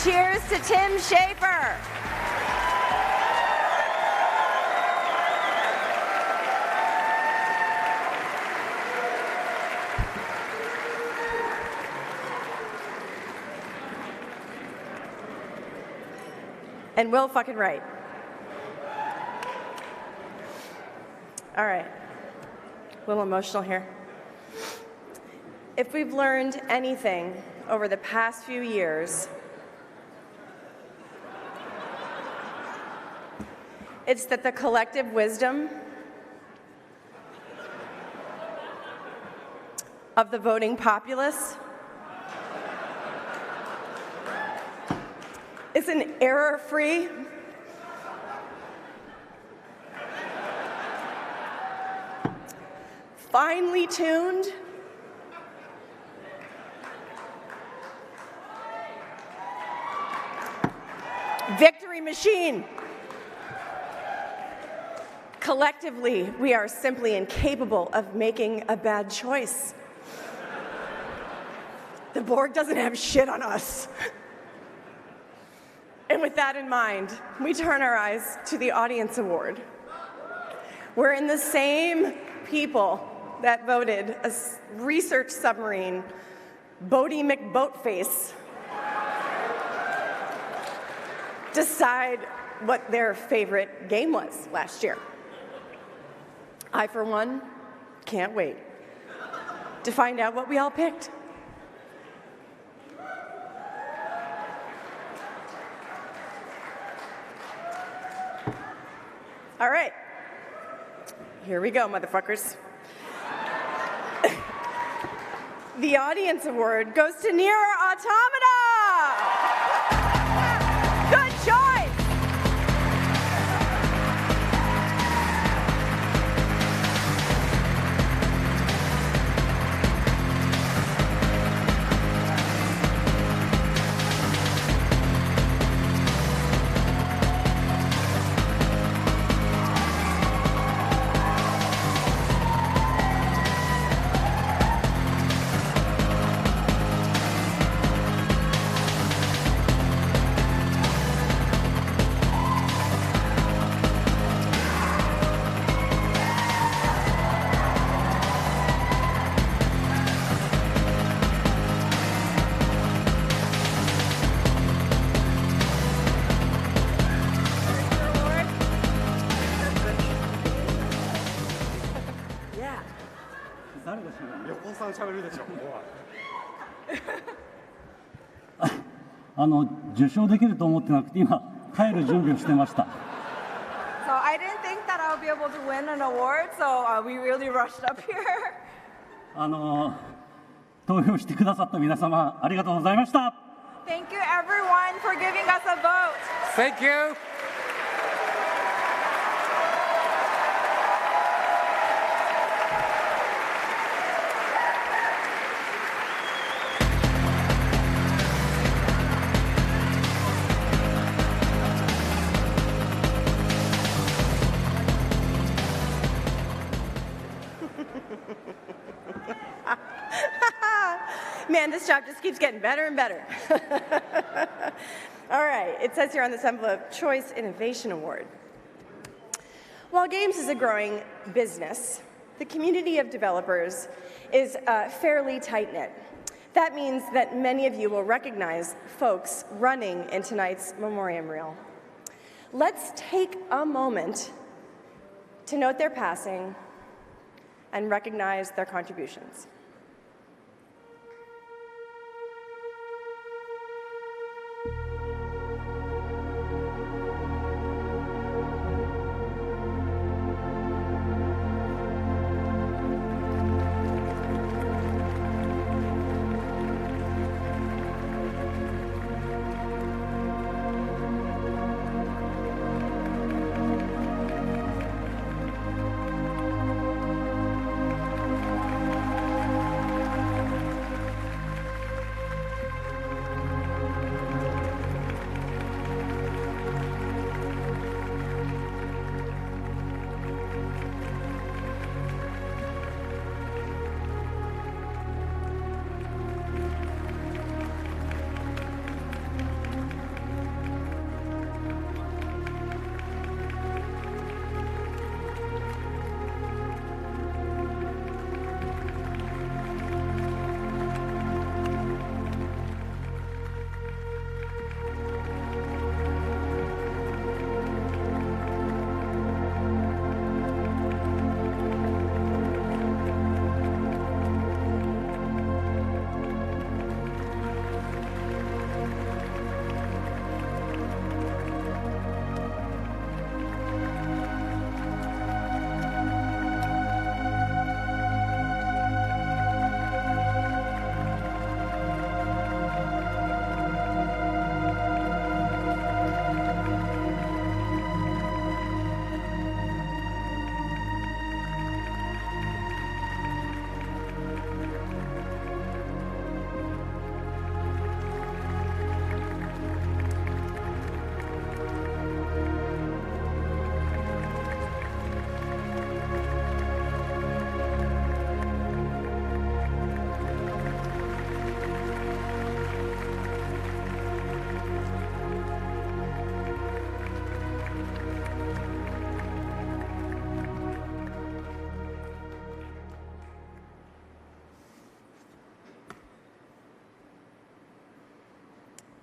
Cheers to Tim Schafer. And Will fucking Wright. All right. A little emotional here. If we've learned anything over the past few years, it's that the collective wisdom of the voting populace is an error-free, finely tuned, victory machine. Collectively, we are simply incapable of making a bad choice. The board doesn't have shit on us. And with that in mind, we turn our eyes to the Audience Award, wherein the same people that voted a research submarine, Bodie McBoatface, decide what their favorite game was last year. I, for one, can't wait to find out what we all picked. All right. Here we go, motherfuckers. The audience award goes to Nier Automata. Good choice. Yeah. 横尾さん喋るでしょ。受賞できると思ってなくて今帰る準備をしてました。 So I didn't think that I would be able to win an award, so we really rushed up here. 投票してくださった皆様ありがとうございました。 Thank you everyone for giving us a vote. Thank you. Man, this job just keeps getting better and better. All right, it says here on this envelope, Choice Innovation Award. While games is a growing business, the community of developers is fairly tight-knit. That means that many of you will recognize folks running in tonight's memoriam reel. Let's take a moment to note their passing and recognize their contributions.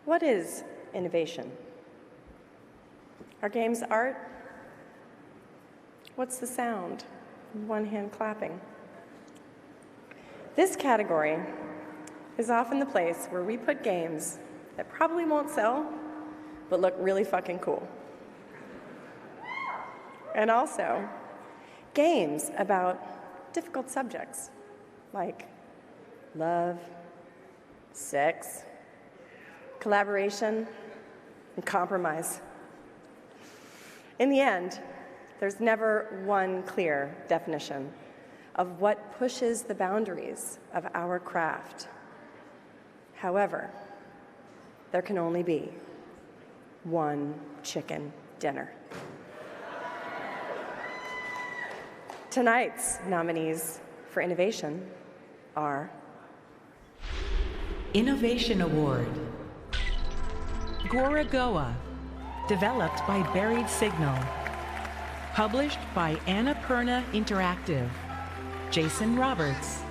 What is innovation? Are games art? What's the sound? One hand clapping. This category is often the place where we put games that probably won't sell, but look really fucking cool. and also games about difficult subjects like love, sex, collaboration, and compromise. In the end, there's never one clear definition of what pushes the boundaries of our craft. However, there can only be one chicken dinner. Tonight's nominees for innovation are Innovation Award. Gorogoa, developed by Buried Signal. Published by Annapurna Interactive. Jason Roberts.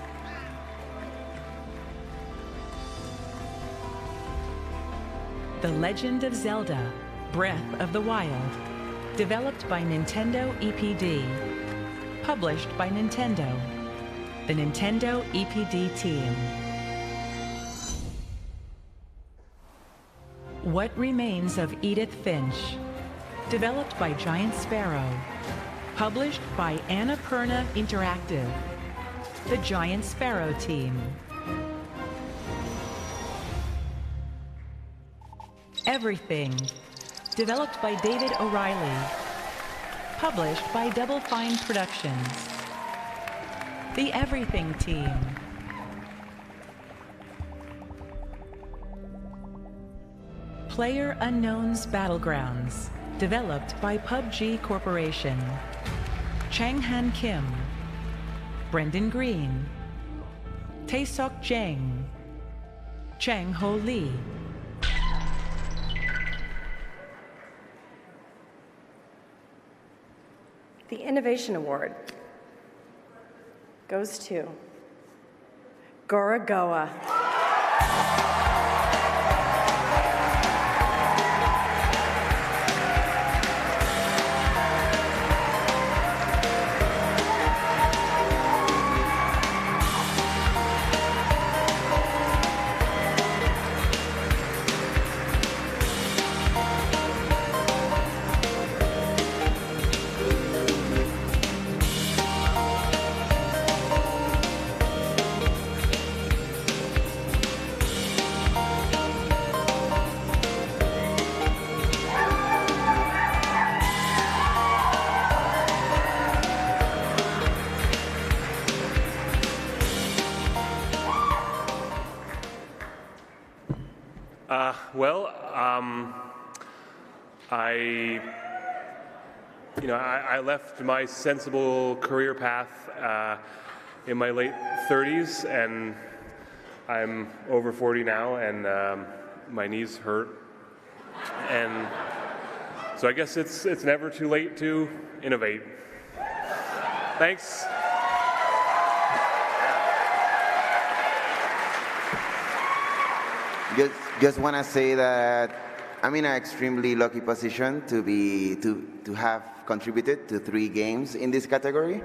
The Legend of Zelda, Breath of the Wild. Developed by Nintendo EPD. Published by Nintendo. The Nintendo EPD team. What Remains of Edith Finch. Developed by Giant Sparrow. Published by Annapurna Interactive. The Giant Sparrow team. Everything. Developed by David O'Reilly. Published by Double Fine Productions. The Everything team. PlayerUnknown's Battlegrounds. Developed by PUBG Corporation. Chang-Han Kim. Brendan Green. Tae-Sok Jang. Chang-Ho Lee. The Innovation Award goes to Gorogoa. I left my sensible career path in my late 30s, and I'm over 40 now, and my knees hurt, and so I guess it's never too late to innovate. Thanks. Just want to say that I'm in an extremely lucky position to have contributed to 3 games in this category.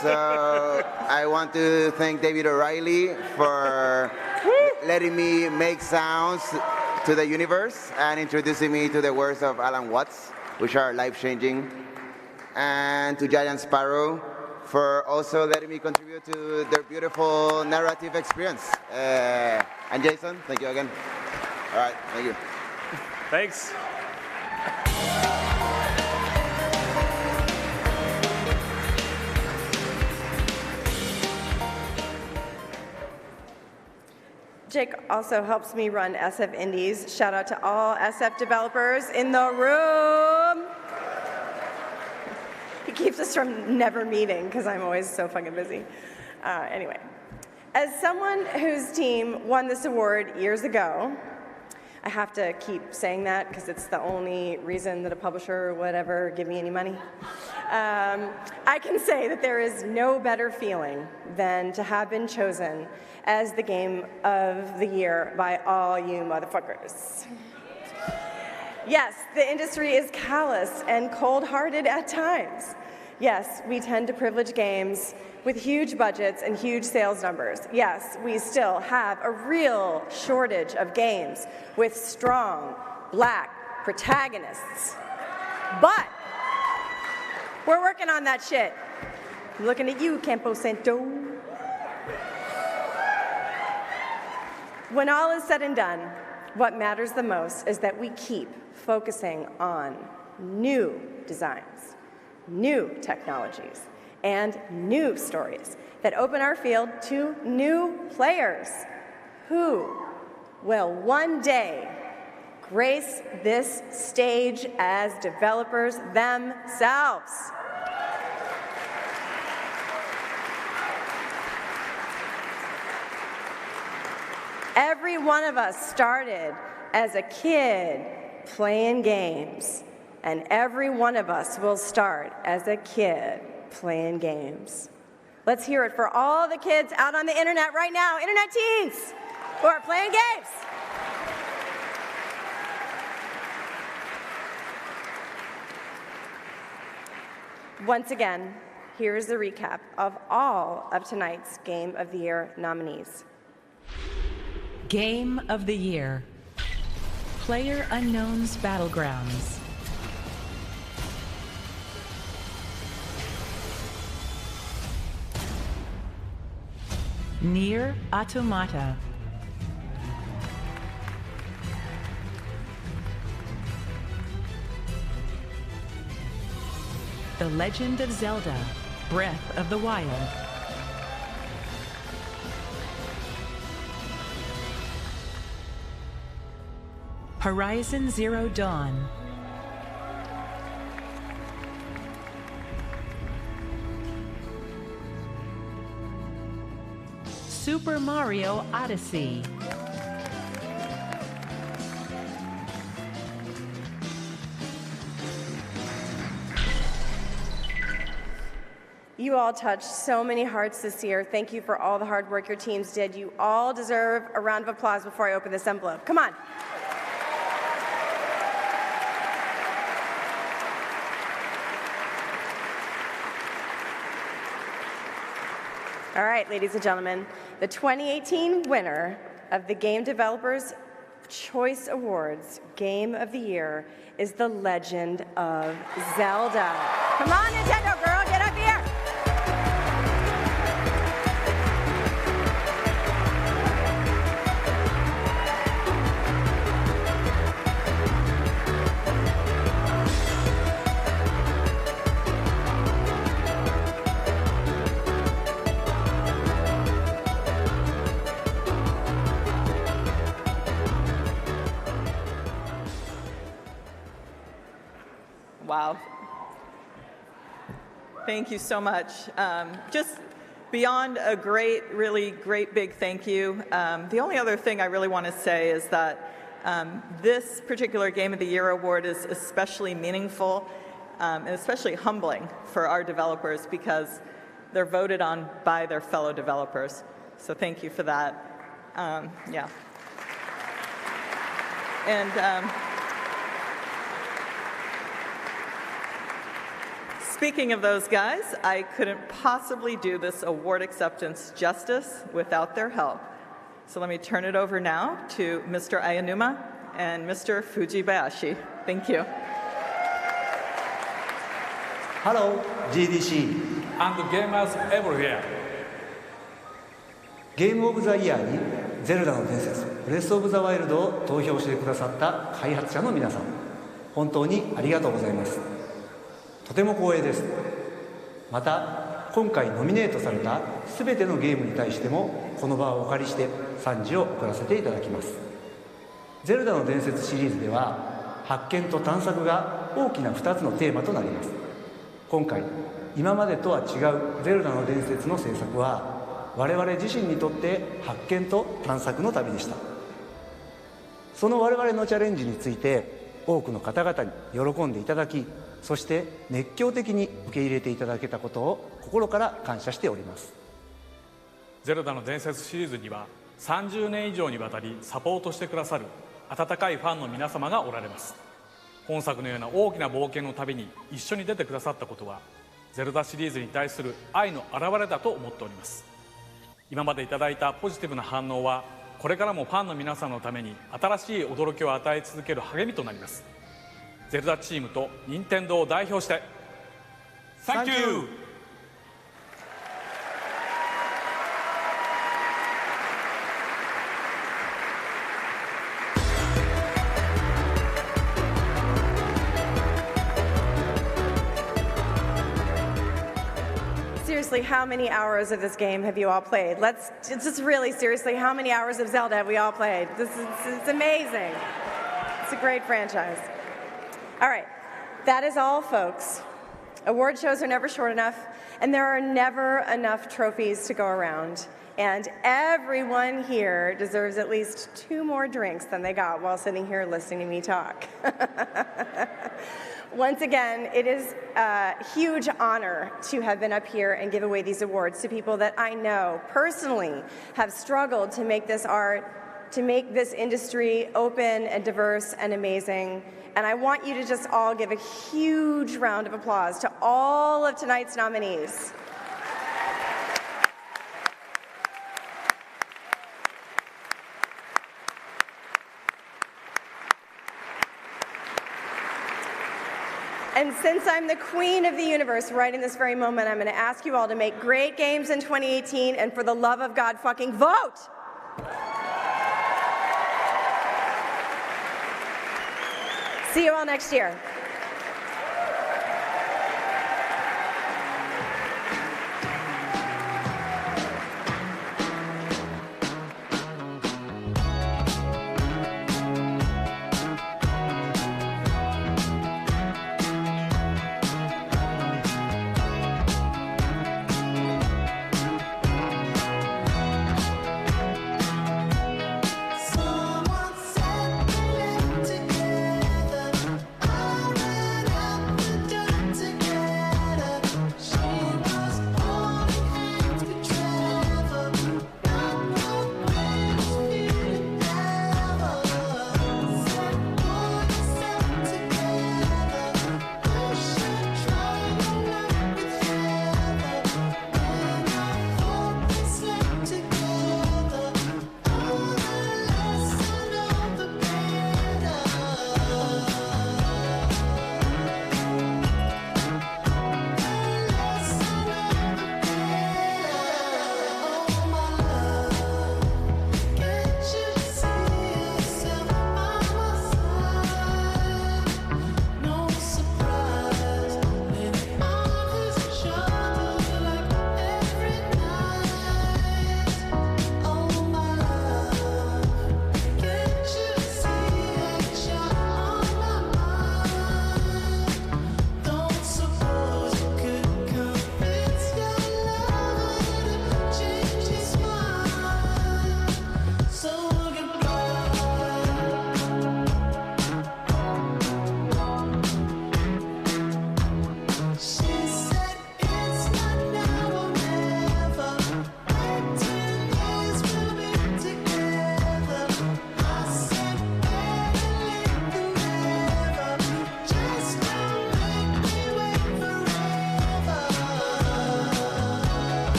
So I want to thank David O'Reilly for letting me make sounds to the universe and introducing me to the words of Alan Watts, which are life-changing. And to Giant Sparrow for also letting me contribute to their beautiful narrative experience. And Jason, thank you again. All right, thank you. Thanks. Jake also helps me run SF Indies. Shout out to all SF developers in the room. He keeps us from never meeting because I'm always so fucking busy. Anyway, as someone whose team won this award years ago, I have to keep saying that because it's the only reason that a publisher or whatever give me any money. I can say that there is no better feeling than to have been chosen as the game of the year by all you motherfuckers. Yes, the industry is callous and cold-hearted at times. Yes, we tend to privilege games with huge budgets and huge sales numbers. Yes, we still have a real shortage of games with strong Black protagonists. But We're working on that shit. I'm looking at you, Campo Santo. When all is said and done, what matters the most is that we keep focusing on new designs, new technologies, and new stories that open our field to new players who will one day grace this stage as developers themselves. Every one of us started as a kid playing games, and every one of us will start as a kid playing games. Let's hear it for all the kids out on the internet right now, internet teens who are playing games. Once again, here is the recap of all of tonight's Game of the Year nominees. Game of the Year. Player Unknown's Battlegrounds. Nier Automata. The Legend of Zelda: Breath of the Wild. Horizon Zero Dawn. Super Mario Odyssey. You all touched so many hearts this year. Thank you for all the hard work your teams did. You all deserve a round of applause before I open this envelope. Come on. All right, ladies and gentlemen, the 2018 winner of the Game Developers Choice Awards Game of the Year is The Legend of Zelda. Come on, Nintendo girl, get up here. Wow. Thank you so much. Just beyond a great, really great big thank you, the only other thing I really want to say is that this particular Game of the Year award is especially meaningful and especially humbling for our developers because they're voted on by their fellow developers. So thank you for that. Yeah. And speaking of those guys, I couldn't possibly do this award acceptance justice without their help. So let me turn it over now to Mr. Ayanuma and Mr. Fujibayashi. Thank you. Hello, GDC and gamers everywhere. ゲームオブザイヤーにゼルダの伝説、ブレスオブザワイルドを投票してくださった開発者の皆さん、本当にありがとうございます。とても光栄です。また今回ノミネートされたすべてのゲームに対してもこの場をお借りして賛辞を送らせていただきます。ゼルダの伝説シリーズでは発見と探索が大きな2つのテーマとなります。今回今までとは違うゼルダの伝説の制作は我々自身にとって発見と探索の旅でした。その我々のチャレンジについて多くの方々に喜んでいただき、そして熱狂的に受け入れていただけたことを心から感謝しております。ゼルダの伝説シリーズには30年以上にわたりサポートしてくださる温かいファンの皆様がおられます。本作のような大きな冒険の旅に一緒に出てくださったことはゼルダシリーズに対する愛の表れだと思っております。今までいただいたポジティブな反応はこれからもファンの皆さんのために新しい驚きを与え続ける励みとなります。ゼルダチームと任天堂を代表して、Thank you. Seriously, how many hours of this game have you all played? Let's just really seriously, how many hours of Zelda have we all played? It's amazing. It's a great franchise. All right, that is all, folks. Award shows are never short enough, and there are never enough trophies to go around. And everyone here deserves at least 2 more drinks than they got while sitting here listening to me talk. Once again, it is a huge honor to have been up here and give away these awards to people that I know personally have struggled to make this art, to make this industry open and diverse and amazing. And I want you to just all give a huge round of applause to all of tonight's nominees. And since I'm the queen of the universe right in this very moment, I'm going to ask you all to make great games in 2018, and for the love of God, fucking vote! See you all next year.